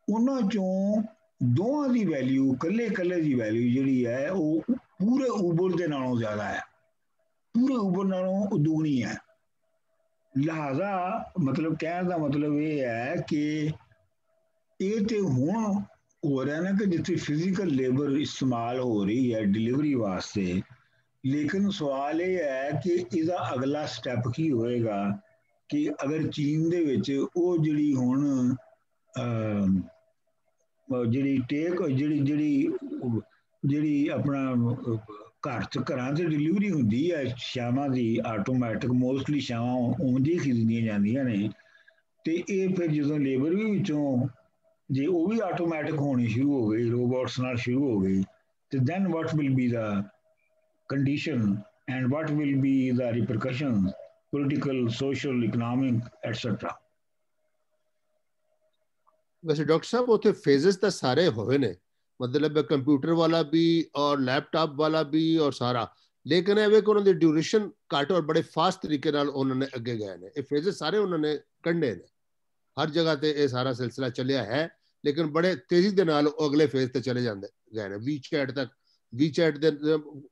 ਉਹਨਾਂ ਚੋਂ ਦੋਵਾਂ ਦੀ ਵੈਲਿਊ ਇਕੱਲੇ ਦੀ ਵੈਲਿਊ ਜਿਹੜੀ ਹੈ ਉਹ ਪੂਰੇ ਉਬਰ ਦੇ ਨਾਲੋਂ ਜ਼ਿਆਦਾ ਹੈ, ਪੂਰੇ ਉਬਰ ਨਾਲੋਂ ਦੁਗਣੀ ਹੈ। ਲਿਹਾਜ਼ਾ ਮਤਲਬ ਕਹਿਣ ਦਾ ਮਤਲਬ ਇਹ ਹੈ ਕਿ ਇਹ ਤੇ ਹੁਣ ਹੋ ਰਿਹਾ ਨਾ ਕਿ ਜਿੱਥੇ ਫਿਜ਼ੀਕਲ ਲੇਬਰ ਇਸਤੇਮਾਲ ਹੋ ਰਹੀ ਹੈ ਡਿਲੀਵਰੀ ਵਾਸਤੇ, ਲੇਕਿਨ ਸਵਾਲ ਇਹ ਹੈ ਕਿ ਇਹਦਾ ਅਗਲਾ ਸਟੈਪ ਕੀ ਹੋਏਗਾ ਕਿ ਅਗਰ ਚੀਨ ਦੇ ਵਿੱਚ ਉਹ ਜਿਹੜੀ ਹੁਣ ਜਿਹੜੀ ਆਪਣਾ ਘਰਾਂ ਤੇ ਡਿਲੀਵਰੀ ਹੁੰਦੀ ਹੈ ਸ਼ਾਵਾਂ ਦੀ ਆਟੋਮੈਟਿਕ, ਮੋਸਟਲੀ ਸ਼ਾਵਾਂ ਉਂਝ ਹੀ ਖਰੀਦੀਆਂ ਜਾਂਦੀਆਂ ਨੇ, ਤੇ ਇਹ ਫਿਰ ਜਦੋਂ ਲੇਬਰ ਵੀ ਵਿੱਚੋਂ ਜੇ ਉਹ ਵੀ ਆਟੋਮੈਟਿਕ ਹੋਣੀ ਸ਼ੁਰੂ ਹੋ ਗਈ, ਰੋਬੋਟਸ ਨਾਲ ਸ਼ੁਰੂ ਹੋ ਗਈ, ਤੇ then what will be the condition and what will be the repercussions, political, social, economic, etc. वैसे डॉक्टर साहब उसे फेजेस तो सारे होए ने, मतलब कंप्यूटर वाला भी और लैपटॉप वाला भी और सारा, लेकिन है वे उन्होंने ड्यूरेशन घट और बड़े फास्ट तरीके नाल उन्होंने अगे गए ने। ये फेजेस सारे उन्होंने कढ़ने ने, हर जगह ते ये सारा सिलसिला चलिया है, लेकिन बड़े तेजी दे नाल अगले फेज ते चले जाते गए ने। WeChat तक, WeChat दे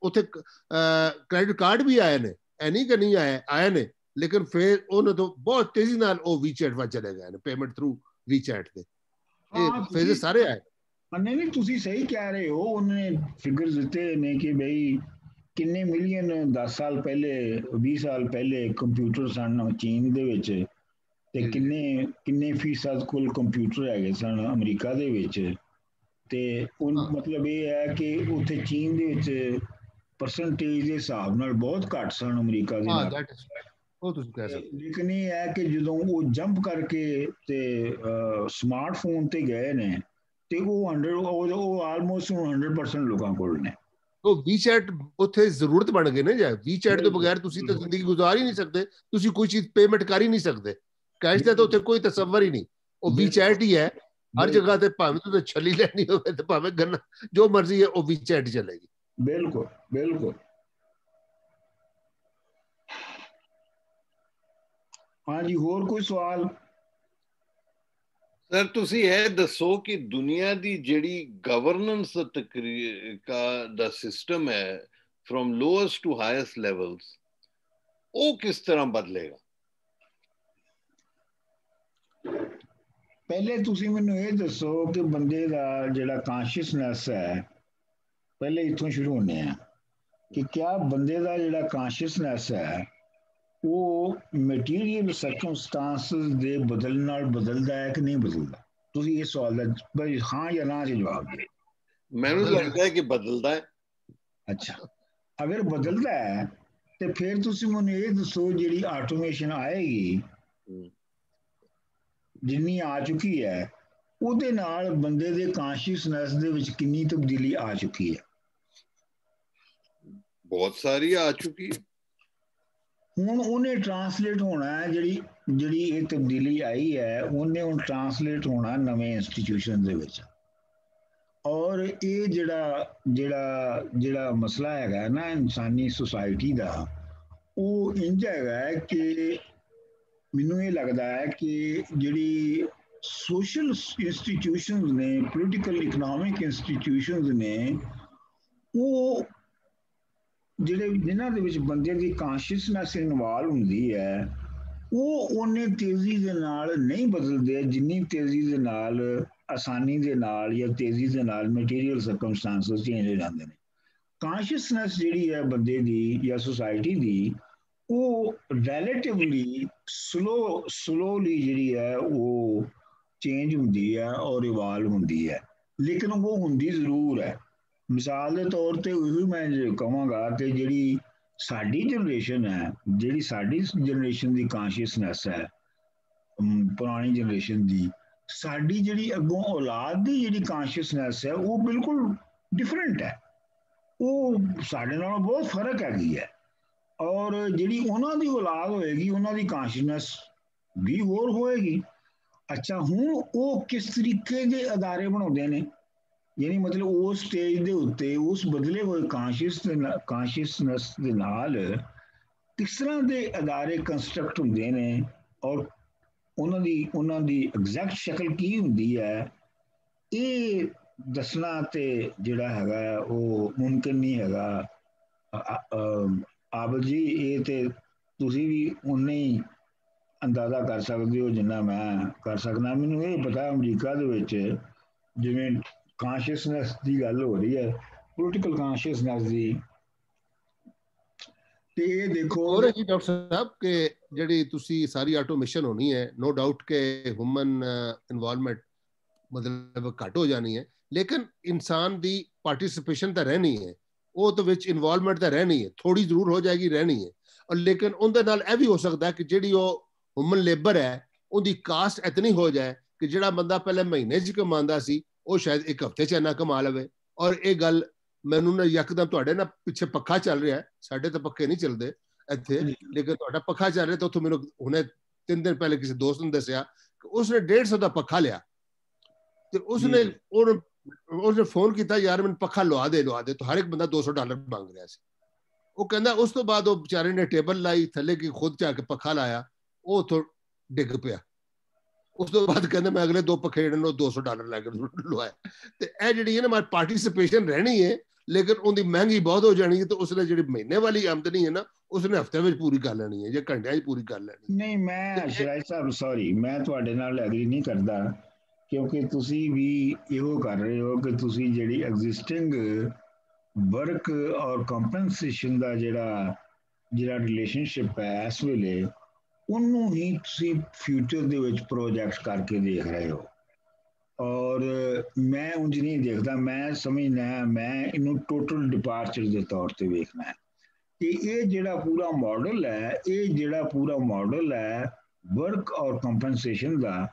उथे क्रेडिट कार्ड भी आए ने, ऐ नहीं कि नहीं आए ने, लेकिन फिर उन्होंने तो बहुत तेजी नाल वो WeChat वा चले गए ने, पेमेंट थ्रू WeChat दे फेजेस सारे आए। नहीं ਤੁਸੀਂ ਸਹੀ ਕਹਿ ਰਹੇ ਹੋ, ਉਹਨੇ ਫਿਗਰਸ ਦਿੱਤੇ ਨੇ ਕਿ ਬਈ ਕਿੰਨੇ ਮਿਲੀਅਨ 10 ਸਾਲ ਪਹਿਲੇ 20 ਸਾਲ ਪਹਿਲੇ ਕੰਪਿਊਟਰ ਸਨ ਚੀਨ ਦੇ ਵਿੱਚ, ਤੇ ਕਿੰਨੇ ਫੀਸਦ ਕੁੱਲ ਕੰਪਿਊਟਰ ਹੈਗੇ ਸਨ ਅਮਰੀਕਾ ਦੇ ਵਿੱਚ, ਤੇ ਉਹ ਮਤਲਬ ਇਹ ਹੈ ਕਿ ਉੱਥੇ ਚੀਨ ਦੇ ਵਿੱਚ ਪਰਸੈਂਟੇਜ ਦੇ ਹਿਸਾਬ ਨਾਲ ਬਹੁਤ ਘੱਟ ਸਨ ਅਮਰੀਕਾ ਦੇ ਨਾਲ। ਉਹ ਤੁਸੀਂ ਕਹਿ ਸਕਦੇ ਲੇਕਿਨ ਇਹ ਹੈ ਕਿ ਜਦੋਂ ਉਹ ਜੰਪ ਕਰਕੇ ਤੇ ਸਮਾਰਟਫੋਨ ਤੇ ਗਏ ਨੇ ਤੇ ਉਹ 100 ਉਹ ਆਲਮੋਸਟ 100% ਲੋਕਾਂ ਕੋਲ ਨੇ। ਉਹ ਵੀਚੈਟ ਉੱਥੇ ਜ਼ਰੂਰਤ ਬਣ ਗਈ ਨਾ ਜੀ। ਵੀਚੈਟ ਤੋਂ ਬਗੈਰ ਤੁਸੀਂ ਤਾਂ ਜ਼ਿੰਦਗੀ ਗੁਜ਼ਾਰ ਹੀ ਨਹੀਂ ਸਕਦੇ, ਤੁਸੀਂ ਕੋਈ ਚੀਜ਼ ਪੇਮੈਂਟ ਕਰ ਹੀ ਨਹੀਂ ਸਕਦੇ। ਕੈਸ਼ ਦਾ ਤਾਂ ਉੱਥੇ ਕੋਈ ਤਸੱਵਰ ਹੀ ਨਹੀਂ, ਉਹ ਵੀਚੈਟ ਹੀ ਹੈ ਹਰ ਜਗ੍ਹਾ ਤੇ। ਭਾਵੇਂ ਤੁਸੀਂ ਛੱਲੀ ਲੈਣੀ ਹੋਵੇ ਤੇ ਭਾਵੇਂ ਗੰਨਾ ਜੋ ਮਰਜ਼ੀ ਹੈ, ਉਹ ਵੀਚੈਟ ਚੱਲੇਗੀ। ਬਿਲਕੁਲ ਬਿਲਕੁਲ। ਹਾਂਜੀ, ਹੋਰ ਕੋਈ ਸਵਾਲ? ਸਰ ਤੁਸੀਂ ਇਹ ਦੱਸੋ ਕਿ ਦੁਨੀਆ ਦੀ ਜਿਹੜੀ ਗਵਰਨੈਂਸ ਦਾ ਸਿਸਟਮ ਹੈ from lowest to highest levels, ਉਹ ਕਿਸ ਤਰ੍ਹਾਂ ਬਦਲੇਗਾ? ਪਹਿਲੇ ਤੁਸੀਂ ਮੈਨੂੰ ਇਹ ਦੱਸੋ ਕਿ ਬੰਦੇ ਦਾ ਜਿਹੜਾ ਕਾਂਸ਼ੀਅਸਨੈਸ ਹੈ, ਪਹਿਲੇ ਇੱਥੋਂ ਸ਼ੁਰੂ ਹੁੰਦੇ ਆ ਕਿ ਕਿਆ ਬੰਦੇ ਦਾ ਜਿਹੜਾ ਕਾਂਸ਼ੀਅਸਨੈਸ ਹੈ ਉਹ ਮਟੀਰੀਅਲ ਸਰਕਮਸਟੈਂਸਸ ਦੇ ਬਦਲਣ ਨਾਲ ਬਦਲਦਾ ਹੈ ਕਿ ਨਹੀਂ ਬਦਲਦਾ? ਤੁਸੀਂ ਇਹ ਸਵਾਲ ਦਾ ਬਈ ਹਾਂ ਜਾਂ ਨਾ 'ਚ ਜਵਾਬ ਦਿਓ। ਮੈਨੂੰ ਲੱਗਦਾ ਹੈ ਕਿ ਬਦਲਦਾ ਹੈ। ਅੱਛਾ, ਅਗਰ ਬਦਲਦਾ ਹੈ ਤੇ ਫਿਰ ਤੁਸੀਂ ਮੈਨੂੰ ਇਹ ਦੱਸੋ ਜਿਹੜੀ ਆਟੋਮੇਸ਼ਨ ਆਏਗੀ, ਜਿੰਨੀ ਆ ਚੁੱਕੀ ਹੈ, ਉਹਦੇ ਨਾਲ ਬੰਦੇ ਦੇ ਕਾਂਸ਼ੀਅਸਨੈਸ ਦੇ ਵਿੱਚ ਕਿੰਨੀ ਤਬਦੀਲੀ ਆ ਚੁੱਕੀ ਹੈ? ਬਹੁਤ ਸਾਰੀ ਆ ਚੁੱਕੀ ਹੈ। ਹੁਣ ਉਹਨੇ ਟਰਾਂਸਲੇਟ ਹੋਣਾ ਹੈ, ਜਿਹੜੀ ਇਹ ਤਬਦੀਲੀ ਆਈ ਹੈ ਉਹਨੇ ਹੁਣ ਟਰਾਂਸਲੇਟ ਹੋਣਾ ਨਵੇਂ ਇੰਸਟੀਟਿਊਸ਼ਨ ਦੇ ਵਿੱਚ। ਔਰ ਇਹ ਜਿਹੜਾ ਮਸਲਾ ਹੈਗਾ ਨਾ ਇਨਸਾਨੀ ਸੁਸਾਇਟੀ ਦਾ, ਉਹ ਇੰਝ ਹੈਗਾ ਕਿ ਮੈਨੂੰ ਇਹ ਲੱਗਦਾ ਹੈ ਕਿ ਜਿਹੜੀ ਸੋਸ਼ਲ ਇੰਸਟੀਟਿਊਸ਼ਨਸ ਨੇ, ਪੋਲੀਟੀਕਲ ਇਕਨੋਮਿਕ ਇੰਸਟੀਟਿਊਸ਼ਨਸ ਨੇ, ਉਹ ਜਿਨ੍ਹਾਂ ਦੇ ਵਿੱਚ ਬੰਦੇ ਦੀ ਕਾਂਸ਼ੀਅਸਨੈਸ ਇਨਵੋਲਵ ਹੁੰਦੀ ਹੈ, ਉਹ ਓਨੇ ਤੇਜ਼ੀ ਦੇ ਨਾਲ ਨਹੀਂ ਬਦਲਦੇ ਜਿੰਨੀ ਤੇਜ਼ੀ ਦੇ ਨਾਲ, ਆਸਾਨੀ ਦੇ ਨਾਲ ਜਾਂ ਤੇਜ਼ੀ ਦੇ ਨਾਲ ਮਟੀਰੀਅਲ ਸਰਕਮਸਟੈਂਸਸ ਚੇਂਜ ਹੋ ਜਾਂਦੇ ਨੇ। ਕਾਂਸ਼ੀਅਸਨੈਸ ਜਿਹੜੀ ਹੈ ਬੰਦੇ ਦੀ ਜਾਂ ਸੁਸਾਇਟੀ ਦੀ, ਉਹ ਰਿਲੇਟਿਵਲੀ ਸਲੋਲੀ ਜਿਹੜੀ ਹੈ ਉਹ ਚੇਂਜ ਹੁੰਦੀ ਹੈ ਔਰ ਇਵਾਲਵ ਹੁੰਦੀ ਹੈ, ਲੇਕਿਨ ਉਹ ਹੁੰਦੀ ਜ਼ਰੂਰ ਹੈ। ਮਿਸਾਲ ਦੇ ਤੌਰ ਤੇ ਉਹੀ ਮੈਂ ਕਹਾਂਗਾ ਕਿ ਜਿਹੜੀ ਸਾਡੀ ਜਨਰੇਸ਼ਨ ਹੈ, ਜਿਹੜੀ ਸਾਡੀ ਜਨਰੇਸ਼ਨ ਦੀ ਕਾਂਸ਼ੀਅਸਨੈਸ ਹੈ, ਪੁਰਾਣੀ ਜਨਰੇਸ਼ਨ ਦੀ, ਸਾਡੀ ਜਿਹੜੀ ਅੱਗੋਂ ਔਲਾਦ ਦੀ ਜਿਹੜੀ ਕਾਂਸ਼ੀਅਸਨੈਸ ਹੈ ਉਹ ਬਿਲਕੁਲ ਡਿਫਰੈਂਟ ਹੈ। ਉਹ ਸਾਡੇ ਨਾਲੋਂ ਬਹੁਤ ਫਰਕ ਹੈਗੀ ਹੈ। ਔਰ ਜਿਹੜੀ ਉਹਨਾਂ ਦੀ ਔਲਾਦ ਹੋਏਗੀ ਉਹਨਾਂ ਦੀ ਕਾਂਸ਼ੀਅਸਨੈਸ ਵੀ ਹੋਰ ਹੋਏਗੀ। ਅੱਛਾ, ਹੁਣ ਉਹ ਕਿਸ ਤਰੀਕੇ ਦੇ ਅਦਾਰੇ ਬਣਾਉਂਦੇ ਨੇ, ਯਾਨੀ ਮਤਲਬ ਉਸ ਸਟੇਜ ਦੇ ਉੱਤੇ ਉਸ ਬਦਲੇ ਹੋਏ ਕਾਂਸ਼ੀਅਸਨੈਸ ਦੇ ਨਾਲ ਕਿਸ ਤਰ੍ਹਾਂ ਦੇ ਅਦਾਰੇ ਕੰਸਟਰਕਟ ਹੁੰਦੇ ਨੇ ਔਰ ਉਹਨਾਂ ਦੀ ਐਗਜ਼ੈਕਟ ਸ਼ਕਲ ਕੀ ਹੁੰਦੀ ਹੈ, ਇਹ ਦੱਸਣਾ ਤੇ ਜਿਹੜਾ ਹੈਗਾ ਉਹ ਮੁਮਕਿਨ ਨਹੀਂ ਹੈਗਾ। ਆਬਦ ਜੀ, ਇਹ ਤੇ ਤੁਸੀਂ ਵੀ ਉਨੇ ਹੀ ਅੰਦਾਜ਼ਾ ਕਰ ਸਕਦੇ ਹੋ ਜਿੰਨਾ ਮੈਂ ਕਰ ਸਕਦਾ। ਮੈਨੂੰ ਇਹ ਪਤਾ ਅਮਰੀਕਾ ਦੇ ਵਿੱਚ ਜਿਵੇਂ ਕਾਂਸ਼ੀਅਸਨੈਸ ਦੀ ਗੱਲ ਹੋ ਰਹੀ ਹੈ, ਪੋਲੀਟੀਕਲ ਕਾਂਸ਼ੀਅਸਨੈਸ ਦੀ, ਤੇ ਇਹ ਦੇਖੋ ਹੋਰ ਜੀ ਡਾਕਟਰ ਸਾਹਿਬ ਕਿ ਜਿਹੜੀ ਤੁਸੀਂ ਸਾਰੀ ਆਟੋਮੇਸ਼ਨ ਹੋਣੀ ਹੈ, ਨੋ ਡਾਊਟ ਕਿ ਹਿਊਮਨ ਇਨਵੋਲਵਮੈਂਟ ਮਤਲਬ ਘੱਟ ਹੋ ਜਾਣੀ ਹੈ, ਲੇਕਿਨ ਇਨਸਾਨ ਦੀ ਪਾਰਟਿਸਿਪੇਸ਼ਨ ਤਾਂ ਰਹਿਣੀ ਹੈ, ਉਹ ਤਾਂ ਵਿੱਚ ਇਨਵੋਲਵਮੈਂਟ ਤਾਂ ਰਹਿਣੀ ਹੈ, ਥੋੜੀ ਜ਼ਰੂਰ ਹੋ ਜਾਏਗੀ, ਰਹਿਣੀ ਹੈ। ਔਰ ਲੇਕਿਨ ਉਹਦੇ ਨਾਲ ਇਹ ਵੀ ਹੋ ਸਕਦਾ ਕਿ ਜਿਹੜੀ ਉਹ ਹਿਊਮਨ ਲੇਬਰ ਹੈ ਉਹਦੀ ਕਾਸਟ ਇਤਨੀ ਹੋ ਜਾਏ ਕਿ ਜਿਹੜਾ ਬੰਦਾ ਪਹਿਲੇ ਮਹੀਨੇ 'ਚ ਕਮਾਉਂਦਾ ਸੀ ਉਹ ਸ਼ਾਇਦ ਇੱਕ ਹਫ਼ਤੇ 'ਚ ਇੰਨਾ ਕਮਾ ਲਵੇ। ਔਰ ਇਹ ਗੱਲ ਮੈਨੂੰ ਨਾ ਯਕਦਮ ਤੁਹਾਡੇ ਨਾਲ ਪਿੱਛੇ ਪੱਖਾ ਚੱਲ ਰਿਹਾ, ਸਾਡੇ ਤਾਂ ਪੱਖੇ ਨਹੀਂ ਚੱਲਦੇ ਇੱਥੇ, ਲੇਕਿਨ ਤੁਹਾਡਾ ਪੱਖਾ ਚੱਲ ਰਿਹਾ ਤਾਂ ਉੱਥੋਂ ਮੈਨੂੰ ਹੁਣੇ 3 ਦਿਨ ਪਹਿਲੇ ਕਿਸੇ ਦੋਸਤ ਨੇ ਦੱਸਿਆ ਕਿ ਉਸਨੇ 150 ਦਾ ਪੱਖਾ ਲਿਆ ਤੇ ਉਸਨੇ ਫੋਨ ਕੀਤਾ, ਯਾਰ ਮੈਨੂੰ ਪੱਖਾ ਲਵਾ ਦੇ ਤਾਂ ਹਰ ਇੱਕ ਬੰਦਾ $200 ਮੰਗ ਰਿਹਾ ਸੀ। ਉਹ ਕਹਿੰਦਾ ਉਸ ਤੋਂ ਬਾਅਦ ਉਹ ਵਿਚਾਰੇ ਨੇ ਟੇਬਲ ਲਾਈ ਥੱਲੇ ਕੀ ਖੁਦ ਜਾ ਕੇ ਪੱਖਾ ਲਾਇਆ, ਉਹ ਉੱਥੋਂ ਡਿੱਗ ਪਿਆ। ਉਸ ਤੋਂ ਬਾਅਦ ਕਹਿੰਦਾ ਮੈਂ ਅਗਲੇ 2 ਪੱਖੇ ਜਿਹੜੇ ਨੇ $200 ਲੈ ਕੇ ਲਵਾਇਆ। ਤੇ ਇਹ ਜਿਹੜੀ ਹੈ ਨਾ ਪਾਰਟਿਸਿਪੇਸ਼ਨ ਰਹਿਣੀ ਹੈ, ਲੇਕਿਨ ਉਹਦੀ ਮਹਿੰਗੀ ਬਹੁਤ ਹੋ ਜਾਣੀ ਹੈ, ਤੇ ਉਸਨੇ ਜਿਹੜੀ ਮਹੀਨੇ ਵਾਲੀ ਆਮਦਨੀ ਹੈ ਨਾ ਉਸਨੇ ਹਫ਼ਤੇ ਵਿੱਚ ਪੂਰੀ ਕਰ ਲੈਣੀ ਹੈ ਜਾਂ ਘੰਟਿਆਂ 'ਚ ਪੂਰੀ ਕਰ ਲੈਣੀ। ਨਹੀਂ, ਮੈਂ ਸ਼ਰਾਇਤ ਸਾਹਿਬ ਸੌਰੀ, ਮੈਂ ਤੁਹਾਡੇ ਨਾਲ ਐਗਰੀ ਨਹੀਂ ਕਰਦਾ, ਕਿਉਂਕਿ ਤੁਸੀਂ ਵੀ ਇਹੋ ਕਰ ਰਹੇ ਹੋ ਕਿ ਤੁਸੀਂ ਜਿਹੜੀ ਐਗਜ਼ਿਸਟਿੰਗ ਵਰਕ ਔਰ ਕੰਪਨਸੇਸ਼ਨ ਦਾ ਜਿਹੜਾ ਰਿਲੇਸ਼ਨਸ਼ਿਪ ਹੈ ਇਸ ਵੇਲੇ, ਉਹਨੂੰ ਹੀ ਤੁਸੀਂ ਫਿਊਚਰ ਦੇ ਵਿੱਚ ਪ੍ਰੋਜੈਕਟ ਕਰਕੇ ਦੇਖ ਰਹੇ ਹੋ। ਔਰ ਮੈਂ ਉਂਝ ਨਹੀਂ ਦੇਖਦਾ, ਮੈਂ ਸਮਝਦਾ, ਮੈਂ ਇਹਨੂੰ ਟੋਟਲ ਡਿਪਾਰਚਰ ਦੇ ਤੌਰ ਤੇ ਵੇਖਣਾ ਹੈ ਕਿ ਇਹ ਜਿਹੜਾ ਪੂਰਾ ਮਾਡਲ ਹੈ, ਇਹ ਜਿਹੜਾ ਪੂਰਾ ਮਾਡਲ ਹੈ ਵਰਕ ਔਰ ਕੰਪਨਸੇਸ਼ਨ ਦਾ,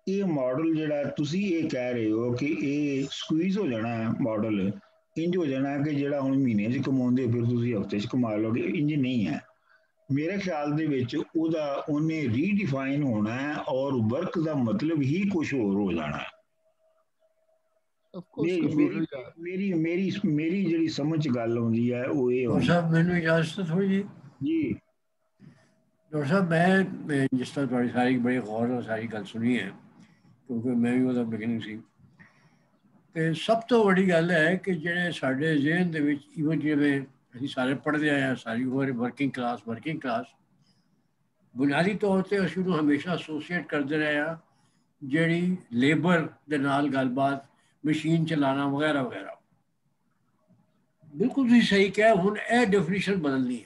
ਇਹ ਮਾਡਲ ਜਿਹੜਾ ਤੁਸੀਂ ਇਹ ਕਹਿ ਰਹੇ ਹੋ ਕਿ ਇਹ ਸਕੁਈਜ਼ ਹੋ ਜਾਣਾ ਹੈ, ਮਾਡਲ ਇੰਜ ਹੋ ਜਾਣਾ ਕਿ ਜਿਹੜਾ ਹੁਣ ਮਹੀਨੇ 'ਚ ਕਮਾਉਂਦੇ ਫਿਰ ਤੁਸੀਂ ਹਫ਼ਤੇ 'ਚ ਕਮਾ ਲਓਗੇ, ਇੰਜ ਨਹੀਂ ਹੈ। ਮੇਰੇ ਖਿਆਲ ਦੇ ਵਿੱਚ ਉਹਨੇ ਰੀਡਿਫਾਈਨ ਹੋਣਾ ਹੈ ਔਰ ਵਰਕ ਦਾ ਮਤਲਬ ਹੀ ਕੁਝ ਹੋਰ ਹੋ ਜਾਣਾ ਹੈ। ਮੇਰੀ ਜਿਹੜੀ ਸਮਝ 'ਚ ਗੱਲ ਆਉਂਦੀ ਹੈ ਉਹ ਇਹ ਡਾਕਟਰ ਸਾਹਿਬ ਮੈਨੂੰ ਇਜਾਜ਼ਤ ਥੋੜੀ ਜੀ। ਡਾਕਟਰ ਸਾਹਿਬ ਮੈਂ ਜਿਸ ਤਰ੍ਹਾਂ ਤੁਹਾਡੀ ਸਾਰੀ ਬੜੀ ਗੌਰ ਨਾਲ ਸਾਰੀ ਗੱਲ ਸੁਣੀ ਹੈ, ਕਿਉਂਕਿ ਮੈਂ ਵੀ ਉਹਦਾ ਬਿਗਨਿੰਗ ਸੀ, ਤੇ ਸਭ ਤੋਂ ਵੱਡੀ ਗੱਲ ਹੈ ਕਿ ਜਿਹੜੇ ਸਾਡੇ ਜ਼ਿਹਨ ਦੇ ਵਿੱਚ ਈਵਨ ਜਿਵੇਂ ਅਸੀਂ ਸਾਰੇ ਪੜ੍ਹਦੇ ਆਏ ਹਾਂ ਸਾਰੀ ਉਮਰ ਵਰਕਿੰਗ ਕਲਾਸ ਬੁਨਿਆਦੀ ਤੌਰ 'ਤੇ ਅਸੀਂ ਉਹਨੂੰ ਹਮੇਸ਼ਾ ਐਸੋਸੀਏਟ ਕਰਦੇ ਰਹੇ ਹਾਂ ਜਿਹੜੀ ਲੇਬਰ ਦੇ ਨਾਲ ਗੱਲਬਾਤ, ਮਸ਼ੀਨ ਚਲਾਉਣਾ ਵਗੈਰਾ ਵਗੈਰਾ। ਬਿਲਕੁਲ ਤੁਸੀਂ ਸਹੀ ਕਿਹਾ, ਹੁਣ ਇਹ ਡੈਫੀਨੇਸ਼ਨ ਬਦਲਣੀ ਹੈ।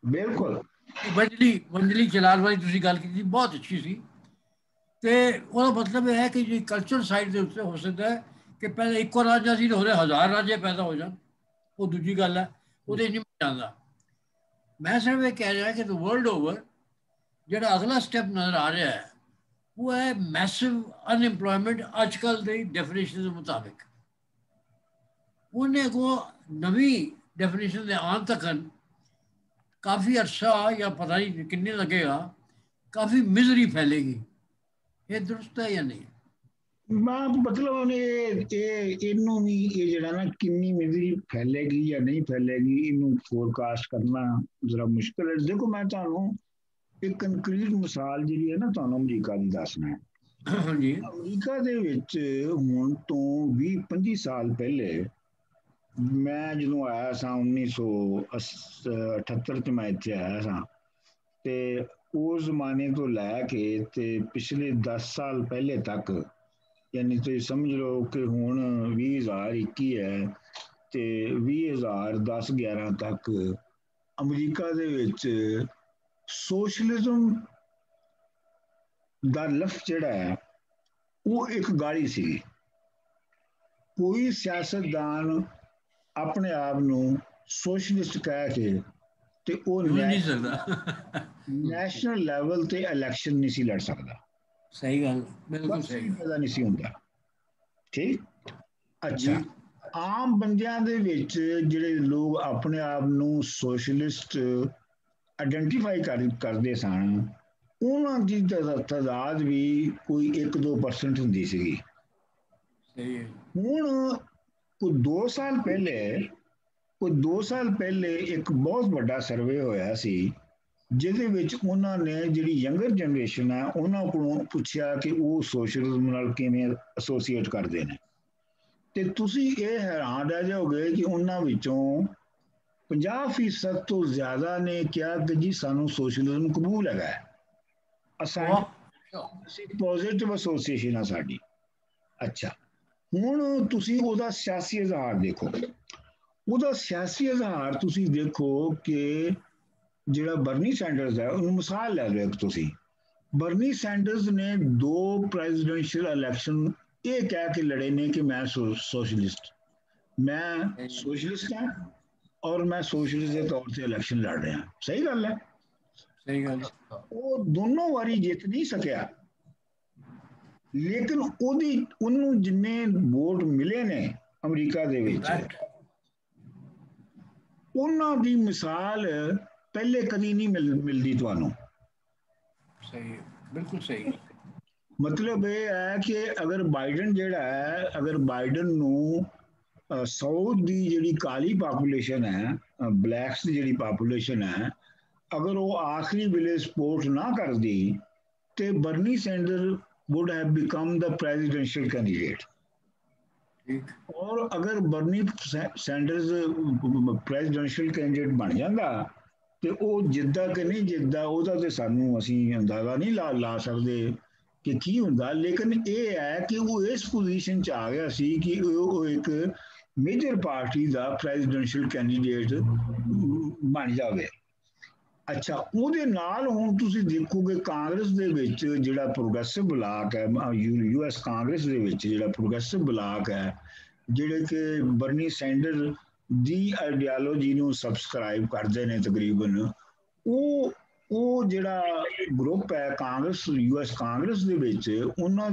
ਬਿਲਕੁਲ ਵੰਜਲੀ ਚਲਾਉਣ ਵਾਲੀ ਤੁਸੀਂ ਗੱਲ ਕੀਤੀ ਬਹੁਤ ਅੱਛੀ ਸੀ, ਤੇ ਉਹਦਾ ਮਤਲਬ ਇਹ ਹੈ ਕਿ ਜੀ ਕਲਚਰ ਸਾਈਡ ਦੇ ਉੱਤੇ ਹੋ ਸਕਦਾ ਹੈ ਕਿ ਪਹਿਲੇ ਇੱਕੋ ਰਾਜਾ ਸੀ, ਹੋਰੇ 1000 ਰਾਜੇ ਪੈਦਾ ਹੋ ਜਾਣ, ਉਹ ਦੂਜੀ ਗੱਲ ਹੈ, ਉਹਦੇ ਨਹੀਂ ਜਾਂਦਾ। ਮੈਂ ਸਿਰਫ ਇਹ ਕਹਿ ਰਿਹਾ ਕਿ ਵਰਲਡ ਓਵਰ ਜਿਹੜਾ ਅਗਲਾ ਸਟੈਪ ਨਜ਼ਰ ਆ ਰਿਹਾ ਹੈ ਉਹ ਹੈ ਮੈਸਿਵ ਅਨਐਮਪਲੋਇਮੈਂਟ। ਅੱਜ ਕੱਲ੍ਹ ਦੀ ਡੈਫੀਨੇਸ਼ਨ ਦੇ ਮੁਤਾਬਿਕ ਉਹਨੇ ਕੋ ਨਵੀਂ ਡੈਫੀਨੇਸ਼ਨ ਦੇ ਆਉਣ ਤੱਕ ਕਾਫੀ ਅਰਸਾ ਜਾਂ ਪਤਾ ਨਹੀਂ ਕਿੰਨੇ ਲੱਗੇਗਾ, ਕਾਫੀ ਮਿਜ਼ਰੀ ਫੈਲੇਗੀ। ਇਹ ਦਰੁਸਤ ਹੈ ਜਾਂ ਨਹੀਂ? ਮਤਲਬ ਉਹਨੇ ਇਹਨੂੰ ਵੀ ਇਹ ਜਿਹੜਾ ਨਾ ਕਿੰਨੀ ਮਿਜ਼ਰੀ ਫੈਲੇਗੀ ਜਾਂ ਨਹੀਂ ਫੈਲੇਗੀ ਇਹਨੂੰ ਫੋਰਕਾਸਟ ਕਰਨਾ ਜ਼ਰਾ ਮੁਸ਼ਕਿਲ ਹੈ। ਦੇਖੋ ਮੈਂ ਤੁਹਾਨੂੰ ਇੱਕ ਕੰਕਰੀਟ ਮਿਸਾਲ ਜਿਹੜੀ ਹੈ ਨਾ ਤੁਹਾਨੂੰ ਅਮਰੀਕਾ ਦੀ ਦੱਸਣਾ ਹੈ। ਜੀ ਅਮਰੀਕਾ ਦੇ ਵਿੱਚ ਹੁਣ ਤੋਂ 20-25 ਸਾਲ ਪਹਿਲੇ ਮੈਂ ਜਦੋਂ ਆਇਆ ਸਾਂ 1978 'ਚ ਮੈਂ ਇੱਥੇ ਆਇਆ ਸਾਂ, ਤੇ ਉਸ ਜ਼ਮਾਨੇ ਤੋਂ ਲੈ ਕੇ ਤੇ ਪਿਛਲੇ 10 ਸਾਲ ਪਹਿਲੇ ਤੱਕ, ਯਾਨੀ ਤੁਸੀਂ ਸਮਝ ਲਓ ਕਿ ਹੁਣ 2021 ਹੈ ਤੇ 2010-11 ਤੱਕ ਅਮਰੀਕਾ ਦੇ ਵਿੱਚ ਸੋਸ਼ਲਿਜ਼ਮ ਦਾ ਲਫ਼ਜ਼ ਜਿਹੜਾ ਹੈ ਉਹ ਇੱਕ ਗਾਲੀ ਸੀ। ਕੋਈ ਸਿਆਸਤਦਾਨ ਆਪਣੇ ਆਪ ਨੂੰ ਸੋਸ਼ਲਿਸਟ ਕਹਿ ਕੇ ਤੇ ਉਹ ਨਹੀਂ ਸਕਦਾ, ਨੈਸ਼ਨਲ ਲੈਵਲ ਤੇ ਇਲੈਕਸ਼ਨ ਨਹੀਂ ਸੀ ਲੜ ਸਕਦਾ। ਸਹੀ ਗੱਲ, ਬਿਲਕੁਲ ਸਹੀ, ਪੈਦਾ ਨਹੀਂ ਸੀ ਹੁੰਦਾ। ਠੀਕ, ਅੱਛਾ, ਆਮ ਬੰਦਿਆਂ ਦੇ ਵਿੱਚ ਜਿਹੜੇ ਲੋਕ ਆਪਣੇ ਆਪ ਨੂੰ ਸੋਸ਼ਲਿਸਟ ਆਇਡੈਂਟੀਫਾਈ ਕਰਦੇ ਸਨ, ਉਹਨਾਂ ਦੀ ਤਾਦਾਦ ਵੀ ਕੋਈ 1-2% ਹੁੰਦੀ ਸੀਗੀ। ਹੁਣ ਕੋਈ 2 ਸਾਲ ਪਹਿਲੇ ਇੱਕ ਬਹੁਤ ਵੱਡਾ ਸਰਵੇ ਹੋਇਆ ਸੀ ਜਿਹਦੇ ਵਿੱਚ ਉਹਨਾਂ ਨੇ ਜਿਹੜੀ ਯੰਗਰ ਜਨਰੇਸ਼ਨ ਹੈ ਉਹਨਾਂ ਕੋਲੋਂ ਪੁੱਛਿਆ ਕਿ ਉਹ ਸੋਸ਼ਲਿਜ਼ਮ ਨਾਲ ਕਿਵੇਂ ਐਸੋਸੀਏਟ ਕਰਦੇ ਨੇ, ਤੇ ਤੁਸੀਂ ਇਹ ਹੈਰਾਨ ਰਹਿ ਜਾਓਗੇ ਕਿ ਉਹਨਾਂ ਵਿੱਚੋਂ 50% ਤੋਂ ਜ਼ਿਆਦਾ ਨੇ ਕਿਹਾ ਕਿ ਜੀ ਸਾਨੂੰ ਸੋਸ਼ਲਿਜ਼ਮ ਕਬੂਲ ਹੈਗਾ, ਅਸੀਂ ਪੋਜ਼ਿਟਿਵ ਐਸੋਸੀਏਸ਼ਨ ਆ ਸਾਡੀ। ਅੱਛਾ, ਹੁਣ ਤੁਸੀਂ ਉਹਦਾ ਸਿਆਸੀ ਇਜ਼ਹਾਰ ਦੇਖੋ, ਤੁਸੀਂ ਦੇਖੋ ਕਿ ਜਿਹੜਾ ਬਰਨੀ ਸੈਂਡਰਸ ਹੈ ਉਹਨੂੰ ਮਿਸਾਲ ਲੈ ਲਓ। ਤੁਸੀਂ ਬਰਨੀ ਸੈਂਡਰਸ ਨੇ 2 ਪ੍ਰੈਜ਼ੀਡੈਂਸ਼ੀਅਲ ਇਲੈਕਸ਼ਨ ਇਹ ਕਹਿ ਕੇ ਲੜੇ ਨੇ ਕਿ ਮੈਂ ਸੋਸ਼ਲਿਸਟ ਹਾਂ ਔਰ ਮੈਂ ਸੋਸ਼ਲਿਸਟ ਦੇ ਤੌਰ ਤੇ ਇਲੈਕਸ਼ਨ ਲੜ ਰਿਹਾ। ਸਹੀ ਗੱਲ ਹੈ, ਸਹੀ ਗੱਲ। ਉਹ ਦੋਨੋਂ ਵਾਰੀ ਜਿੱਤ ਨਹੀਂ ਸਕਿਆ, ਲੇਕਿਨ ਉਹਨੂੰ ਜਿੰਨੇ ਵੋਟ ਮਿਲੇ ਨੇ ਅਮਰੀਕਾ ਦੇ ਵਿੱਚ, ਉਹਨਾਂ ਦੀ ਮਿਸਾਲ ਪਹਿਲੇ ਕਦੀ ਨਹੀਂ ਮਿਲਦੀ ਤੁਹਾਨੂੰ। ਸਹੀ, ਬਿਲਕੁਲ ਸਹੀ। ਮਤਲਬ ਇਹ ਹੈ ਕਿ ਅਗਰ ਬਾਈਡਨ ਨੂੰ ਸਾਊਥ ਦੀ ਜਿਹੜੀ ਕਾਲੀ ਪਾਪੂਲੇਸ਼ਨ ਹੈ, ਬਲੈਕਸ ਦੀ ਜਿਹੜੀ ਪਾਪੂਲੇਸ਼ਨ ਹੈ, ਅਗਰ ਉਹ ਆਖਰੀ ਵੇਲੇ ਸਪੋਰਟ ਨਾ ਕਰਦੀ ਤੇ Bernie sander would have become the presidential candidate. ਔਰ ਅਗਰ ਬਰਨੀ ਸੈਂਡਰਸ ਪ੍ਰੈਜ਼ੀਡੈਂਸ਼ੀਅਲ ਕੈਂਡੀਡੇਟ ਬਣ ਜਾਂਦਾ ਤੇ ਉਹ ਜਿੱਦਾਂ ਕਿ ਨਹੀਂ ਜਿੱਦਾਂ ਉਹਦਾ ਤੇ ਸਾਨੂੰ ਅਸੀਂ ਅੰਦਾਜ਼ਾ ਨਹੀਂ ਲਾ ਸਕਦੇ ਕਿ ਕੀ ਹੁੰਦਾ, ਲੇਕਿਨ ਇਹ ਹੈ ਕਿ ਉਹ ਇਸ ਪੋਜੀਸ਼ਨ 'ਚ ਆ ਗਿਆ ਸੀ ਕਿ ਉਹ ਇੱਕ ਮੇਜਰ ਪਾਰਟੀ ਦਾ ਪ੍ਰੈਜ਼ੀਡੈਂਸ਼ੀਅਲ ਕੈਂਡੀਡੇਟ ਬਣ ਜਾਵੇ। ਅੱਛਾ, ਉਹਦੇ ਨਾਲ ਹੁਣ ਤੁਸੀਂ ਦੇਖੋਗੇ ਕਾਂਗਰਸ ਦੇ ਵਿੱਚ ਜਿਹੜਾ ਪ੍ਰੋਗਰੈਸਿਵ ਬਲਾਕ ਹੈ, US ਕਾਂਗਰਸ ਦੇ ਵਿੱਚ ਜਿਹੜਾ ਪ੍ਰੋਗਰੈਸਿਵ ਬਲਾਕ ਹੈ, ਜਿਹੜੇ ਕਿ ਬਰਨੀ ਸੈਂਡਰ ਦੀ ਆਈਡੀਓਲੋਜੀ ਨੂੰ ਸਬਸਕ੍ਰਾਈਬ ਕਰਦੇ ਨੇ ਤਕਰੀਬਨ, ਉਹ ਜਿਹੜਾ ਗਰੁੱਪ ਹੈ ਕਾਂਗਰਸ, US ਕਾਂਗਰਸ ਦੇ ਵਿੱਚ, ਉਹਨਾਂ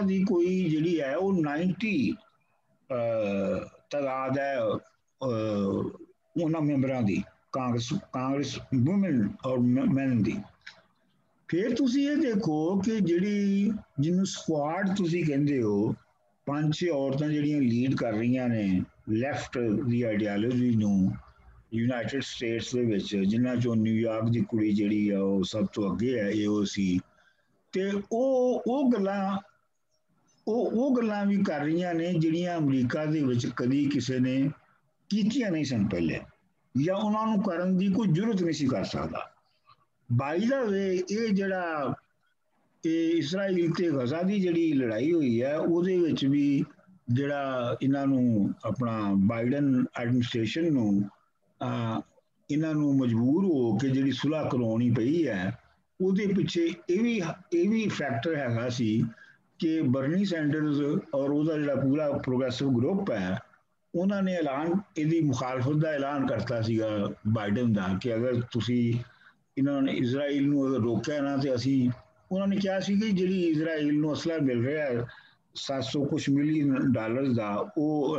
ਦੀ ਕੋਈ ਜਿਹੜੀ ਹੈ ਉਹ 90 ਤਾਦਾਦ ਹੈ ਉਹਨਾਂ ਮੈਂਬਰਾਂ ਦੀ, ਕਾਂਗਰਸ ਵੂਮਨ ਔਰ ਮੈਨ ਦੀ। ਫਿਰ ਤੁਸੀਂ ਇਹ ਦੇਖੋ ਕਿ ਜਿਹਨੂੰ ਸਕੁਆਡ ਤੁਸੀਂ ਕਹਿੰਦੇ ਹੋ, 5-6 ਔਰਤਾਂ ਜਿਹੜੀਆਂ ਲੀਡ ਕਰ ਰਹੀਆਂ ਨੇ ਲੈਫਟ ਦੀ ਆਈਡੀਓਲੋਜੀ ਨੂੰ ਯੂਨਾਈਟਿਡ ਸਟੇਟਸ ਦੇ ਵਿੱਚ, ਜਿਨ੍ਹਾਂ ਚੋਂ ਨਿਊਯਾਰਕ ਦੀ ਕੁੜੀ ਜਿਹੜੀ ਆ ਉਹ ਸਭ ਤੋਂ ਅੱਗੇ ਹੈ, AOC, ਤੇ ਉਹ ਗੱਲਾਂ ਵੀ ਕਰ ਰਹੀਆਂ ਨੇ ਜਿਹੜੀਆਂ ਅਮਰੀਕਾ ਦੇ ਵਿੱਚ ਕਦੀ ਕਿਸੇ ਨੇ ਕੀਤੀਆਂ ਨਹੀਂ ਸਨ ਪਹਿਲੇ, ਜਾਂ ਉਹਨਾਂ ਨੂੰ ਕਰਨ ਦੀ ਕੋਈ ਜ਼ਰੂਰਤ ਨਹੀਂ ਸੀ ਕਰ ਸਕਦਾ। ਬਾਈ ਦਾ ਵੇ ਇਹ ਇਸਰਾਈਲ ਤੇ ਗਜ਼ਾ ਦੀ ਜਿਹੜੀ ਲੜਾਈ ਹੋਈ ਹੈ, ਉਹਦੇ ਵਿੱਚ ਵੀ ਜਿਹੜਾ ਇਹਨਾਂ ਨੂੰ ਆਪਣਾ ਬਾਈਡਨ ਐਡਮਿਨਿਸਟ੍ਰੇਸ਼ਨ ਨੂੰ ਇਹਨਾਂ ਨੂੰ ਮਜਬੂਰ ਹੋ ਕੇ ਜਿਹੜੀ ਸੁਲ੍ਹਾ ਕਰਵਾਉਣੀ ਪਈ ਹੈ, ਉਹਦੇ ਪਿੱਛੇ ਇਹ ਵੀ ਫੈਕਟਰ ਹੈਗਾ ਸੀ ਕਿ ਬਰਨੀ ਸੈਂਡਰਸ ਔਰ ਉਹਦਾ ਜਿਹੜਾ ਪੂਰਾ ਪ੍ਰੋਗਰੈਸਿਵ ਗਰੁੱਪ ਹੈ, ਉਹਨਾਂ ਨੇ ਇਹਦੀ ਮੁਖਾਲਫਤ ਦਾ ਐਲਾਨ ਕਰਤਾ ਸੀਗਾ ਬਾਈਡਨ ਦਾ, ਕਿ ਅਗਰ ਤੁਸੀਂ ਇਹਨਾਂ ਨੇ ਇਜ਼ਰਾਈਲ ਨੂੰ ਅਗਰ ਰੋਕਿਆ ਨਾ ਤੇ ਅਸੀਂ, ਉਹਨਾਂ ਨੇ ਕਿਹਾ ਸੀ ਕਿ ਜਿਹੜੀ ਇਜ਼ਰਾਈਲ ਨੂੰ ਅਸਲਾ ਮਿਲ ਰਿਹਾ ਹੈ $700 ਕੁਛ ਮਿਲੀਅਨ ਦਾ, ਉਹ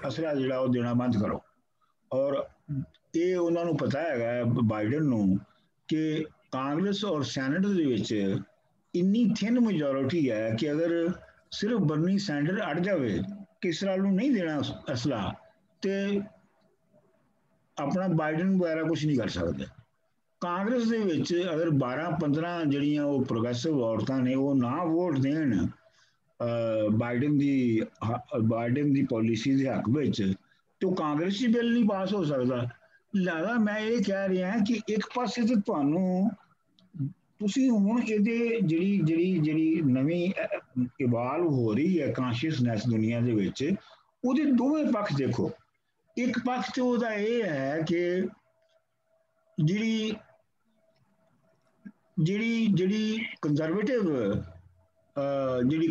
ਅਸਲਾ ਜਿਹੜਾ ਉਹ ਦੇਣਾ ਬੰਦ ਕਰੋ। ਔਰ ਇਹ ਉਹਨਾਂ ਨੂੰ ਪਤਾ ਹੈਗਾ ਬਾਈਡਨ ਨੂੰ ਕਿ ਕਾਂਗਰਸ ਔਰ ਸੈਨੇਟ ਦੇ ਵਿੱਚ ਇੰਨੀ ਥਿਨ ਮੈਜੋਰਿਟੀ ਹੈ ਕਿ ਅਗਰ ਸਿਰਫ ਬਰਨੀ ਸੈਂਡਰ ਅੜ ਜਾਵੇ ਕਿ ਇਸਰਾਈਲ ਨੂੰ ਨਹੀਂ ਦੇਣਾ ਅਸਲਾ, ਤੇ ਆਪਣਾ ਬਾਈਡਨ ਵਗੈਰਾ ਕੁਝ ਨਹੀਂ ਕਰ ਸਕਦੇ। ਕਾਂਗਰਸ ਦੇ ਵਿੱਚ ਅਗਰ 12-15 ਜਿਹੜੀਆਂ ਉਹ ਪ੍ਰੋਗਰੈਸਿਵ ਔਰਤਾਂ ਨੇ ਉਹ ਨਾ ਵੋਟ ਦੇਣ ਬਾਈਡਨ ਦੀ ਪਾਲਿਸੀ ਦੇ ਹੱਕ ਵਿੱਚ, ਤੇ ਉਹ ਕਾਂਗਰਸੀ ਬਿੱਲ ਨਹੀਂ ਪਾਸ ਹੋ ਸਕਦਾ। ਲਿਹਾਜ਼ਾ ਮੈਂ ਇਹ ਕਹਿ ਰਿਹਾ ਕਿ ਇੱਕ ਪਾਸੇ ਤੇ ਤੁਸੀਂ ਹੁਣ ਇਹਦੇ ਜਿਹੜੀ ਨਵੀਂ ਇਵਾਲਵ ਹੋ ਰਹੀ ਹੈ ਕਾਂਸ਼ੀਅਸਨੈਸ ਦੁਨੀਆ ਦੇ ਵਿੱਚ, ਉਹਦੇ ਦੋਵੇਂ ਪੱਖ ਦੇਖੋ। ਇੱਕ ਪੱਖ ਤੇ ਉਹਦਾ ਇਹ ਹੈ ਕਿ ਜਿਹੜੀ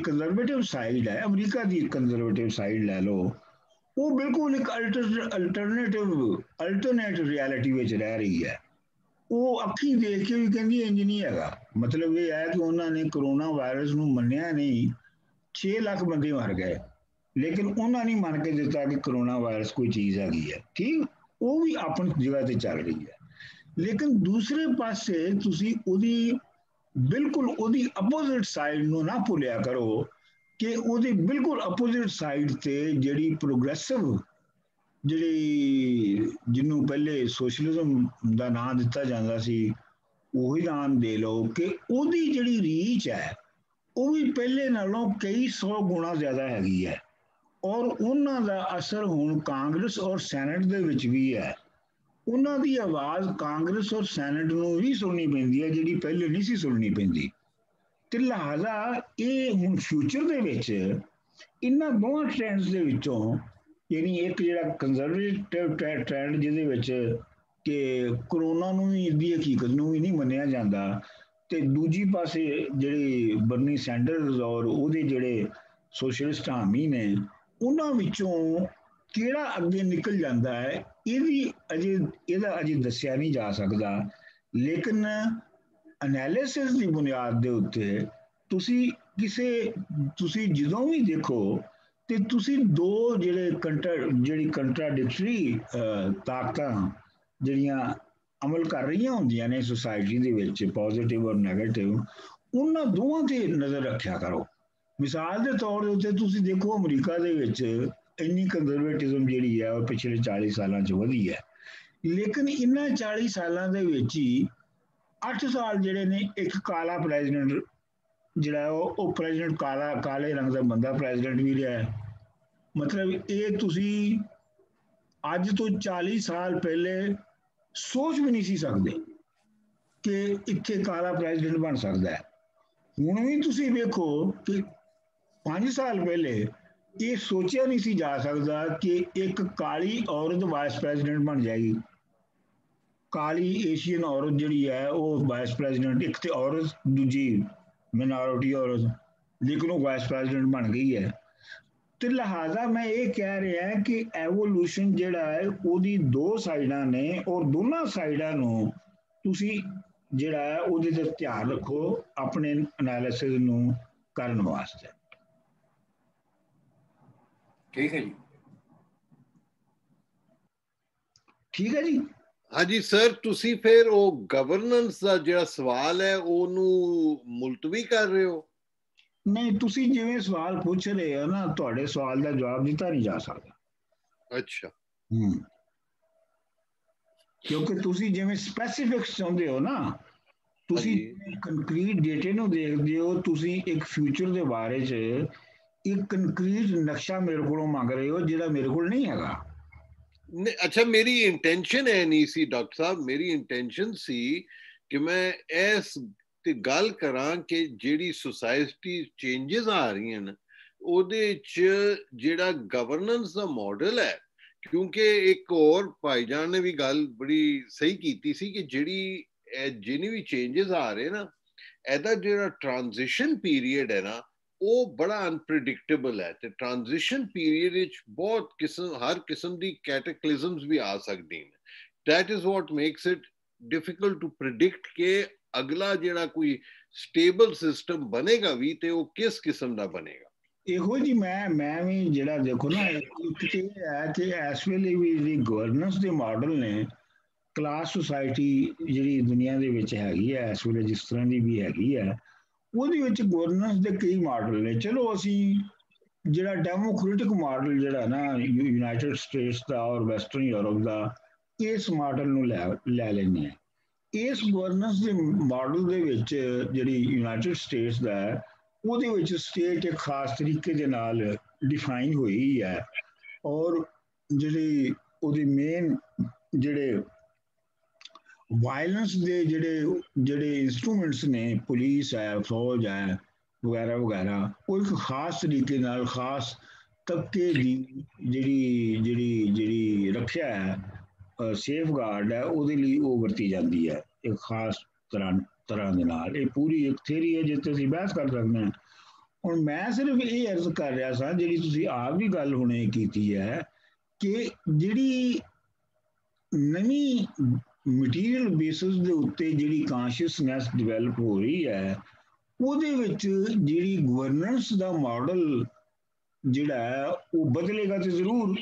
ਕੰਜ਼ਰਵੇਟਿਵ ਸਾਈਡ ਹੈ, ਅਮਰੀਕਾ ਦੀ ਕੰਜ਼ਰਵੇਟਿਵ ਸਾਈਡ ਲੈ ਲਓ, ਉਹ ਬਿਲਕੁਲ ਇੱਕ ਅਲਟਰਨੇਟ ਰਿਐਲਿਟੀ ਵਿੱਚ ਰਹਿ ਰਹੀ ਹੈ। ਉਹ ਅੱਖੀਂ ਦੇਖ ਕੇ ਵੀ ਕਹਿੰਦੀ ਇੰਜ ਨਹੀਂ ਹੈਗਾ। ਮਤਲਬ ਇਹ ਹੈ ਕਿ ਉਹਨਾਂ ਨੇ ਕਰੋਨਾ ਵਾਇਰਸ ਨੂੰ ਮੰਨਿਆ ਨਹੀਂ, 6 ਲੱਖ ਬੰਦੇ ਮਰ ਗਏ, ਲੇਕਿਨ ਉਹਨਾਂ ਨਹੀਂ ਮੰਨ ਕੇ ਦਿੱਤਾ ਕਿ ਕਰੋਨਾ ਵਾਇਰਸ ਕੋਈ ਚੀਜ਼ ਹੈਗੀ ਹੈ। ਠੀਕ, ਉਹ ਵੀ ਆਪਣੀ ਜਗ੍ਹਾ ਤੇ ਚੱਲ ਰਹੀ ਹੈ, ਲੇਕਿਨ ਦੂਸਰੇ ਪਾਸੇ ਤੁਸੀਂ ਬਿਲਕੁਲ ਉਹਦੀ ਅਪੋਜ਼ਿਟ ਸਾਈਡ ਨੂੰ ਨਾ ਭੁੱਲਿਆ ਕਰੋ ਕਿ ਉਹਦੀ ਬਿਲਕੁਲ ਅਪੋਜ਼ਿਟ ਸਾਈਡ ਤੇ ਜਿਹੜੀ ਪ੍ਰੋਗਰੈਸਿਵ ਜਿਹਨੂੰ ਪਹਿਲੇ ਸੋਸ਼ਲਿਜ਼ਮ ਦਾ ਨਾਂ ਦਿੱਤਾ ਜਾਂਦਾ ਸੀ, ਉਹੀ ਨਾਮ ਦੇ ਲਓ ਕਿ ਉਹਦੀ ਜਿਹੜੀ ਰੀਚ ਹੈ ਉਹ ਵੀ ਪਹਿਲੇ ਨਾਲੋਂ ਕਈ 100 ਗੁਣਾ ਜ਼ਿਆਦਾ ਹੈਗੀ ਹੈ। ਔਰ ਉਹਨਾਂ ਦਾ ਅਸਰ ਹੁਣ ਕਾਂਗਰਸ ਔਰ ਸੈਨੇਟ ਦੇ ਵਿੱਚ ਵੀ ਹੈ। ਉਹਨਾਂ ਦੀ ਆਵਾਜ਼ ਕਾਂਗਰਸ ਔਰ ਸੈਨੇਟ ਨੂੰ ਵੀ ਸੁਣਨੀ ਪੈਂਦੀ ਹੈ, ਜਿਹੜੀ ਪਹਿਲੇ ਨਹੀਂ ਸੀ ਸੁਣਨੀ ਪੈਂਦੀ। ਤੇ ਲਿਹਾਜ਼ਾ ਇਹ ਹੁਣ ਫਿਊਚਰ ਦੇ ਵਿੱਚ ਇਹਨਾਂ ਦੋਵਾਂ ਟ੍ਰੈਂਡਸ ਦੇ ਵਿੱਚੋਂ, ਯਾਨੀ ਇੱਕ ਜਿਹੜਾ ਕੰਜ਼ਰਵੇਟਿਵ ਟ੍ਰੈਂਡ ਜਿਹਦੇ ਵਿੱਚ ਕਿ ਕਰੋਨਾ ਨੂੰ ਵੀ, ਇਹਦੀ ਹਕੀਕਤ ਨੂੰ ਵੀ ਨਹੀਂ ਮੰਨਿਆ ਜਾਂਦਾ, ਤੇ ਦੂਜੀ ਪਾਸੇ ਜਿਹੜੇ ਬਰਨੀ ਸੈਂਡਰਸ ਔਰ ਉਹਦੇ ਜਿਹੜੇ ਸੋਸ਼ਲਿਸਟ ਹਾਮੀ ਨੇ, ਉਹਨਾਂ ਵਿੱਚੋਂ ਕਿਹੜਾ ਅੱਗੇ ਨਿਕਲ ਜਾਂਦਾ ਹੈ ਇਹਦਾ ਅਜੇ ਦੱਸਿਆ ਨਹੀਂ ਜਾ ਸਕਦਾ। ਲੇਕਿਨ ਐਨਾਲਿਸਿਸ ਦੀ ਬੁਨਿਆਦ ਦੇ ਉੱਤੇ ਤੁਸੀਂ ਜਦੋਂ ਵੀ ਦੇਖੋ ਤੇ ਤੁਸੀਂ ਦੋ ਜਿਹੜੀ ਕੰਟਰਾਡਿਕਟਰੀ ਤਾਕਤਾਂ ਜਿਹੜੀਆਂ ਅਮਲ ਕਰ ਰਹੀਆਂ ਹੁੰਦੀਆਂ ਨੇ ਸੁਸਾਇਟੀ ਦੇ ਵਿੱਚ, ਪੋਜ਼ਿਟਿਵ ਔਰ ਨੈਗੇਟਿਵ, ਉਹਨਾਂ ਦੋਵਾਂ ਤੇ ਨਜ਼ਰ ਰੱਖਿਆ ਕਰੋ। ਮਿਸਾਲ ਦੇ ਤੌਰ ਦੇ ਉੱਤੇ ਤੁਸੀਂ ਦੇਖੋ ਅਮਰੀਕਾ ਦੇ ਵਿੱਚ ਇੰਨੀ ਕੰਜ਼ਰਵੇਟਿਜ਼ਮ ਜਿਹੜੀ ਹੈ ਉਹ ਪਿਛਲੇ 40 ਸਾਲਾਂ 'ਚ ਵਧੀ ਹੈ, ਲੇਕਿਨ ਇਹਨਾਂ 40 ਸਾਲਾਂ ਦੇ ਵਿੱਚ ਹੀ 8 ਸਾਲ ਜਿਹੜੇ ਨੇ ਇੱਕ ਕਾਲਾ ਪ੍ਰੈਜ਼ੀਡੈਂਟ ਜਿਹੜਾ ਉਹ ਪ੍ਰੈਜ਼ੀਡੈਂਟ ਕਾਲੇ ਰੰਗ ਦਾ ਬੰਦਾ ਪ੍ਰੈਜ਼ੀਡੈਂਟ ਵੀ ਰਿਹਾ ਹੈ। ਮਤਲਬ ਇਹ ਤੁਸੀਂ ਅੱਜ ਤੋਂ 40 ਸਾਲ ਪਹਿਲੇ ਸੋਚ ਵੀ ਨਹੀਂ ਸੀ ਸਕਦੇ ਕਿ ਇੱਥੇ ਕਾਲਾ ਪ੍ਰੈਜ਼ੀਡੈਂਟ ਬਣ ਸਕਦਾ ਹੈ। ਹੁਣ ਵੀ ਤੁਸੀਂ ਵੇਖੋ ਕਿ 5 ਸਾਲ ਪਹਿਲੇ ਇਹ ਸੋਚਿਆ ਨਹੀਂ ਸੀ ਜਾ ਸਕਦਾ ਕਿ ਇੱਕ ਕਾਲੀ ਔਰਤ ਵਾਈਸ ਪ੍ਰੈਜ਼ੀਡੈਂਟ ਬਣ ਜਾਏਗੀ। ਕਾਲੀ ਏਸ਼ੀਅਨ ਔਰਤ ਜਿਹੜੀ ਹੈ ਉਹ ਵਾਈਸ ਪ੍ਰੈਜ਼ੀਡੈਂਟ, ਇੱਕ ਤੇ ਔਰਤ ਦੂਜੀ ਮਿਨੋਰਿਟੀ ਔਰਤ, ਲੇਕਿਨ ਉਹ ਵਾਈਸ ਪ੍ਰੈਜ਼ੀਡੈਂਟ ਬਣ ਗਈ ਹੈ। ਤੇ ਲਿਹਾਜ਼ਾ ਮੈਂ ਇਹ ਕਹਿ ਰਿਹਾ ਕਿ ਐਵੋਲੂਸ਼ਨ ਜਿਹੜਾ ਹੈ ਉਹਦੀ ਦੋ ਸਾਈਡਾਂ ਨੇ, ਔਰ ਦੋਨਾਂ ਸਾਈਡਾਂ ਨੂੰ ਤੁਸੀਂ ਜਿਹੜਾ ਹੈ ਉਹਦੇ ਤੇ ਧਿਆਨ ਰੱਖੋ ਆਪਣੇ ਐਨਾਲਿਸਿਸ ਨੂੰ ਕਰਨ ਵਾਸਤੇ। ਠੀਕ ਹੈ ਜੀ। ਠੀਕ ਹੈ ਜੀ। ਹਾਂਜੀ ਸਰ, ਤੁਸੀਂ ਫਿਰ ਉਹ ਗਵਰਨੈਂਸ ਦਾ ਜਿਹੜਾ ਸਵਾਲ ਹੈ ਉਹਨੂੰ ਮੁਲਤਵੀ ਕਰ ਰਹੇ ਹੋ? ਨਹੀਂ, ਤੁਸੀਂ ਜਿਵੇਂ ਸਵਾਲ ਪੁੱਛ ਰਹੇ ਹੋ ਨਾ, ਤੁਹਾਡੇ ਸਵਾਲ ਦਾ ਜਵਾਬ ਦਿੱਤਾ ਨਹੀਂ ਜਾ ਸਕਦਾ। ਅੱਛਾ। ਕਿਉਂਕਿ ਤੁਸੀਂ ਜਿਵੇਂ ਸਪੈਸੀਫਿਕਸ ਚਾਹੁੰਦੇ ਹੋ ਨਾ, ਤੁਸੀਂ ਕੰਕਰੀਟ ਡੇਟੇ ਨੂੰ ਦੇਖਦੇ ਹੋ, ਤੁਸੀਂ ਇੱਕ ਫਿਊਚਰ ਦੇ ਬਾਰੇ 'ਚ ਇੱਕ ਕੰਕਰੀਟ ਨਕਸ਼ਾ ਮੇਰੇ ਕੋਲੋਂ ਮੰਗ ਰਹੇ ਹੋ ਜਿਹੜਾ ਮੇਰੇ ਕੋਲ ਨਹੀਂ ਹੈਗਾ। ਅੱਛਾ, ਮੇਰੀ ਇੰਟੈਂਸ਼ਨ ਹੈ ਨਹੀਂ ਸੀ ਡਾਕਟਰ ਸਾਹਿਬ, ਮੇਰੀ ਇੰਟੈਂਸ਼ਨ ਸੀ ਕਿ ਮੈਂ ਇਸ ਤੇ ਗੱਲ ਕਰਾਂ ਕਿ ਜਿਹੜੀ ਸੁਸਾਇਟੀ ਚੇਂਜਸ ਆ ਰਹੀਆਂ ਨੇ ਉਹਦੇ 'ਚ ਜਿਹੜਾ ਗਵਰਨੈਂਸ ਦਾ ਮਾਡਲ ਹੈ, ਕਿਉਂਕਿ ਇੱਕ ਹੋਰ ਭਾਈਜਾਨ ਨੇ ਵੀ ਗੱਲ ਬੜੀ ਸਹੀ ਕੀਤੀ ਸੀ ਕਿ ਜਿਹੜੀ ਜਿੰਨੀ ਵੀ ਚੇਂਜਸ ਆ ਰਹੇ ਨਾ, ਇਹਦਾ ਜਿਹੜਾ ਟ੍ਰਾਂਜੀਸ਼ਨ ਪੀਰੀਅਡ ਹੈ ਨਾ ਉਹ ਬੜਾ ਅਨਪ੍ਰੈਡਿਕਟੇਬਲ ਹੈ, ਤੇ ਟ੍ਰਾਂਜੀਸ਼ਨ ਪੀਰੀਅਡ ਵਿੱਚ ਬਹੁਤ ਹਰ ਕਿਸਮ ਦੀ ਕੈਟਾਕਲਿਜ਼ਮਸ ਵੀ ਆ ਸਕਦੀਆਂ ਨੇ। That is what makes it difficult to predict ਕਿ ਅਗਲਾ ਜਿਹੜਾ ਕੋਈ ਸਟੇਬਲ ਸਿਸਟਮ ਬਣੇਗਾ ਵੀ ਤੇ ਉਹ ਕਿਸ ਕਿਸਮ ਦਾ ਬਣੇਗਾ। ਇਹੋ ਜੀ ਮੈਂ ਵੀ ਜਿਹੜਾ ਦੇਖੋ ਨਾ, ਇੱਕ ਤੇ ਇਹ ਹੈ ਕਿ ਇਸ ਵੇਲੇ ਵੀ ਜਿਹੜੀ ਗਵਰਨੈਂਸ ਦੇ ਮਾਡਲ ਨੇ, ਕਲਾਸ ਸੁਸਾਇਟੀ ਜਿਹੜੀ ਦੁਨੀਆ ਦੇ ਵਿੱਚ ਹੈਗੀ ਹੈ ਇਸ ਵੇਲੇ, ਜਿਸ ਤਰ੍ਹਾਂ ਦੀ ਵੀ ਹੈਗੀ ਹੈ, ਉਹਦੇ ਵਿੱਚ ਗਵਰਨੈਂਸ ਦੇ ਕਈ ਮਾਡਲ ਨੇ। ਚਲੋ ਅਸੀਂ ਜਿਹੜਾ ਡੈਮੋਕ੍ਰੈਟਿਕ ਮਾਡਲ ਜਿਹੜਾ ਨਾ ਯੂਨਾਈਟਿਡ ਸਟੇਟਸ ਦਾ ਔਰ ਵੈਸਟਰਨ ਯੂਰਪ ਦਾ, ਇਸ ਮਾਡਲ ਨੂੰ ਲੈ ਲੈਂਦੇ ਹਾਂ। ਇਸ ਗਵਰਨੈਂਸ ਦੇ ਮਾਡਲ ਦੇ ਵਿੱਚ ਜਿਹੜੀ ਯੂਨਾਈਟਿਡ ਸਟੇਟਸ ਦਾ ਹੈ, ਉਹਦੇ ਵਿੱਚ ਸਟੇਟ ਇੱਕ ਖਾਸ ਤਰੀਕੇ ਦੇ ਨਾਲ ਡਿਫਾਈਨ ਹੋਈ ਹੈ, ਔਰ ਜਿਹੜੀ ਉਹਦੀ ਮੇਨ ਜਿਹੜੇ ਵਾਇਲੈਂਸ ਦੇ ਜਿਹੜੇ ਇੰਸਟਰੂਮੈਂਟਸ ਨੇ, ਪੁਲਿਸ ਹੈ, ਫੌਜ ਹੈ ਵਗੈਰਾ ਵਗੈਰਾ, ਉਹ ਇੱਕ ਖਾਸ ਤਰੀਕੇ ਨਾਲ ਖਾਸ ਤਬਕੇ ਦੀ ਜਿਹੜੀ ਰੱਖਿਆ ਹੈ, ਸੇਫਗਾਰਡ ਹੈ, ਉਹਦੇ ਲਈ ਉਹ ਵਰਤੀ ਜਾਂਦੀ ਹੈ ਇੱਕ ਖਾਸ ਤਰ੍ਹਾਂ ਦੇ ਨਾਲ। ਇਹ ਪੂਰੀ ਇੱਕ ਥਿਊਰੀ ਹੈ ਜਿਸ ਤੇ ਅਸੀਂ ਬਹਿਸ ਕਰ ਸਕਦੇ ਹਾਂ। ਹੁਣ ਮੈਂ ਸਿਰਫ ਇਹ ਅਰਜ਼ ਕਰ ਰਿਹਾ ਸਾਂ, ਜਿਹੜੀ ਤੁਸੀਂ ਆਪ ਵੀ ਗੱਲ ਹੁਣੇ ਕੀਤੀ ਹੈ, ਕਿ ਜਿਹੜੀ ਨਵੀਂ ਮਟੀਰੀਅਲ ਬੇਸਿਸ ਦੇ ਉੱਤੇ ਜਿਹੜੀ ਕਾਂਸ਼ੀਅਸਨੈਸ ਡਿਵੈਲਪ ਹੋ ਰਹੀ ਹੈ, ਉਹਦੇ ਵਿੱਚ ਜਿਹੜੀ ਗਵਰਨੈਂਸ ਦਾ ਮਾਡਲ ਜਿਹੜਾ ਹੈ ਉਹ ਬਦਲੇਗਾ ਤੇ ਜ਼ਰੂਰ,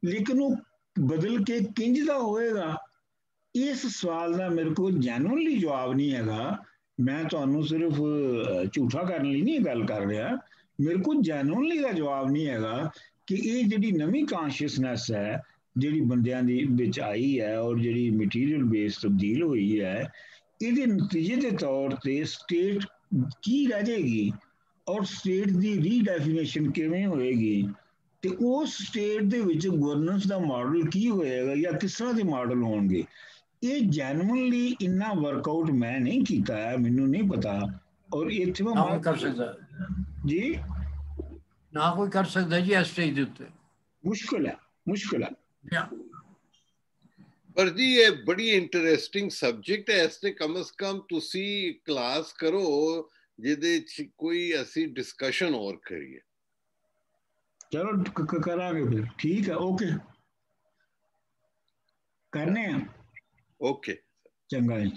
ਲੇਕਿਨ ਉਹ ਬਦਲ ਕੇ ਕਿੰਝ ਦਾ ਹੋਏਗਾ, ਇਸ ਸਵਾਲ ਦਾ ਮੇਰੇ ਕੋਲ ਜੈਨੂਅਨਲੀ ਜਵਾਬ ਨਹੀਂ ਹੈਗਾ। ਮੈਂ ਤੁਹਾਨੂੰ ਸਿਰਫ ਝੂਠਾ ਕਰਨ ਲਈ ਨਹੀਂ ਗੱਲ ਕਰ ਰਿਹਾ, ਮੇਰੇ ਕੋਲ ਜੈਨੂਅਨਲੀ ਦਾ ਜਵਾਬ ਨਹੀਂ ਹੈਗਾ ਕਿ ਇਹ ਜਿਹੜੀ ਨਵੀਂ ਕਾਂਸ਼ੀਅਸਨੈਸ ਹੈ ਜਿਹੜੀ ਬੰਦਿਆਂ ਦੇ ਵਿੱਚ ਆਈ ਹੈ ਔਰ ਜਿਹੜੀ ਮਟੀਰੀਅਲ ਬੇਸ ਤਬਦੀਲ ਹੋਈ ਹੈ, ਇਹਦੇ ਨਤੀਜੇ ਦੇ ਤੌਰ ਤੇ ਸਟੇਟ ਕੀ ਰਹਿ ਜਾਏਗੀ ਔਰ ਸਟੇਟ ਦੀ ਰੀਡੈਫੀਨੇਸ਼ਨ ਕਿਵੇਂ ਹੋਏਗੀ, ਤੇ ਉਸ ਸਟੇਟ ਦੇ ਵਿੱਚ ਗਵਰਨੈਂਸ ਦਾ ਮਾਡਲ ਕੀ ਹੋਏਗਾ ਜਾਂ ਕਿਸ ਤਰ੍ਹਾਂ ਦੇ ਮਾਡਲ ਹੋਣਗੇ, ਇਹ ਜੈਨੂਅਨਲੀ ਇੰਨਾ ਵਰਕਆਊਟ ਮੈਂ ਨਹੀਂ ਕੀਤਾ ਹੈ, ਮੈਨੂੰ ਨਹੀਂ ਪਤਾ। ਔਰ ਇੱਥੇ ਮੈਂ ਕਰ ਸਕਦਾ ਜੀ ਨਾ ਕੋਈ ਕਰ ਸਕਦਾ ਜੀ ਇਸ ਸਟੇਜ ਦੇ ਉੱਤੇ, ਮੁਸ਼ਕਿਲ ਹੈ। ਪਰ ਜੀ ਇਹ ਬੜੀ ਇੰਟਰਸਟਿੰਗ ਸਬਜੈਕਟ ਹੈ, ਇਸ ਤੇ ਕਮ ਸੇ ਕਮ ਤੁਸੀਂ ਕਲਾਸ ਕਰੋ ਜਿਹਦੇ ਚ ਕੋਈ ਅਸੀਂ ਡਿਸਕਸ਼ਨ ਹੋਰ ਕਰੀਏ। ਚਲੋ ਕਰਾਂਗੇ ਫਿਰ, ਠੀਕ ਹੈ, ਓਕੇ ਕਰਨੇ ਆ, ਓਕੇ ਚੰਗਾ ਜੀ।